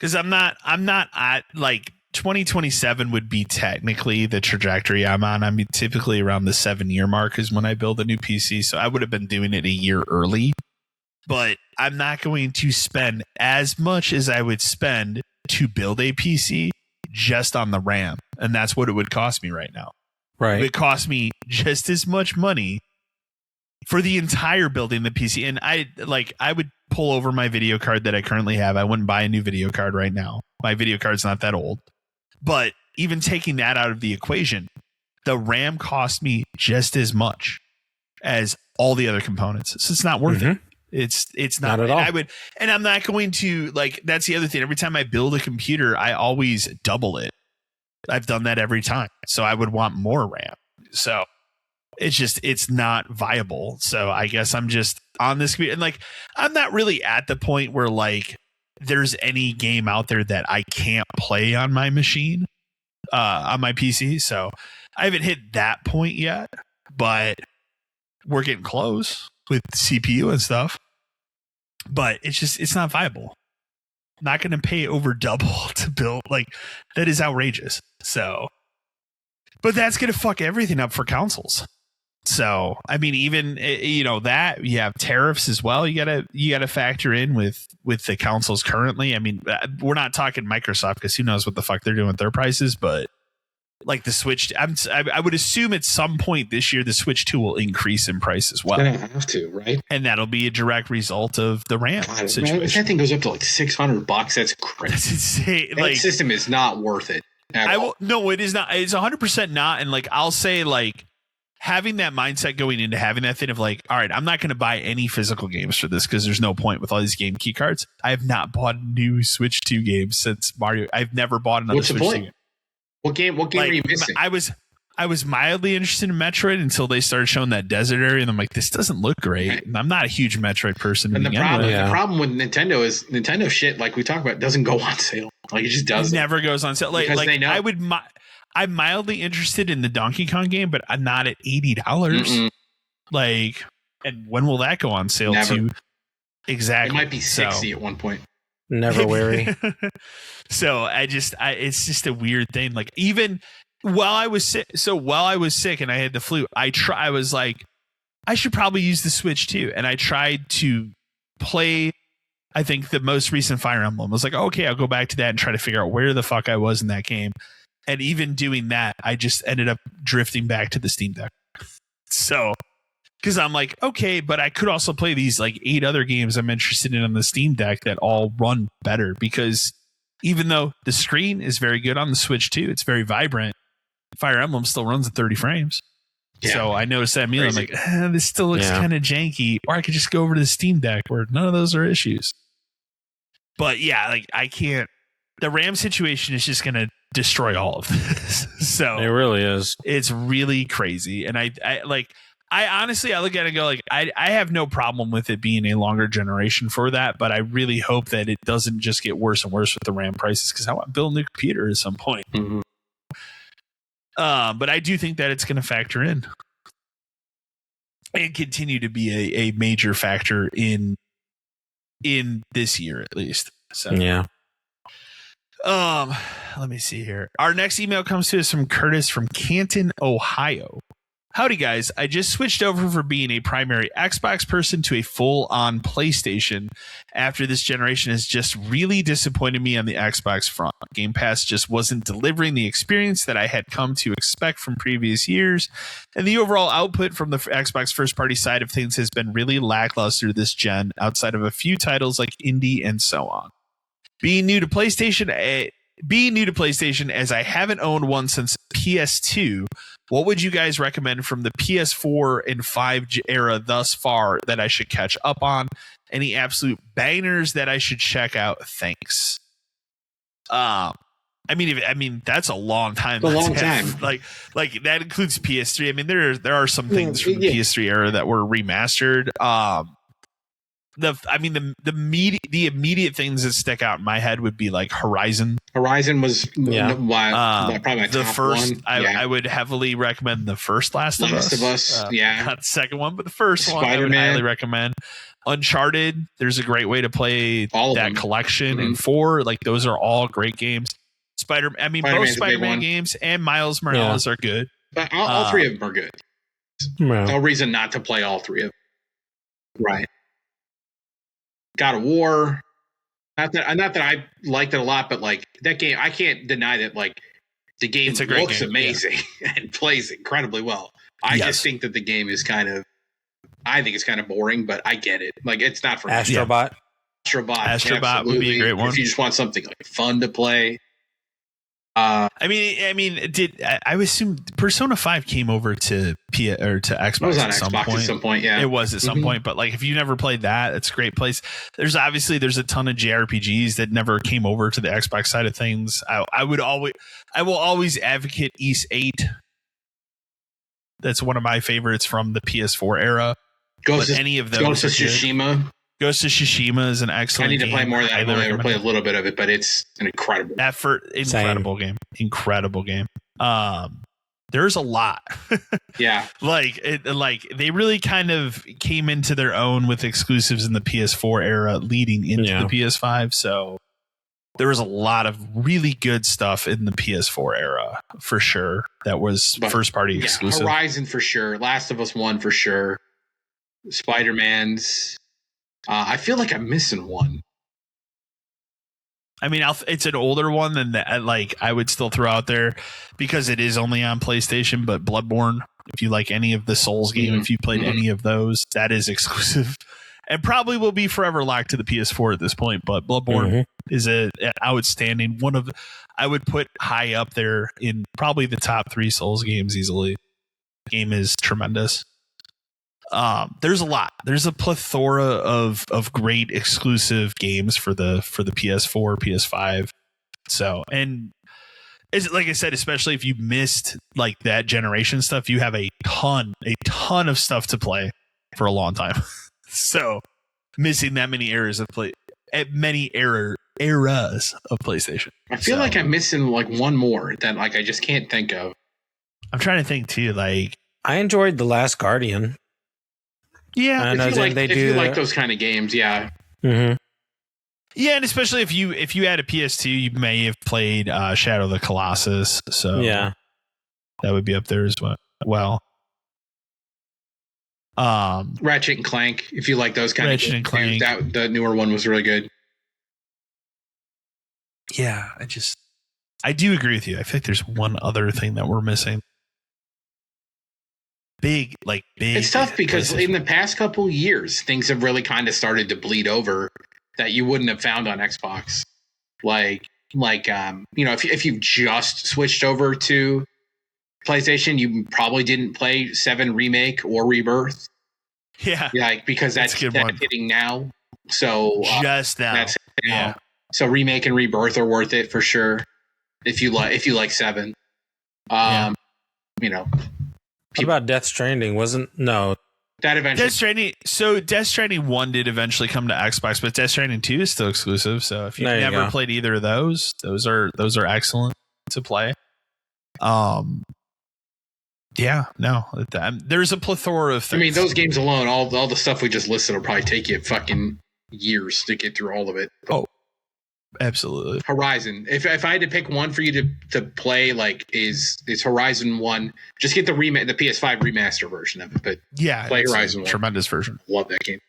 Because I'm not at 2027 would be technically the trajectory I'm on. I mean, typically around the 7-year mark is when I build a new PC. So I would have been doing it a year early, but I'm not going to spend as much as I would spend to build a PC just on the RAM. And that's what it would cost me right now. Right. It would cost me just as much money for the entire building the PC. And I would pull over my video card that I currently have. I wouldn't buy a new video card right now. My video card's not that old. But even taking that out of the equation, the RAM cost me just as much as all the other components. So it's not worth it. It's not at all. And I'm not going to that's the other thing. Every time I build a computer, I always double it. I've done that every time. So I would want more RAM. So it's not viable. So I guess I'm just on this. And I'm not really at the point where there's any game out there that I can't play on my machine, on my PC. So I haven't hit that point yet, but we're getting close with CPU and stuff. But it's not viable. Not going to pay over double to build. That is outrageous. So, but that's going to fuck everything up for consoles. So, I mean, even, that you have tariffs as well. You gotta factor in with the consoles currently. I mean, we're not talking Microsoft because who knows what the fuck they're doing with their prices, but the Switch, I would assume at some point this year, the Switch 2 will increase in price as well. It's gonna have to, right? And that'll be a direct result of the RAM situation. Man, that thing goes up to $600. That's crazy. That's insane. That system is not worth it. No, it is not. It's 100% not. And I'll say having that mindset going into having that thing of all right, I'm not going to buy any physical games for this because there's no point with all these game key cards. I have not bought new Switch 2 games since Mario. I've never bought another Switch 2 game. What game are you missing? I was mildly interested in Metroid until they started showing that desert area, and I'm this doesn't look great. Right. And I'm not a huge Metroid person. And the problem with Nintendo is Nintendo shit, we talk about, doesn't go on sale. It just doesn't. It never goes on sale. Because they know. I'm mildly interested in the Donkey Kong game, but I'm not at $80. And when will that go on sale too? Exactly. It might be 60 at one point. Never wary. So it's just a weird thing. Even while I was sick, and I had the flu, I was I should probably use the Switch too. And I tried to play, I think the most recent Fire Emblem. I was okay, I'll go back to that and try to figure out where the fuck I was in that game. And even doing that, I just ended up drifting back to the Steam Deck. So, because I'm okay, but I could also play these 8 other games I'm interested in on the Steam Deck that all run better. Because even though the screen is very good on the Switch too, it's very vibrant. Fire Emblem still runs at 30 frames. Yeah. So I noticed that immediately. I'm this still looks kind of janky. Or I could just go over to the Steam Deck where none of those are issues. But yeah, I can't. The RAM situation is just going to destroy all of this. So it really is. It's really crazy. And honestly, I look at it and go like, I have no problem with it being a longer generation for that, but I really hope that it doesn't just get worse and worse with the RAM prices, because I want to build a new computer at some point. Mm-hmm. But I do think that it's going to factor in and continue to be a major factor in this year at least. So yeah. Let me see here. Our next email comes to us from Curtis from Canton, Ohio. Howdy, guys. I just switched over from being a primary Xbox person to a full-on PlayStation after this generation has just really disappointed me on the Xbox front. Game Pass just wasn't delivering the experience that I had come to expect from previous years, and the overall output from the Xbox first-party side of things has been really lackluster this gen, outside of a few titles like Indie and so on. Being new to PlayStation, as I haven't owned one since PS2, what would you guys recommend from the PS4 and 5 era thus far that I should catch up on? Any absolute bangers that I should check out? Thanks. I mean, that's a long time. A long time. Like that includes PS3. I mean, there are some things from the PS3 era that were remastered. The immediate things that stick out in my head would be like Horizon. Horizon was probably my the top first one. I would heavily recommend the first Last of Us. Not the second one, but the first Spider-Man. one I would highly recommend. Uncharted, there's a great way to play all that collection. And 4, like those are all great games. Both Spider-Man games and Miles Morales are good. But all three of them are good. No reason not to play all three of them. Right. God of War. Not that I liked it a lot, but like that game, I can't deny that like the game looks amazing and plays incredibly well. I just think that the game is I think it's kind of boring, but I get it. Like it's not for Astrobot. Me. Astrobot would be a great one. If you just want something like fun to play. I assume Persona 5 came over to Xbox at some point. Yeah, it was at some point. But like, if you never played that, it's a great place. There's a ton of JRPGs that never came over to the Xbox side of things. I will always advocate Ys 8. That's one of my favorites from the PS4 era. Ghost of Tsushima. Ghost of Tsushima is an excellent game. I need to play more of that. I've only ever played a little bit of it, but it's an incredible game. Incredible game. There's a lot. Yeah. They really kind of came into their own with exclusives in the PS4 era leading into the PS5. So there was a lot of really good stuff in the PS4 era for sure. That was first party exclusive. Horizon for sure. Last of Us 1 for sure. Spider-Man's. I feel like I'm missing one. I mean, it's an older one than that. Like I would still throw out there because it is only on PlayStation. But Bloodborne, if you like any of the Souls game, if you played any of those, that is exclusive and probably will be forever locked to the PS4 at this point. But Bloodborne is an outstanding one of. I would put high up there in probably the top 3 Souls games easily. Game is tremendous. There's a lot. There's a plethora of great exclusive games for the PS4, PS5. So, and it's like I said, especially if you missed like that generation stuff, you have a ton of stuff to play for a long time. So, missing that many eras of eras of PlayStation. I feel like I'm missing like one more that like I just can't think of. I'm trying to think too. Like I enjoyed The Last Guardian. Yeah, if you like those kind of games, yeah. Mm-hmm. Yeah, and especially if you had a PS2, you may have played Shadow of the Colossus. So yeah, that would be up there as well. Ratchet and Clank, if you like those kind of games, Clank. The newer one was really good. Yeah, I do agree with you. I feel like there's one other thing that we're missing. Big. It's tough because in the past couple years, things have really kind of started to bleed over that you wouldn't have found on Xbox. If you've just switched over to PlayStation, you probably didn't play 7 Remake or Rebirth. Yeah. Because that's hitting now. So just now. That's now. So Remake and Rebirth are worth it for sure. If you like 7. What about Death Stranding? That eventually. Death Stranding 1 did eventually come to Xbox, but Death Stranding 2 is still exclusive. So if you've never played either of those are excellent to play. Yeah, no, there's a plethora of things. I mean, those games alone, all the stuff we just listed will probably take you fucking years to get through all of it. Oh, absolutely. Horizon. If I had to pick one for you to play, like, is Horizon 1. Just get the PS5 remaster version of it. But yeah, play Horizon 1. Tremendous version. Love that game.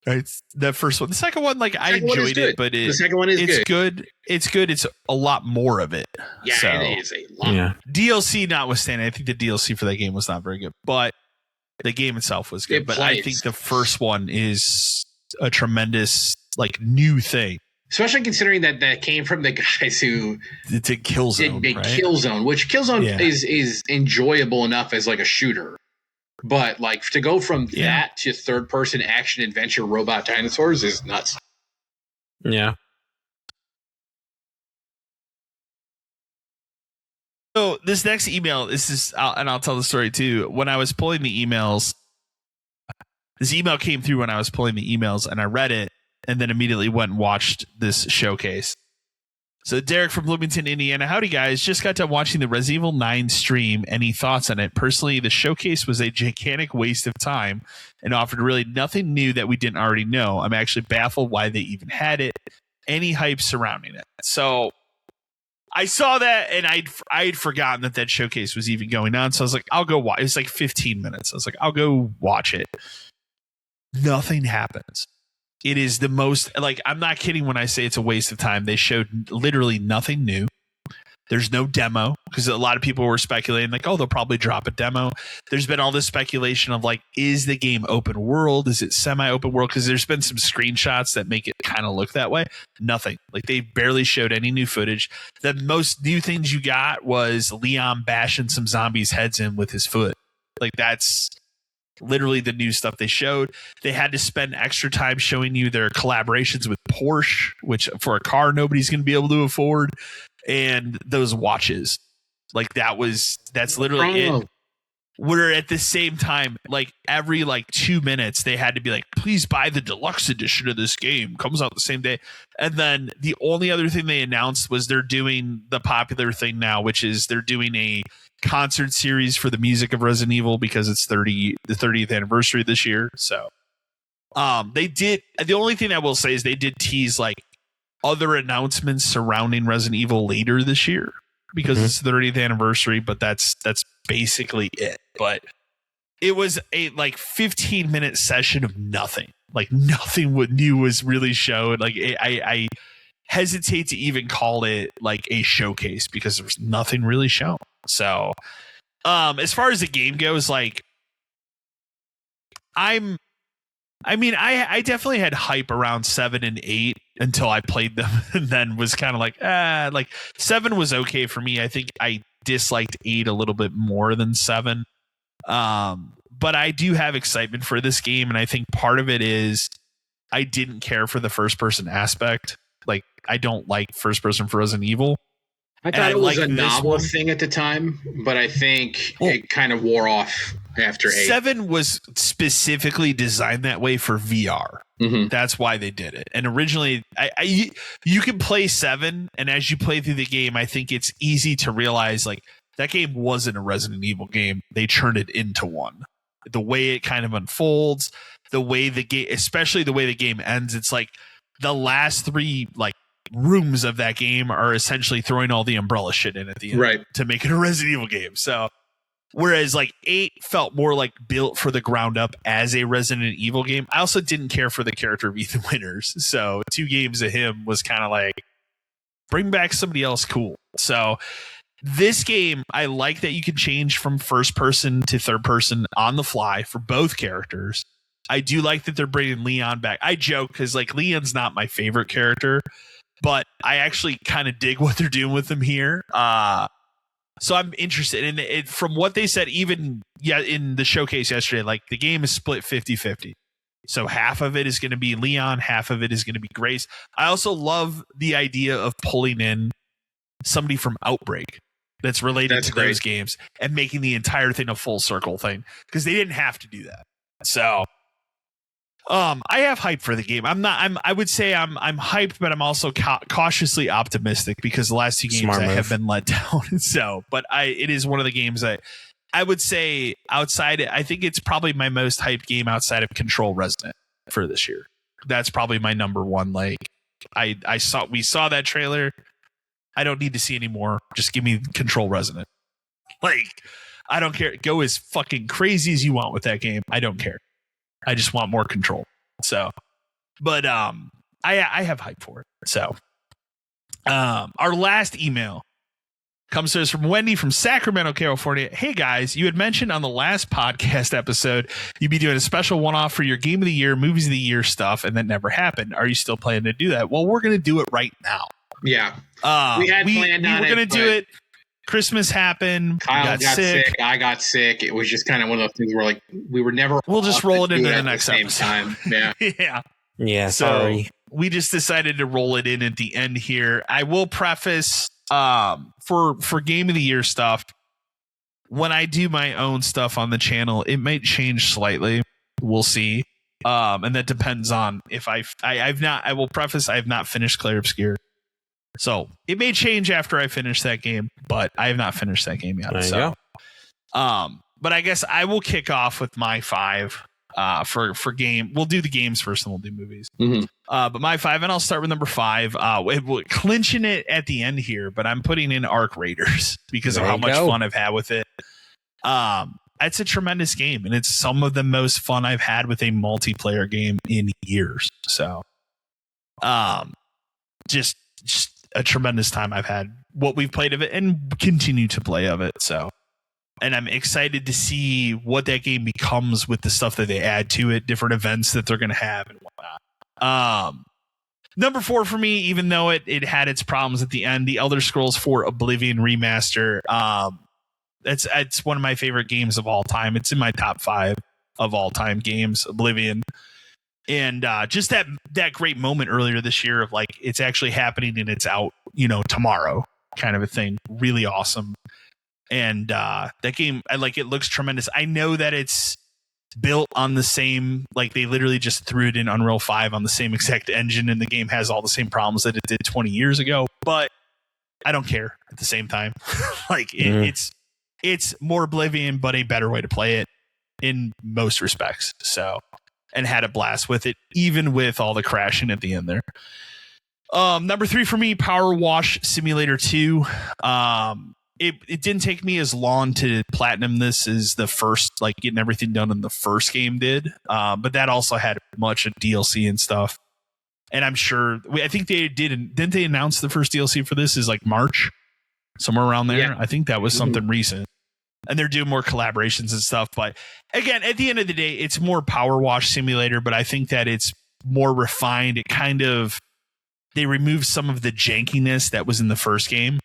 Right, the first one. The second one, like, I enjoyed it, but the second one is good. It's good. It's a lot more of it. Yeah, so, it is a lot. Yeah. DLC notwithstanding, I think the DLC for that game was not very good, but the game itself was good. But I think the first one is a tremendous, like, new thing. Especially considering that came from the guys who did Killzone, right? Killzone, which Killzone is enjoyable enough as, like, a shooter. But, like, to go from that to third-person action adventure robot dinosaurs is nuts. Yeah. So this next email, and I'll tell the story too. When I was pulling the emails, this email came through when I was pulling the emails, and I read it, and then immediately went and watched this showcase. So Derek from Bloomington, Indiana. Howdy, guys. Just got done watching the Resident Evil 9 stream. Any thoughts on it? Personally, the showcase was a gigantic waste of time and offered really nothing new that we didn't already know. I'm actually baffled why they even had it. Any hype surrounding it? So I saw that, and I'd forgotten that showcase was even going on. So I was like, I'll go watch. It's like 15 minutes. I was like, I'll go watch it. Nothing happens. It is the most, like, I'm not kidding when I say it's a waste of time. They showed literally nothing new. There's no demo, because a lot of people were speculating, like, oh, they'll probably drop a demo. There's been all this speculation of, like, is the game open world? Is it semi-open world? Because there's been some screenshots that make it kind of look that way. Nothing. Like, they barely showed any new footage. The most new things you got was Leon bashing some zombies' heads in with his foot. Like, that's literally the new stuff they showed. They had to spend extra time showing you their collaborations with Porsche, which for a car nobody's going to be able to afford, and those watches. Like, that's literally it. Where at the same time, like, every 2 minutes they had to be like, please buy the deluxe edition of this game, comes out the same day. And then the only other thing they announced was they're doing the popular thing now, which is they're doing a concert series for the music of Resident Evil, because it's the 30th anniversary this year. So they did, the only thing I will say is they did tease, like, other announcements surrounding Resident Evil later this year, because it's the 30th anniversary, but that's basically it. But it was a 15-minute session of nothing. Like, nothing new was really showed. Like, I hesitate to even call it like a showcase, because there was nothing really shown. So as far as the game goes, like, I definitely had hype around 7 and 8 until I played them, and then was kind of like 7 was okay for me. I think I disliked 8 a little bit more than 7. But I do have excitement for this game, and I think part of it is I didn't care for the first person aspect. Like, I don't like first person for Resident Evil. I thought it was a novel thing at the time, but I think it kind of wore off after 8. 7 was specifically designed that way for VR. That's why they did it. And originally, you can play 7, and as you play through the game, I think it's easy to realize, like, that game wasn't a Resident Evil game. They turned it into one. The way it kind of unfolds, the way the game, especially the way the game ends, it's like the last 3, like, rooms of that game are essentially throwing all the Umbrella shit in at the end, right, to make it a Resident Evil game. So whereas, like, 8 felt more like built for the ground up as a Resident Evil game. I also didn't care for the character of Ethan Winters, so 2 games of him was kind of like, bring back somebody else cool. So this game, I like that you can change from first person to third person on the fly for both characters. I do like that they're bringing Leon back. I joke because, like, Leon's not my favorite character, but I actually kind of dig what they're doing with him here. So I'm interested in it. From what they said, even in the showcase yesterday, like, the game is split 50-50. So half of it is going to be Leon, half of it is going to be Grace. I also love the idea of pulling in somebody from Outbreak. that's related to those games and making the entire thing a full circle thing, because they didn't have to do that. So I have hype for the game. I would say I'm hyped, but I'm also cautiously optimistic because the last 2 games I have been let down. So, but it is one of the games that I would say outside, I think it's probably my most hyped game outside of Control Resonant for this year. That's probably my number one. Like we saw that trailer. I don't need to see any more. Just give me Control Resonant. Like, I don't care. Go as fucking crazy as you want with that game. I don't care. I just want more control. So, but I have hype for it. So, our last email comes to us from Wendy from Sacramento, California. Hey guys, you had mentioned on the last podcast episode you'd be doing a special one-off for your Game of the Year, Movies of the Year stuff, and that never happened. Are you still planning to do that? Well, we're going to do it right now. Yeah. We had planned on it. We were going to do it. Christmas happened. Kyle got sick. I got sick. It was just kind of one of those things where like we were never. We'll just roll it into the next episode. Time. Yeah. Yeah. Yeah. Sorry. So we just decided to roll it in at the end here. I will preface for Game of the Year stuff. When I do my own stuff on the channel, it might change slightly. We'll see. And that depends on if I will preface I have not finished Clair Obscur. So it may change after I finish that game, but I have not finished that game yet. So, but I guess I will kick off with my 5 for game. We'll do the games first, and we'll do movies. Mm-hmm. But my 5, and I'll start with number 5. We're clinching it at the end here, but I'm putting in Arc Raiders because of how much fun I've had with it. It's a tremendous game, and it's some of the most fun I've had with a multiplayer game in years. So, just a tremendous time I've had what we've played of it and continue to play of it. So, and I'm excited to see what that game becomes with the stuff that they add to it, different events that they're going to have and whatnot. Number 4 for me, even though it had its problems at the end, the Elder Scrolls 4 Oblivion remaster. It's one of my favorite games of all time. It's in my top 5 of all time games, Oblivion. And just that great moment earlier this year of like, it's actually happening and it's out, tomorrow kind of a thing. Really awesome. And that game, it looks tremendous. I know that it's built on the same, like they literally just threw it in Unreal 5 on the same exact engine, and the game has all the same problems that it did 20 years ago, but I don't care at the same time. It's more Oblivion, but a better way to play it in most respects. So, and had a blast with it, even with all the crashing at the end there. Number 3 for me, Power Wash Simulator 2. It didn't take me as long to platinum this as the first, like getting everything done in the first game did. But that also had much of DLC and stuff. And I'm sure, I think they didn't they announce the first DLC for this is like March, somewhere around there? Yeah. I think that was something recent. And they're doing more collaborations and stuff. But again, at the end of the day, it's more Power Wash Simulator, but I think that it's more refined. It kind of, they removed some of the jankiness that was in the first game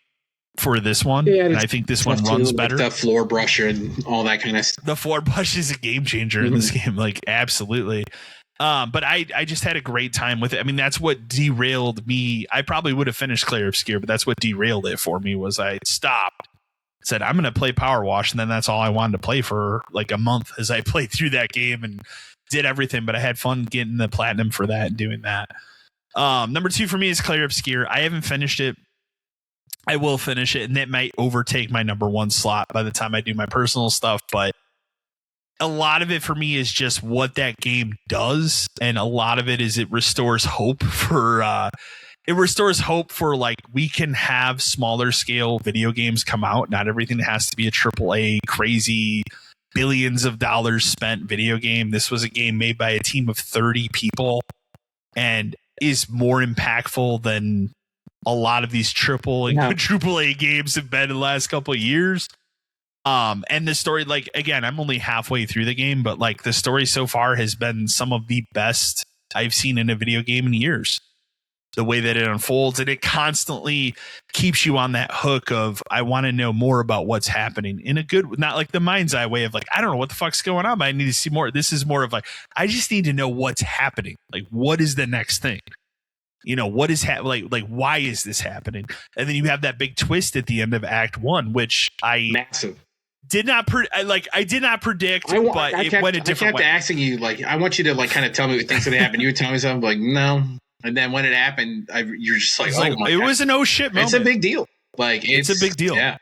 for this one. Yeah, and I think this one runs better. The floor brush and all that kind of stuff. The floor brush is a game changer in this game. Like, absolutely. But I just had a great time with it. I mean, that's what derailed me. I probably would have finished Clair Obscur, but that's what derailed it for me was I stopped. Said I'm going to play Power Wash, and then that's all I wanted to play for like a month as I played through that game and did everything. But I had fun getting the platinum for that and doing that. Number 2 for me is Clair Obscur. I haven't finished it. I will finish it, and it might overtake my number 1 slot by the time I do my personal stuff. But a lot of it for me is just what that game does, and a lot of it is it restores hope for. It restores hope for like we can have smaller scale video games come out. Not everything has to be a AAA crazy billions of dollars spent video game. This was a game made by a team of 30 people and is more impactful than a lot of these triple and quadruple A games have been in the last couple of years. And the story, like, again, I'm only halfway through the game, but like the story so far has been some of the best I've seen in a video game in years. The way that it unfolds, and it constantly keeps you on that hook of, I want to know more about what's happening in a good, not like the Mindseye way of like, I don't know what the fuck's going on, but I need to see more. This is more of like, I just need to know what's happening. Like, what is the next thing? what is like why is this happening? And then you have that big twist at the end of Act 1, which massive. Did not I did not predict, but it went a different way. I kept asking you, like, I want you to like kind of tell me what things that happened. You would tell me something like, no, and then when it happened, you're just like, it was an oh shit moment. It's a big deal. Like it's a big deal. Yeah,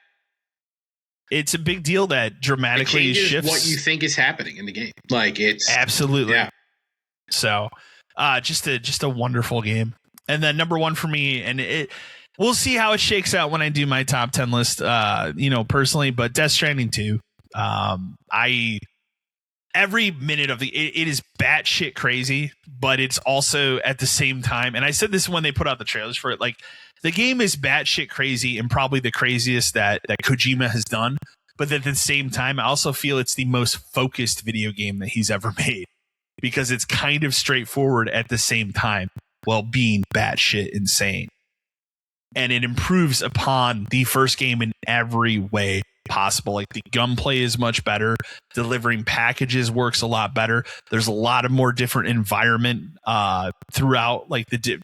it's a big deal that dramatically shifts what you think is happening in the game. Like it's absolutely So, just a wonderful game. And then number 1 for me, and we'll see how it shakes out when I do my top 10 list, personally, but Death Stranding 2. Every minute of it is batshit crazy, but it's also at the same time, and I said this when they put out the trailers for it, like the game is batshit crazy and probably the craziest that Kojima has done. But at the same time, I also feel it's the most focused video game that he's ever made because it's kind of straightforward at the same time while being batshit insane. And it improves upon the first game in every way possible. Like the gunplay is much better. Delivering packages works a lot better. There's a lot of more different environment throughout, like the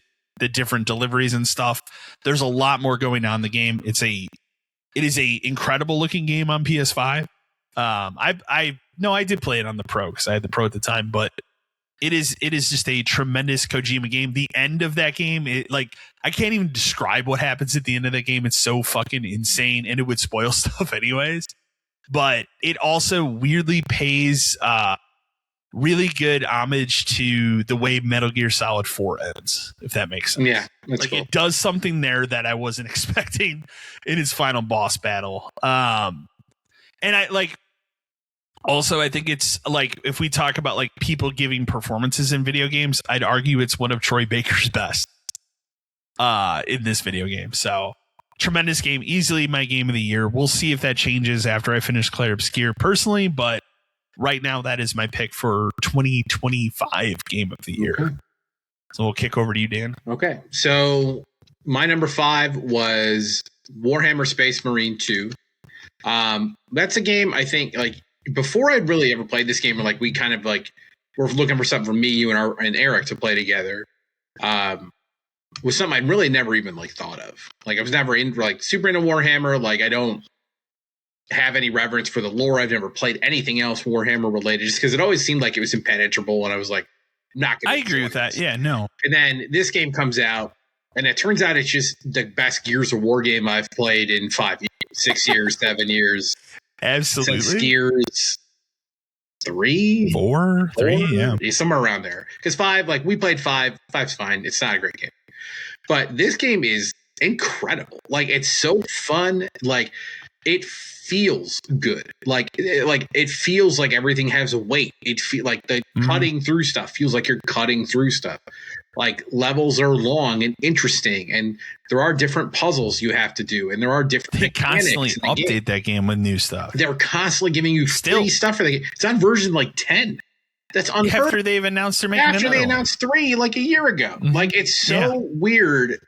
different deliveries and stuff. There's a lot more going on in the game. It is a incredible looking game on PS5. I did play it on the Pro because I had the Pro at the time, but it is just a tremendous Kojima game. The end of that game, I can't even describe what happens at the end of that game. It's so fucking insane, and it would spoil stuff anyways. But it also weirdly pays really good homage to the way Metal Gear Solid 4 ends, if that makes sense. Yeah, that's cool. It does something there that I wasn't expecting in its final boss battle. And also, I think it's like, if we talk about like people giving performances in video games, I'd argue it's one of Troy Baker's best in this video game. So tremendous game, easily my game of the year. We'll see if that changes after I finish Clair Obscur personally, but right now that is my pick for 2025 game of the year. Okay. So we'll kick over to you, Dan. Okay. So my number 5 was Warhammer Space Marine 2. That's a game I think, like, before I'd really ever played this game, or like we kind of like were looking for something for me, you and Eric to play together, was something I'd really never even like thought of. Like I was never super into Warhammer. Like I don't have any reverence for the lore. I've never played anything else Warhammer related, just because it always seemed like it was impenetrable, and I was like, not gonna. I agree with that. Yeah, no. And then this game comes out, and it turns out it's just the best Gears of War game I've played in 5 years, 6 years, 7 years. Absolutely. Since Gears 3, 4, 3, yeah, somewhere around there. Because 5, like we played 5. 5's fine. It's not a great game, but this game is incredible. Like it's so fun. Like it feels good. Like it feels like everything has a weight. It feel like the cutting through stuff feels like you're cutting through stuff. Like levels are long and interesting, and there are different puzzles you have to do, and there are different. They constantly update that game with new stuff. They're constantly giving you free stuff for the game. It's on version like 10. That's unheard of. After they've announced they're making after they announced 3 like a year ago. Like it's so weird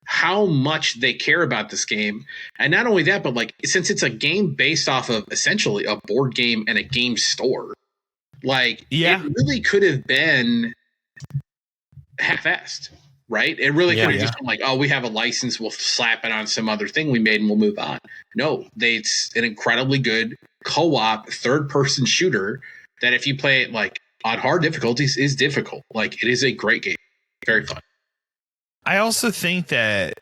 how much they care about this game, and not only that, but like since it's a game based off of essentially a board game and a game store, like it really could have been half-assed, right? It really could have just been like, oh, we have a license, we'll slap it on some other thing we made and we'll move on. No, it's an incredibly good co-op third-person shooter that if you play it like on hard difficulties is difficult. Like it is a great game. Very fun. I also think that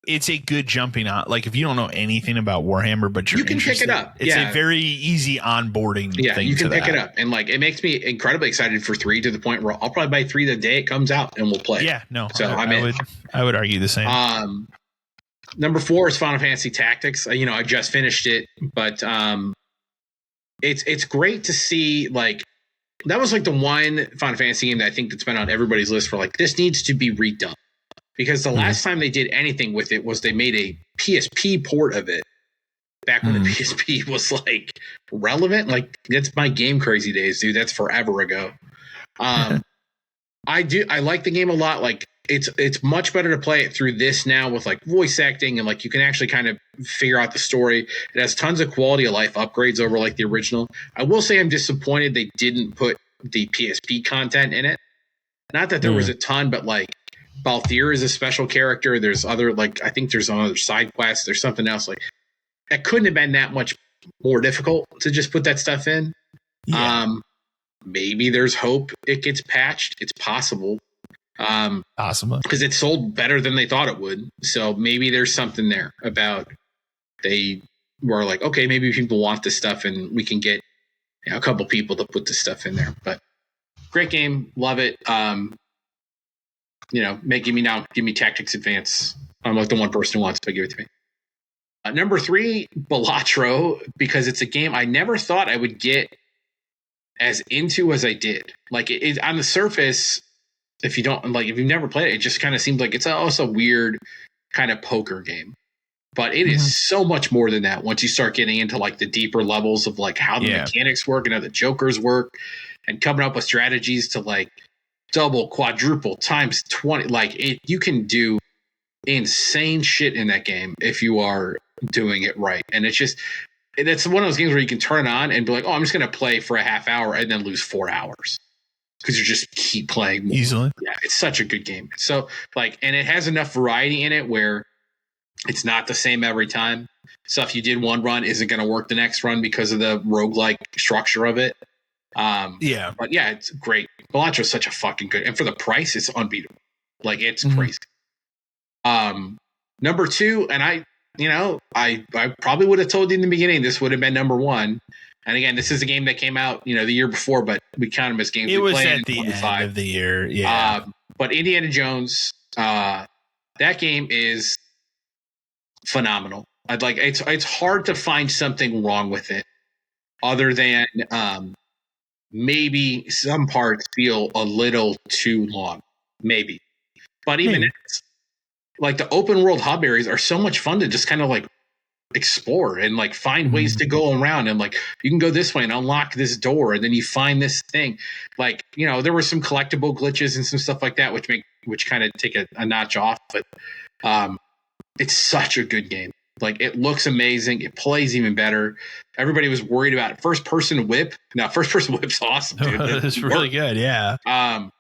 it's a good jumping on. Like if you don't know anything about Warhammer, but you can pick it up. It's a very easy onboarding thing. Yeah, you can pick it up. And like it makes me incredibly excited for 3 to the point where I'll probably buy 3 the day it comes out and we'll play. Yeah, no. So I would argue the same. Number 4 is Final Fantasy Tactics. I just finished it, but it's great to see like that was like the one Final Fantasy game that I think that's been on everybody's list for like this needs to be redone. Because the last time they did anything with it was they made a PSP port of it back when the PSP was like relevant. Like that's my game crazy days, dude. That's forever ago. I like the game a lot. Like it's much better to play it through this now with like voice acting and like you can actually kind of figure out the story. It has tons of quality of life upgrades over like the original. I will say I'm disappointed they didn't put the PSP content in it. Not that there was a ton, but like Balthier is a special character. There's other, like, I think there's another side quest. There's something else. Like, that couldn't have been that much more difficult to just put that stuff in. Yeah. Maybe there's hope it gets patched. It's possible. Possible. Because it sold better than they thought it would. So maybe there's something there about they were like, okay, maybe people want this stuff and we can get a couple people to put this stuff in there. But great game. Love it. Give me Tactics Advance. I'm like the one person who wants to give it to me. Number 3, Balatro, because it's a game I never thought I would get as into as I did. Like, it on the surface, if you've never played it, it just kind of seems like it's also a weird kind of poker game. But it is so much more than that once you start getting into like the deeper levels of like how the mechanics work and how the jokers work and coming up with strategies to like double, quadruple, times 20. Like, you can do insane shit in that game if you are doing it right. And it's one of those games where you can turn it on and be like, oh, I'm just going to play for a half hour and then lose 4 hours because you just keep playing more. Easily. Yeah, it's such a good game. So and it has enough variety in it where it's not the same every time. So if you did one run, isn't going to work the next run because of the roguelike structure of it. But yeah, it's great. Balatro is such a fucking good, and for the price, it's unbeatable. Like, it's crazy. Number 2, and I probably would have told you in the beginning this would have been number 1. And again, this is a game that came out, the year before, but we count them as games it we was played at the end of the year. Yeah. But Indiana Jones, that game is phenomenal. It's hard to find something wrong with it other than maybe some parts feel a little too long, maybe. But even like the open world hub areas are so much fun to just kind of like explore and like find ways to go around, and like you can go this way and unlock this door and then you find this thing. Like, there were some collectible glitches and some stuff like that which kind of take a notch off, but it's such a good game. Like, it looks amazing. It plays even better. Everybody was worried about it. First person whip. Now, first person whip's awesome, dude. It's really good. Yeah. I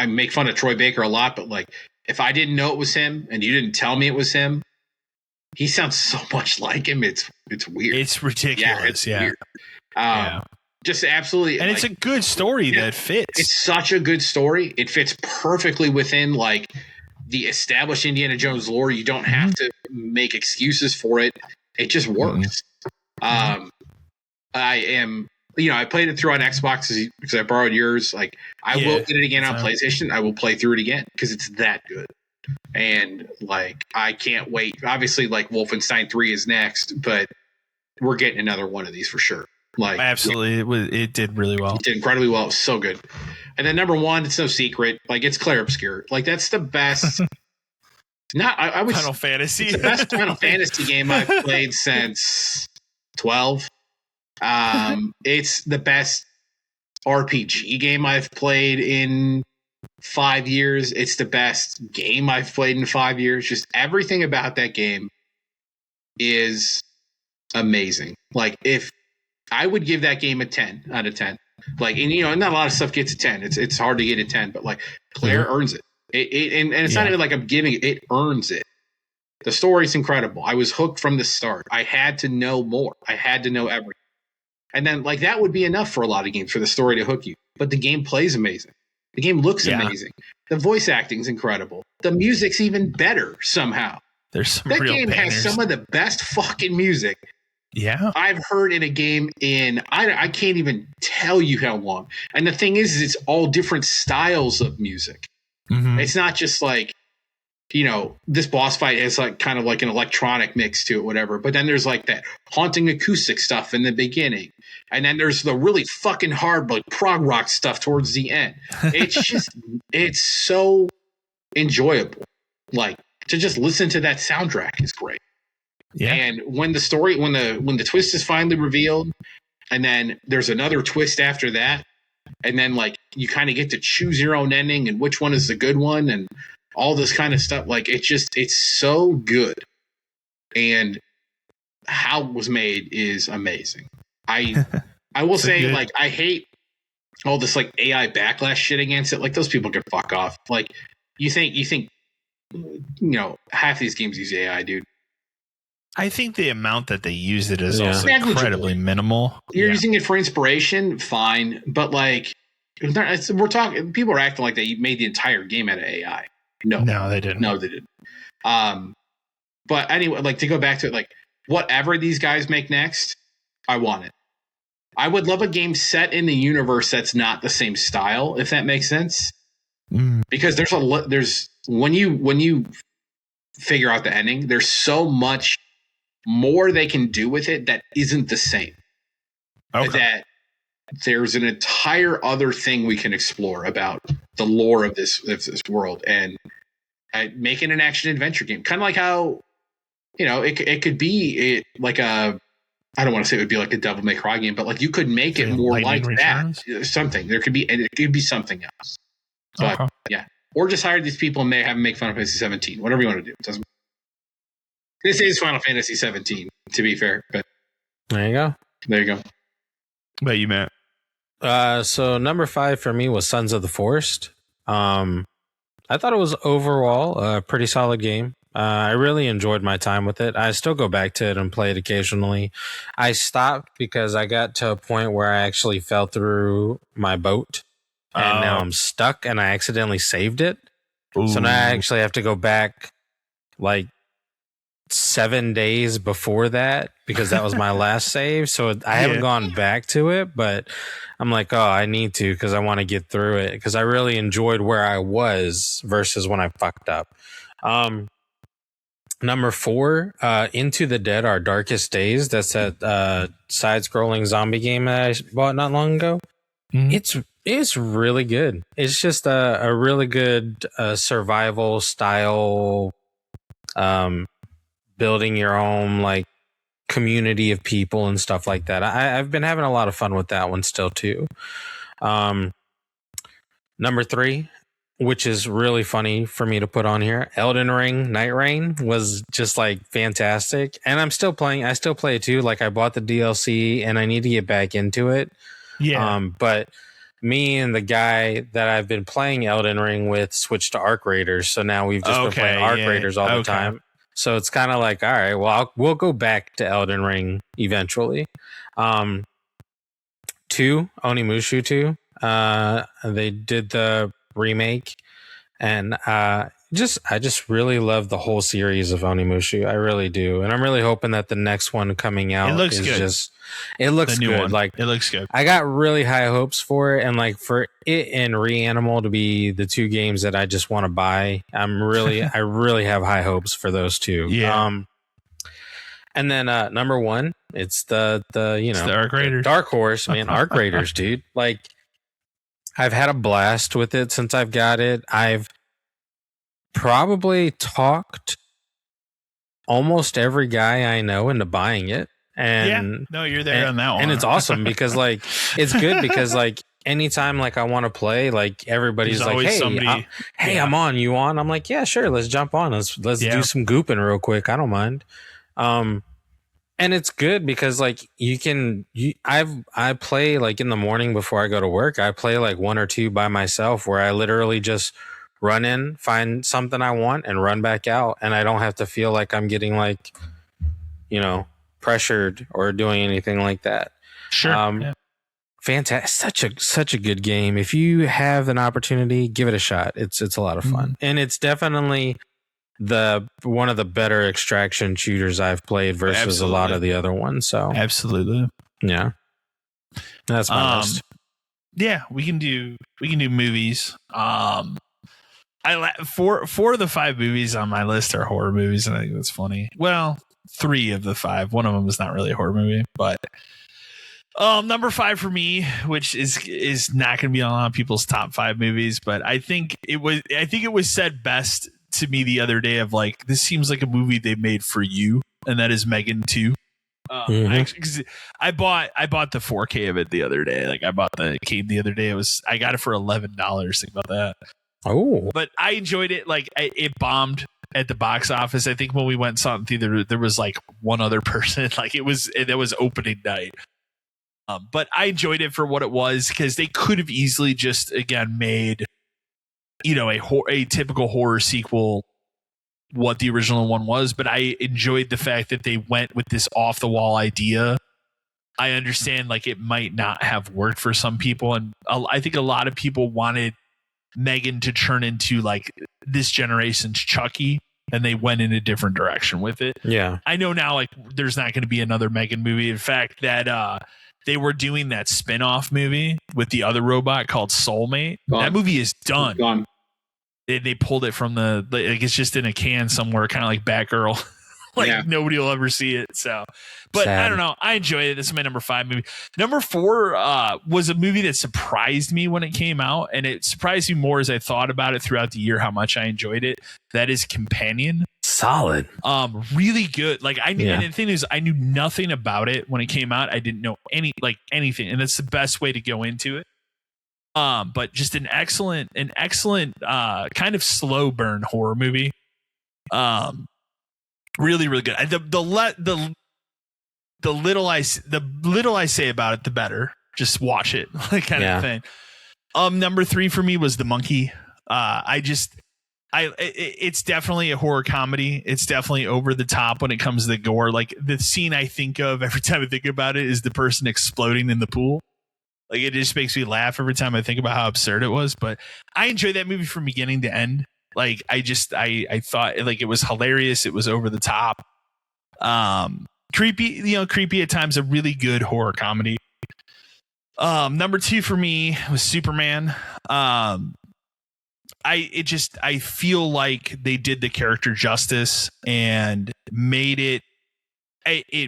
make fun of Troy Baker a lot, but like, if I didn't know it was him and you didn't tell me it was him, he sounds so much like him. It's weird. It's ridiculous. Yeah. Weird. Just absolutely. And it's a good story that fits. It's such a good story. It fits perfectly within like the established Indiana Jones lore. You don't have to make excuses for it. It just works. I played it through on Xbox because I borrowed yours. Like, I will get it again on PlayStation. I will play through it again because it's that good. And like, I can't wait. Obviously, like, Wolfenstein 3 is next, but we're getting another one of these for sure. Like, absolutely, it did really well. It did incredibly well. It was so good. And then number 1, it's no secret. Like, it's Clair Obscur. Like, that's the best. I was Final Fantasy. It's the best Final Fantasy game I've played since 12. It's the best RPG game I've played in 5 years. It's the best game I've played in 5 years. Just everything about that game is amazing. Like, if I would give that game a 10 out of 10. Like, and not a lot of stuff gets a 10. It's hard to get a 10, but like, Claire earns it. And it's not even like I'm giving it. It earns it. The story's incredible. I was hooked from the start. I had to know more. I had to know everything. And then, like, that would be enough for a lot of games for the story to hook you. But the game plays amazing. The game looks amazing. The voice acting's incredible. The music's even better somehow. There's some that real game bangers. has some of the best fucking music I've heard in a game in I can't even tell you how long. And the thing is it's all different styles of music. It's not just like, this boss fight has like kind of like an electronic mix to it, whatever. But then there's like that haunting acoustic stuff in the beginning. And then there's the really fucking hard, like, prog rock stuff towards the end. It's just, it's so enjoyable. Like, to just listen to that soundtrack is great. Yeah. And when the story, when the twist is finally revealed, and then there's another twist after that, and then like you kind of get to choose your own ending and which one is the good one and all this kind of stuff. Like, it's so good. And how it was made is amazing. I will say, like, I hate all this like AI backlash shit against it. Like those people can fuck off. Like you think half these games use AI, dude. I think the amount that they use it is also incredibly minimal. You're using it for inspiration, fine, but like we're talking. People are acting like they made the entire game out of AI. No, they didn't. No, they didn't. But anyway, like to go back to it, like whatever these guys make next, I want it. I would love a game set in the universe that's not the same style, if that makes sense. Because there's when you figure out the ending, there's so much more they can do with it that isn't the same. Okay. That there's an entire other thing we can explore about the lore of this world, and making an action adventure game, kind of like how it could be like a. I don't want to say it would be like a Devil May Cry game, but like you could make it more like that. Something it could be something else. But yeah, or just hire these people and have them make Final Fantasy 17, whatever you want to do. It doesn't. This is Final Fantasy 17, to be fair, but there you go. There you go. What you Matt? So number 5 for me was Sons of the Forest. I thought it was overall a pretty solid game. I really enjoyed my time with it. I still go back to it and play it occasionally. I stopped because I got to a point where I actually fell through my boat, and now I'm stuck, and I accidentally saved it. Ooh. So now I actually have to go back like 7 days before that, because that was my last save. So I haven't gone back to it, but I'm like, I need to, because I want to get through it, because I really enjoyed where I was versus when I fucked up. Number 4, Into the Dead, Our Darkest Days. That's that side-scrolling zombie game that I bought not long ago. Mm-hmm. It's really good. It's just a really good survival style, building your own like community of people and stuff like that. I've been having a lot of fun with that one still too. Number 3, which is really funny for me to put on here, Elden Ring Night Rain was just like fantastic, and I'm still playing. I still play it too. Like I bought the DLC and I need to get back into it. But me and the guy that I've been playing Elden Ring with switched to Arc Raiders, so now we've just been playing Arc Raiders all the time. So it's kind of like, all right, well, we'll go back to Elden Ring eventually. 2, Onimusha 2. They did the remake, and I just really love the whole series of Onimusha. I really do, and I'm really hoping that the next one coming out looks is good. It looks the new good. One. Like it looks good. I got really high hopes for it, and like for it and Reanimal to be the 2 games that I just want to buy. I really have high hopes for those 2. Yeah. And then number 1, it's the Arc Raiders. Dark Horse, man. Arc Raiders, dude. Like I've had a blast with it since I've got it. I've probably talked almost every guy I know into buying it. And you're there on that one. And it's awesome because like it's good because like anytime like I want to play, like everybody's like, hey, I'm on, you on? I'm like, yeah, sure, let's jump on. Let's do some gooping real quick. I don't mind. And it's good because like I play like in the morning before I go to work. I play like 1 or 2 by myself where I literally just run in, find something I want, and run back out, and I don't have to feel like I'm getting like, pressured or doing anything like that. Sure. Fantastic. Such a good game. If you have an opportunity, give it a shot. It's a lot of fun. And it's definitely one of the better extraction shooters I've played versus a lot of the other ones. So absolutely. Yeah. That's my list. Yeah, we can do movies. Four of the 5 movies on my list are horror movies, and I think that's funny. Well, 3 of the 5. One of them is not really a horror movie, but number 5 for me, which is not going to be on a lot of people's top 5 movies, but I think it was said best to me the other day of like, this seems like a movie they made for you, and that is Megan 2. I bought the 4K of it the other day. Like I bought the game the other day. I got it for $11. Think about that. Oh, but I enjoyed it. Like it bombed at the box office. I think when we went and saw it in theater, there was like one other person. Like it was opening night. But I enjoyed it for what it was, because they could have easily just, again, made, a typical horror sequel what the original one was. But I enjoyed the fact that they went with this off the wall idea. I understand like it might not have worked for some people, and I think a lot of people wanted Megan to turn into like this generation's Chucky, and they went in a different direction with it. Yeah, I know now like there's not going to be another Megan movie. In fact, that they were doing that spin-off movie with the other robot called Soulmate. That movie is done. Gone. They pulled it from it's just in a can somewhere, kind of like Batgirl. Nobody will ever see it. So, but sad. I don't know. I enjoyed it. This is my number 5 movie. Number 4 was a movie that surprised me when it came out, and it surprised me more as I thought about it throughout the year how much I enjoyed it. That is Companion. Solid. Really good. Like and the thing is, I knew nothing about it when it came out. I didn't know anything, and that's the best way to go into it. But just an excellent kind of slow burn horror movie. Really, really good. The little I say about it, the better. Just watch it, like kind of thing. Number 3 for me was The Monkey. It's definitely a horror comedy. It's definitely over the top when it comes to the gore. Like the scene I think of every time I think about it is the person exploding in the pool. Like it just makes me laugh every time I think about how absurd it was. But I enjoyed that movie from beginning to end. Like I thought like it was hilarious. It was over the top. Creepy at times, a really good horror comedy. Number 2 for me was Superman. I feel like they did the character justice and made it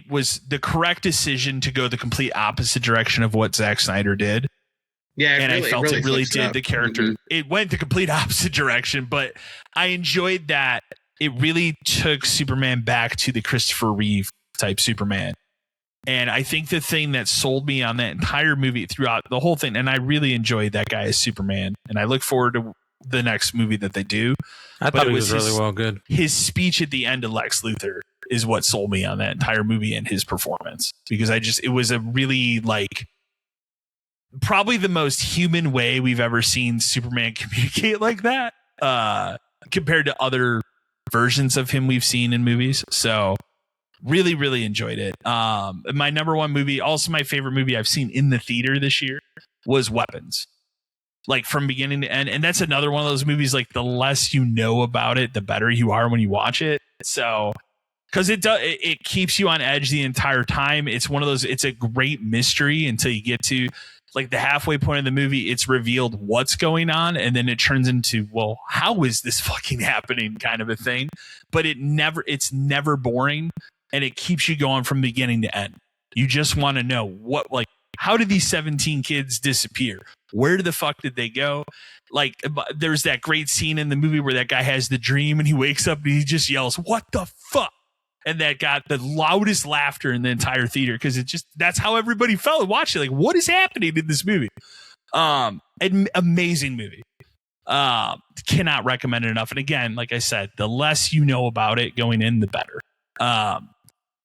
was the correct decision to go the complete opposite direction of what Zack Snyder did. Yeah, and I felt it really did the character. Mm-hmm. It went the complete opposite direction, but I enjoyed that it really took Superman back to the Christopher Reeve type Superman. And I think the thing that sold me on that entire movie throughout the whole thing, and I really enjoyed that guy as Superman, and I look forward to the next movie that they do. I thought it was really well good. His speech at the end of Lex Luthor is what sold me on that entire movie and his performance, because it was a really like probably the most human way we've ever seen Superman communicate like that, compared to other versions of him we've seen in movies. So really, really enjoyed it. My number 1 movie, also my favorite movie I've seen in the theater this year, was Weapons. Like from beginning to end. And that's another one of those movies, like the less you know about it, the better you are when you watch it. So, because it keeps you on edge the entire time. It's one of those, it's a great mystery until you get to like the halfway point of the movie. It's revealed what's going on, and then it turns into, well, how is this fucking happening kind of a thing. But it's never boring, and it keeps you going from beginning to end. You just want to know how did these 17 kids disappear? Where the fuck did they go? Like, there's that great scene in the movie where that guy has the dream and he wakes up and he just yells, "What the fuck?" And that got the loudest laughter in the entire theater, because that's how everybody felt watching. Like, what is happening in this movie? An amazing movie. Cannot recommend it enough. And again, like I said, the less you know about it going in, the better.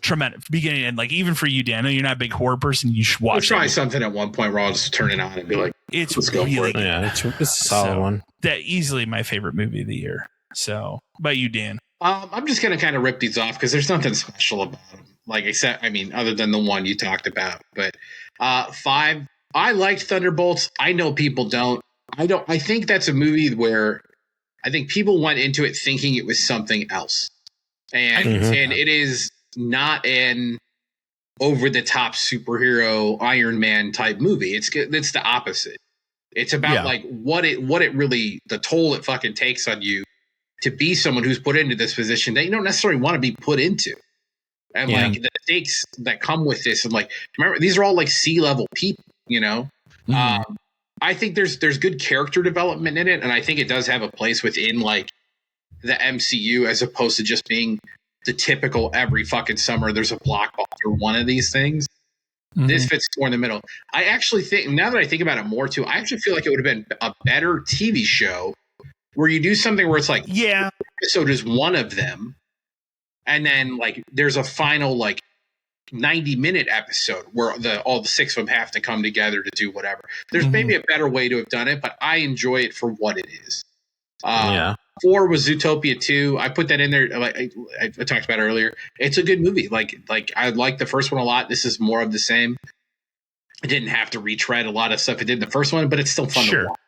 Tremendous beginning and like even for you, Dan. I know you're not a big horror person. You should watch. We'll try something at one point where I'll just turn it on and be like, "Let's go really for it." Yeah, it's a solid one. That easily my favorite movie of the year. So, how about you, Dan? I'm just gonna kind of rip these off because there's nothing special about them. Like I said, I mean, other than the one you talked about. But 5, I liked Thunderbolts. I know people don't. I think that's a movie where I think people went into it thinking it was something else, and it is not an over-the-top superhero Iron Man type movie. It's the opposite. It's about like what it really, the toll it fucking takes on you to be someone who's put into this position that you don't necessarily want to be put into. And like the stakes that come with this, and like, remember, these are all like C-level people, you know? I think there's good character development in it, and I think it does have a place within like the MCU as opposed to just being the typical every fucking summer there's a blockbuster one of these things. This fits more in the middle. I actually think, now that I think about it more too, I actually feel like it would have been a better TV show where you do something where it's like, episode is one of them, and then like there's a final like 90-minute episode where all the 6 of them have to come together to do whatever. There's maybe a better way to have done it, but I enjoy it for what it is. 4 was Zootopia 2. I put that in there. Like I talked about earlier. It's a good movie. Like I like the first one a lot. This is more of the same. It didn't have to retread a lot of stuff it did in the first one, but it's still fun to watch.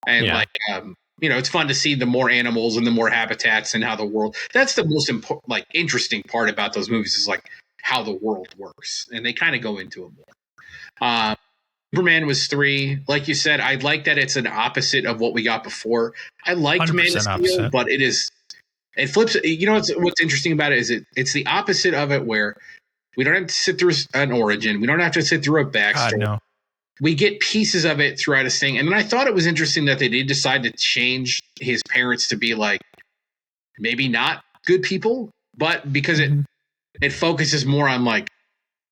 And it's fun to see the more animals and the more habitats and how the world. That's the most important, interesting part about those movies is like how the world works, and they kind of go into it more. Superman was 3. Like you said, I like that it's an opposite of what we got before. I liked Man of Steel, opposite. But it flips. You know what's interesting about it is it's the opposite of it, where we don't have to sit through an origin. We don't have to sit through a backstory. God, no. We get pieces of it throughout his thing. And then I thought it was interesting that they did decide to change his parents to be like maybe not good people, but because it focuses more on like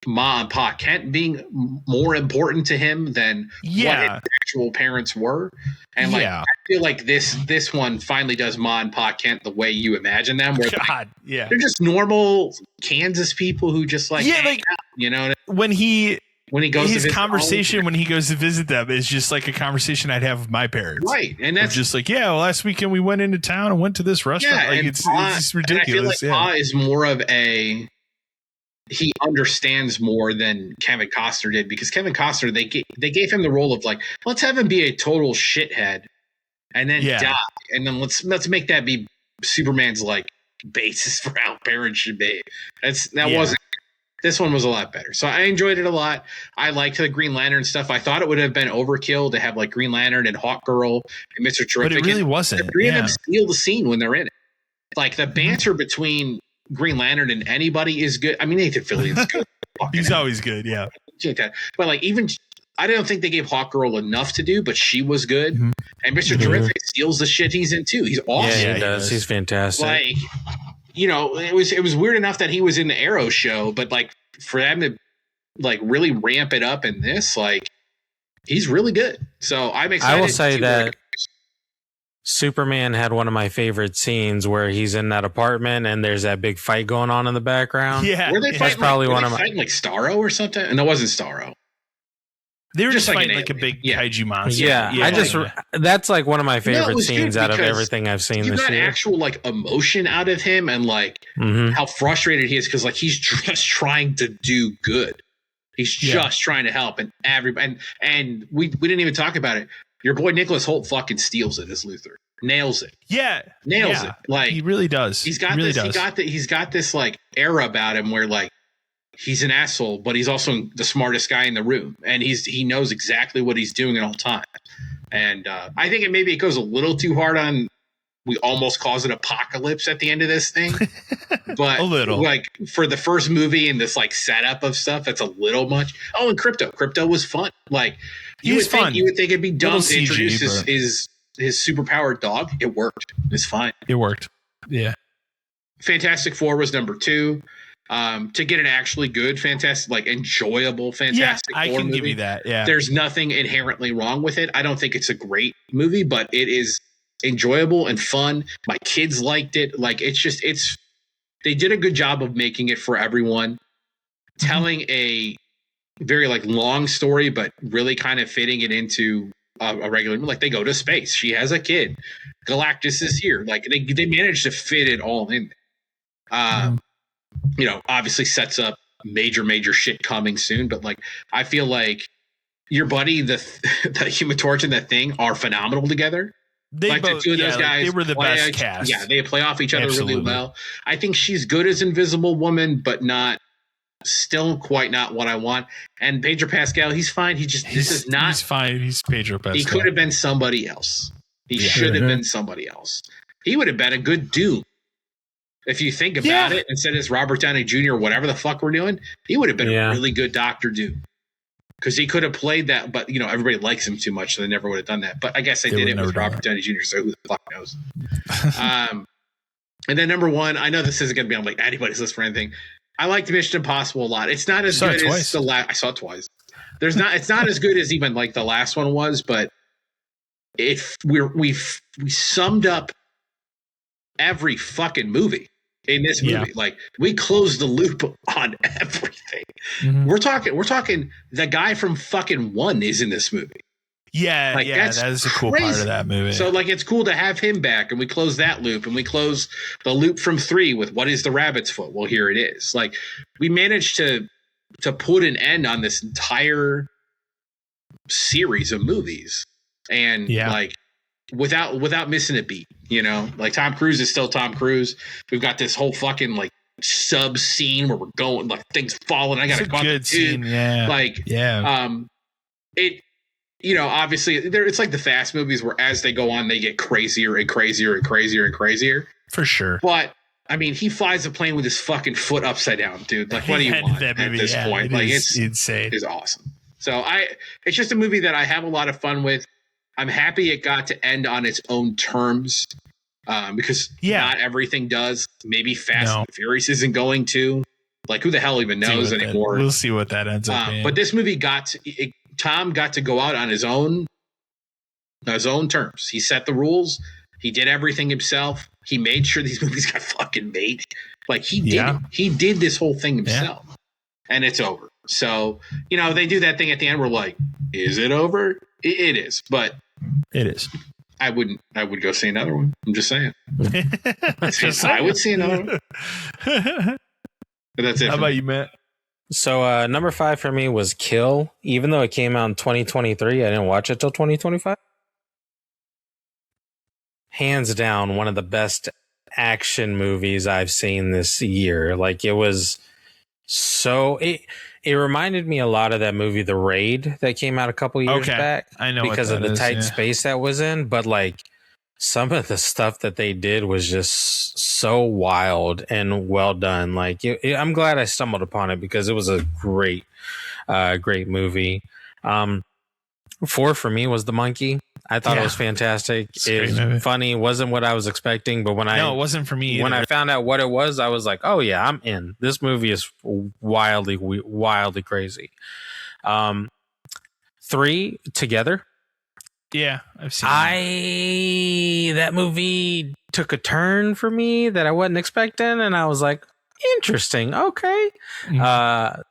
Ma and Pa Kent being more important to him than what his actual parents were. And I feel like this one finally does Ma and Pa Kent the way you imagine them. Where they're just normal Kansas people who just out, you know. When he goes his to conversation when he goes to visit them is just like a conversation I'd have with my parents, right? And that's just like, last weekend we went into town and went to this restaurant. Like it's ridiculous. And I feel like Pa is more of he understands more than Kevin Costner did, because Kevin Costner, they gave him the role of like, let's have him be a total shithead and then die. And then let's make that be Superman's like basis for how parents should be. Wasn't, this one was a lot better. So I enjoyed it a lot. I liked the Green Lantern stuff. I thought it would have been overkill to have like Green Lantern and Hawkgirl and Mr. Terrific. But it really wasn't. The three of them steal the scene when they're in it. Like the banter between Green Lantern and anybody is good. I mean, Nathan Fillion's good. He's always good, yeah. But like even I don't think they gave Hawkgirl enough to do, but she was good. And Mr. Terrific steals the shit he's in too. He's awesome. Yeah, he does. He's fantastic. Like, you know, it was weird enough that he was in the Arrow show, but like for them to like really ramp it up in this, like he's really good. So I'm excited. I will say that Superman had one of my favorite scenes where he's in that apartment and there's that big fight going on in the background. Yeah, were they fighting, probably one of my fighting like Starro or something? And it wasn't Starro. They were just fighting like a big kaiju monster. Yeah, that's like one of my favorite scenes out of everything I've seen this year. You got actual like emotion out of him and like how frustrated he is because like he's just trying to do good. He's just trying to help, and and we didn't even talk about it. Your boy Nicholas Hoult fucking steals it as Luthor. Nails it. Yeah. Nails it. Like he really does. He's got he's got this like era about him where like he's an asshole, but he's also the smartest guy in the room, and he knows exactly what he's doing at all times. And I think it goes a little too hard on. We almost cause an apocalypse at the end of this thing, but a little like for the first movie and this like setup of stuff, that's a little much. Oh, and Crypto was fun. Like you would think it'd be dumb to introduce his superpowered dog. It worked. It's fine. It worked. Yeah. Fantastic Four was number 2. To get an actually good, fantastic, like enjoyable Fantastic Four I can movie, give you that. Yeah. There's nothing inherently wrong with it. I don't think it's a great movie, but it is enjoyable and fun. My kids liked it. Like they did a good job of making it for everyone, telling a very like long story, but really kind of fitting it into a regular, like they go to space. She has a kid. Galactus is here. Like they managed to fit it all in. You know, obviously sets up major shit coming soon, but like I feel like your buddy, the Human Torch and that Thing are phenomenal together. They like both, the two of those guys, they were the best cast. Yeah, they play off each other really well. I think she's good as Invisible Woman, but still quite not what I want. And Pedro Pascal, he's fine. He's fine. He's Pedro Pascal. He could have been somebody else. He should have been somebody else. He would have been a good Doom. If you think about it, instead of Robert Downey Jr. or whatever the fuck we're doing, he would have been a really good Dr. Doom. Because he could have played that, but you know everybody likes him too much, so they never would have done that. But I guess they did it with Robert Downey Jr., so who the fuck knows? And then number 1, I know this isn't going to be on like anybody's list for anything. I liked Mission Impossible a lot. It's not as good as the last. I saw it twice. It's not as good as even like the last one was, but we summed up every fucking movie. in this movie. Like, we closed the loop on everything. Mm-hmm. We're talking the guy from fucking 1 is in this movie. Yeah, like, that is a cool part of that movie. So, like, it's cool to have him back, and we close that loop, and we close the loop from 3 with what is the rabbit's foot? Well, here it is. Like, we managed to put an end on this entire series of movies, and like without missing a beat. You know, like, Tom Cruise is still Tom Cruise. We've got this whole fucking like sub scene where we're going, like, things falling. I got a good scene. It. You know, obviously, it's like the Fast movies where as they go on, they get crazier and crazier and crazier and crazier. For sure. But, I mean, he flies a plane with his fucking foot upside down, dude. Like, what do you want at this point? Like, it's insane. It's awesome. So, it's just a movie that I have a lot of fun with. I'm happy it got to end on its own terms, because not everything does. Maybe Fast and Furious isn't going to. Like, who the hell even knows anymore? We'll see what that ends up being. But this movie Tom got to go out on his own terms. He set the rules. He did everything himself. He made sure these movies got fucking made. Like, he did. He did this whole thing himself, and it's over. So, you know, they do that thing at the end. We're like, is it over? It is, but it is. I would go see another one. I'm just saying. I would see another one. But that's it. How about you, Matt? So number 5 for me was Kill. Even though it came out in 2023, I didn't watch it till 2025. Hands down, one of the best action movies I've seen this year. Like, it was so it reminded me a lot of that movie The Raid that came out a couple years back. I know, because of the tight space that was in, but like, some of the stuff that they did was just so wild and well done. Like, I'm glad I stumbled upon it because it was a great movie. 4 for me was The Monkey. I thought it was fantastic. It's funny. It wasn't what I was expecting, but it wasn't for me either. When I found out what it was, I was like, oh yeah, I'm in. This movie is wildly crazy. 3, Together. Yeah, I've seen that movie took a turn for me that I wasn't expecting, and I was like, interesting. Okay. Mm-hmm.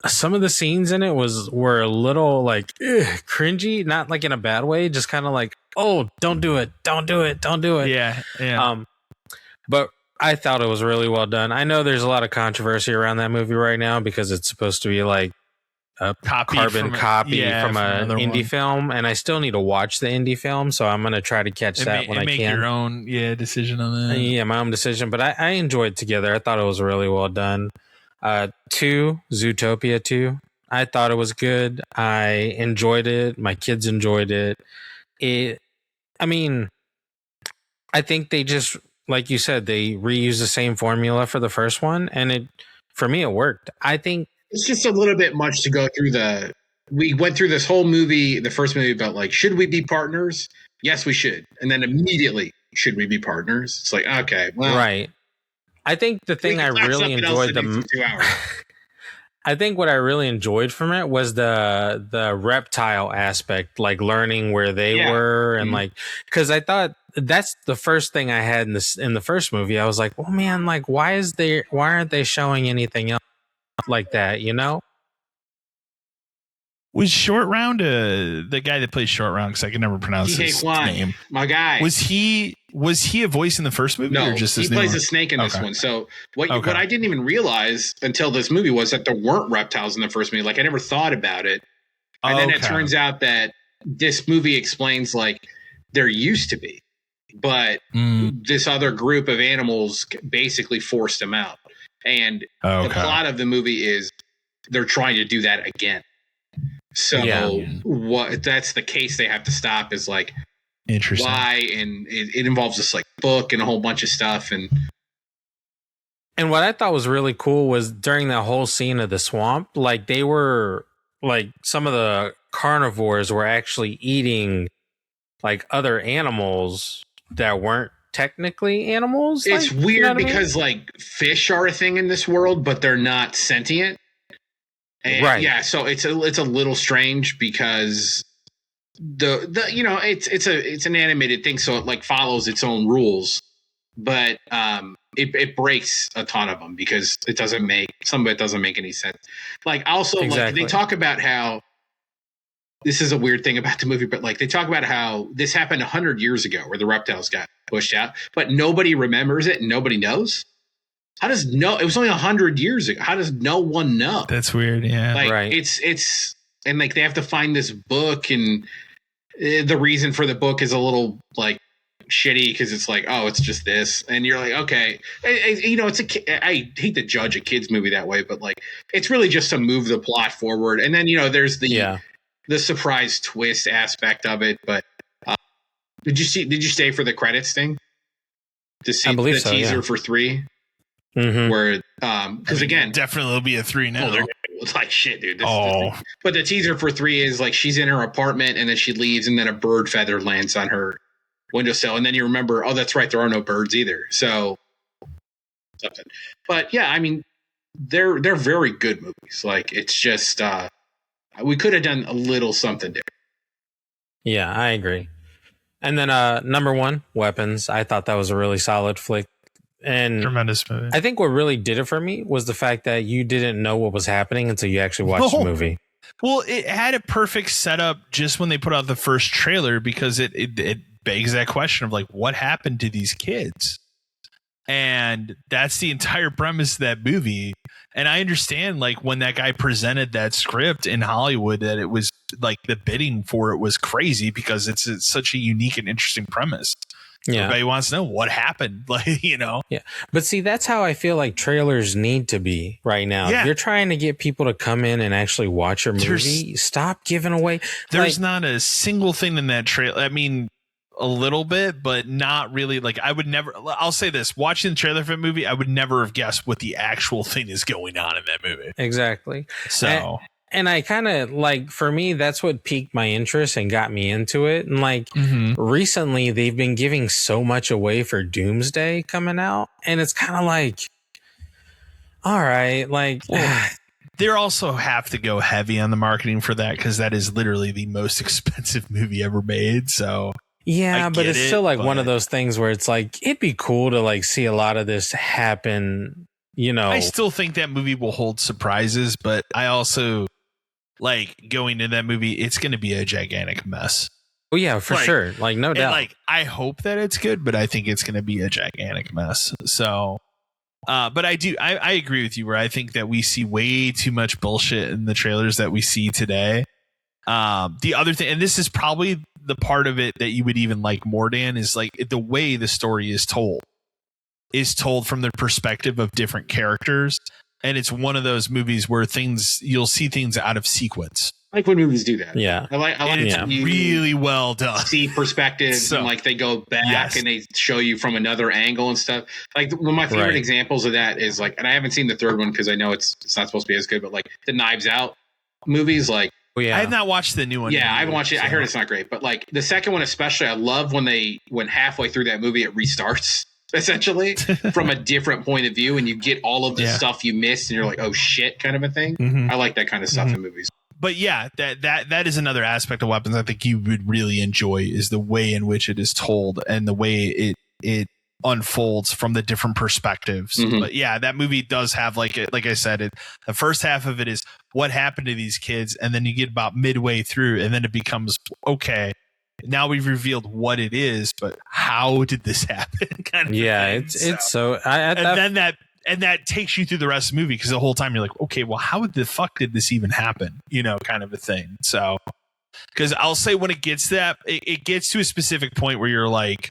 Some of the scenes in it were a little like cringy, not like in a bad way, just kind of like, oh, don't do it. Yeah. But I thought it was really well done. I know there's a lot of controversy around that movie right now because it's supposed to be like a carbon copy from an indie film, and I still need to watch the indie film, so I'm gonna try to catch that when I can. Make your own decision on that. Yeah, my own decision, but I enjoyed Together. I thought it was really well done. 2, Zootopia 2. I thought it was good. I enjoyed it. My kids enjoyed it. I think they just, like you said, they reused the same formula for the first one, and for me it worked. I think it's just a little bit much to go through we went through this whole movie, the first movie, about like, should we be partners? Yes, we should. And then immediately, should we be partners? It's like, okay, well. Right. I think the thing I really enjoyed I think what I really enjoyed from it was the reptile aspect, like learning where they were, and like, because I thought that's the first thing I had in the first movie. I was like, oh man, like why aren't they showing anything else like that, you know? Was Short Round the guy that plays Short Round? Because I can never pronounce his name. My guy. Was he a voice in the first movie? No, or just he plays a snake in this one. So what I didn't even realize until this movie was that there weren't reptiles in the first movie. Like, I never thought about it, and then it turns out that this movie explains like there used to be, but this other group of animals basically forced them out. And the plot of the movie is they're trying to do that again. So that's the case they have to stop, is like, interesting. Why? And it involves this like book and a whole bunch of stuff. And what I thought was really cool was during that whole scene of the swamp, like they were like, some of the carnivores were actually eating like other animals that weren't technically animals. It's like, weird, you know because like fish are a thing in this world, but they're not sentient. And, right. Yeah. So it's a little strange because it's an animated thing, so it like follows its own rules. but it breaks a ton of them because some of it doesn't make any sense. Like also, like they talk about how this is a weird thing about the movie, but like they talk about how this happened 100 years ago where the reptiles got pushed out, but nobody remembers it and nobody knows. It was only 100 years ago. How does no one know? That's weird. Yeah. Like it's and like they have to find this book, and the reason for the book is a little like shitty because it's like, oh, it's just this, and you're like, okay, I hate to judge a kids movie that way, but like it's really just to move the plot forward, and then there's the surprise twist aspect of it. But did you stay for the credits thing to see the teaser for 3? Mm-hmm. Where because again, definitely will be a 3 now. It's like shit, dude. But the teaser for 3 is like she's in her apartment and then she leaves and then a bird feather lands on her windowsill, and then you remember, oh, that's right, there are no birds either. So something. But yeah, I mean, they're very good movies. Like it's just we could have done a little something different. Yeah, I agree. And then number 1, Weapons. I thought that was a really solid flick. And tremendous movie. I think what really did it for me was the fact that you didn't know what was happening until you actually watched the movie. Well, it had a perfect setup just when they put out the first trailer, because it begs that question of like, what happened to these kids? And that's the entire premise of that movie. And I understand, like, when that guy presented that script in Hollywood, that it was like the bidding for it was crazy because it's such a unique and interesting premise. Yeah. Everybody wants to know what happened, like, Yeah. But see, that's how I feel like trailers need to be right now. Yeah. If you're trying to get people to come in and actually watch your movie, stop giving away. There's not a single thing in that trailer. I mean, a little bit, but not really. Like, I'll say this, watching the trailer for the movie, I would never have guessed what the actual thing is going on in that movie. Exactly. So. And I kind of like, for me, that's what piqued my interest and got me into it. And like recently they've been giving so much away for Doomsday coming out. And it's kind of like, all right, like they also have to go heavy on the marketing for that, because that is literally the most expensive movie ever made. So yeah, but it's still like one of those things where it's like, it'd be cool to like see a lot of this happen. I still think that movie will hold surprises, but I also like going to that movie, it's going to be a gigantic mess. Oh yeah, for sure. Like, no doubt. Like, I hope that it's good, but I think it's going to be a gigantic mess. So, but I agree with you where I think that we see way too much bullshit in the trailers that we see today. The other thing, and this is probably the part of it that you would even like more, Dan, is like the way the story is told from the perspective of different characters. And it's one of those movies where you'll see things out of sequence. I like when movies do that. Yeah. I like it's really well done. See perspectives and like they go back and they show you from another angle and stuff. Like one of my favorite examples of that is like, and I haven't seen the third one because I know it's not supposed to be as good, but like the Knives Out movies, like, I have not watched the new one. Yeah, I haven't watched it. So. I heard it's not great, but like the second one especially, I love when halfway through that movie it restarts. Essentially from a different point of view, and you get all of the stuff you missed and you're like, oh shit, kind of a thing. I like that kind of stuff in movies. But yeah, that is another aspect of Weapons I think you would really enjoy, is the way in which it is told and the way it unfolds from the different perspectives. But yeah, that movie does have like I said, the first half of it is what happened to these kids, and then you get about midway through and then it becomes okay, now we've revealed what it is, but how did this happen? Kind of it's so then that takes you through the rest of the movie, because the whole time you're like, okay, well, how the fuck did this even happen? Kind of a thing. So, because I'll say when it gets to that, it gets to a specific point where you're like,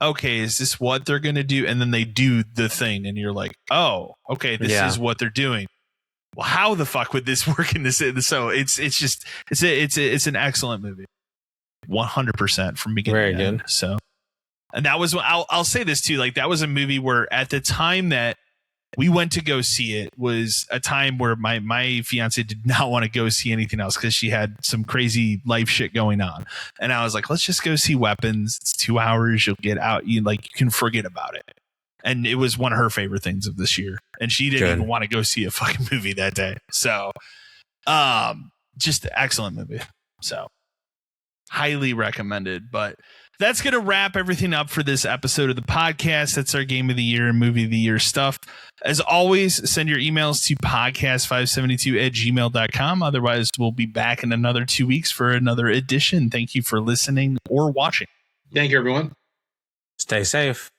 okay, is this what they're gonna do? And then they do the thing, and you're like, oh, okay, this is what they're doing. Well, how the fuck would this work in this? So it's an excellent movie. 100% from beginning to end. So, and that was, I'll say this too, like that was a movie where at the time that we went to go see it was a time where my fiance did not want to go see anything else because she had some crazy life shit going on, and I was like, let's just go see Weapons. It's 2 hours, you'll get out, you can forget about it. And it was one of her favorite things of this year, and she didn't even want to go see a fucking movie that day. So just an excellent movie. So highly recommended. But that's going to wrap everything up for this episode of the podcast. That's our game of the year and movie of the year stuff. As always, send your emails to podcast572@gmail.com. Otherwise, we'll be back in another 2 weeks for another edition. Thank you for listening or watching. Thank you, everyone. Stay safe.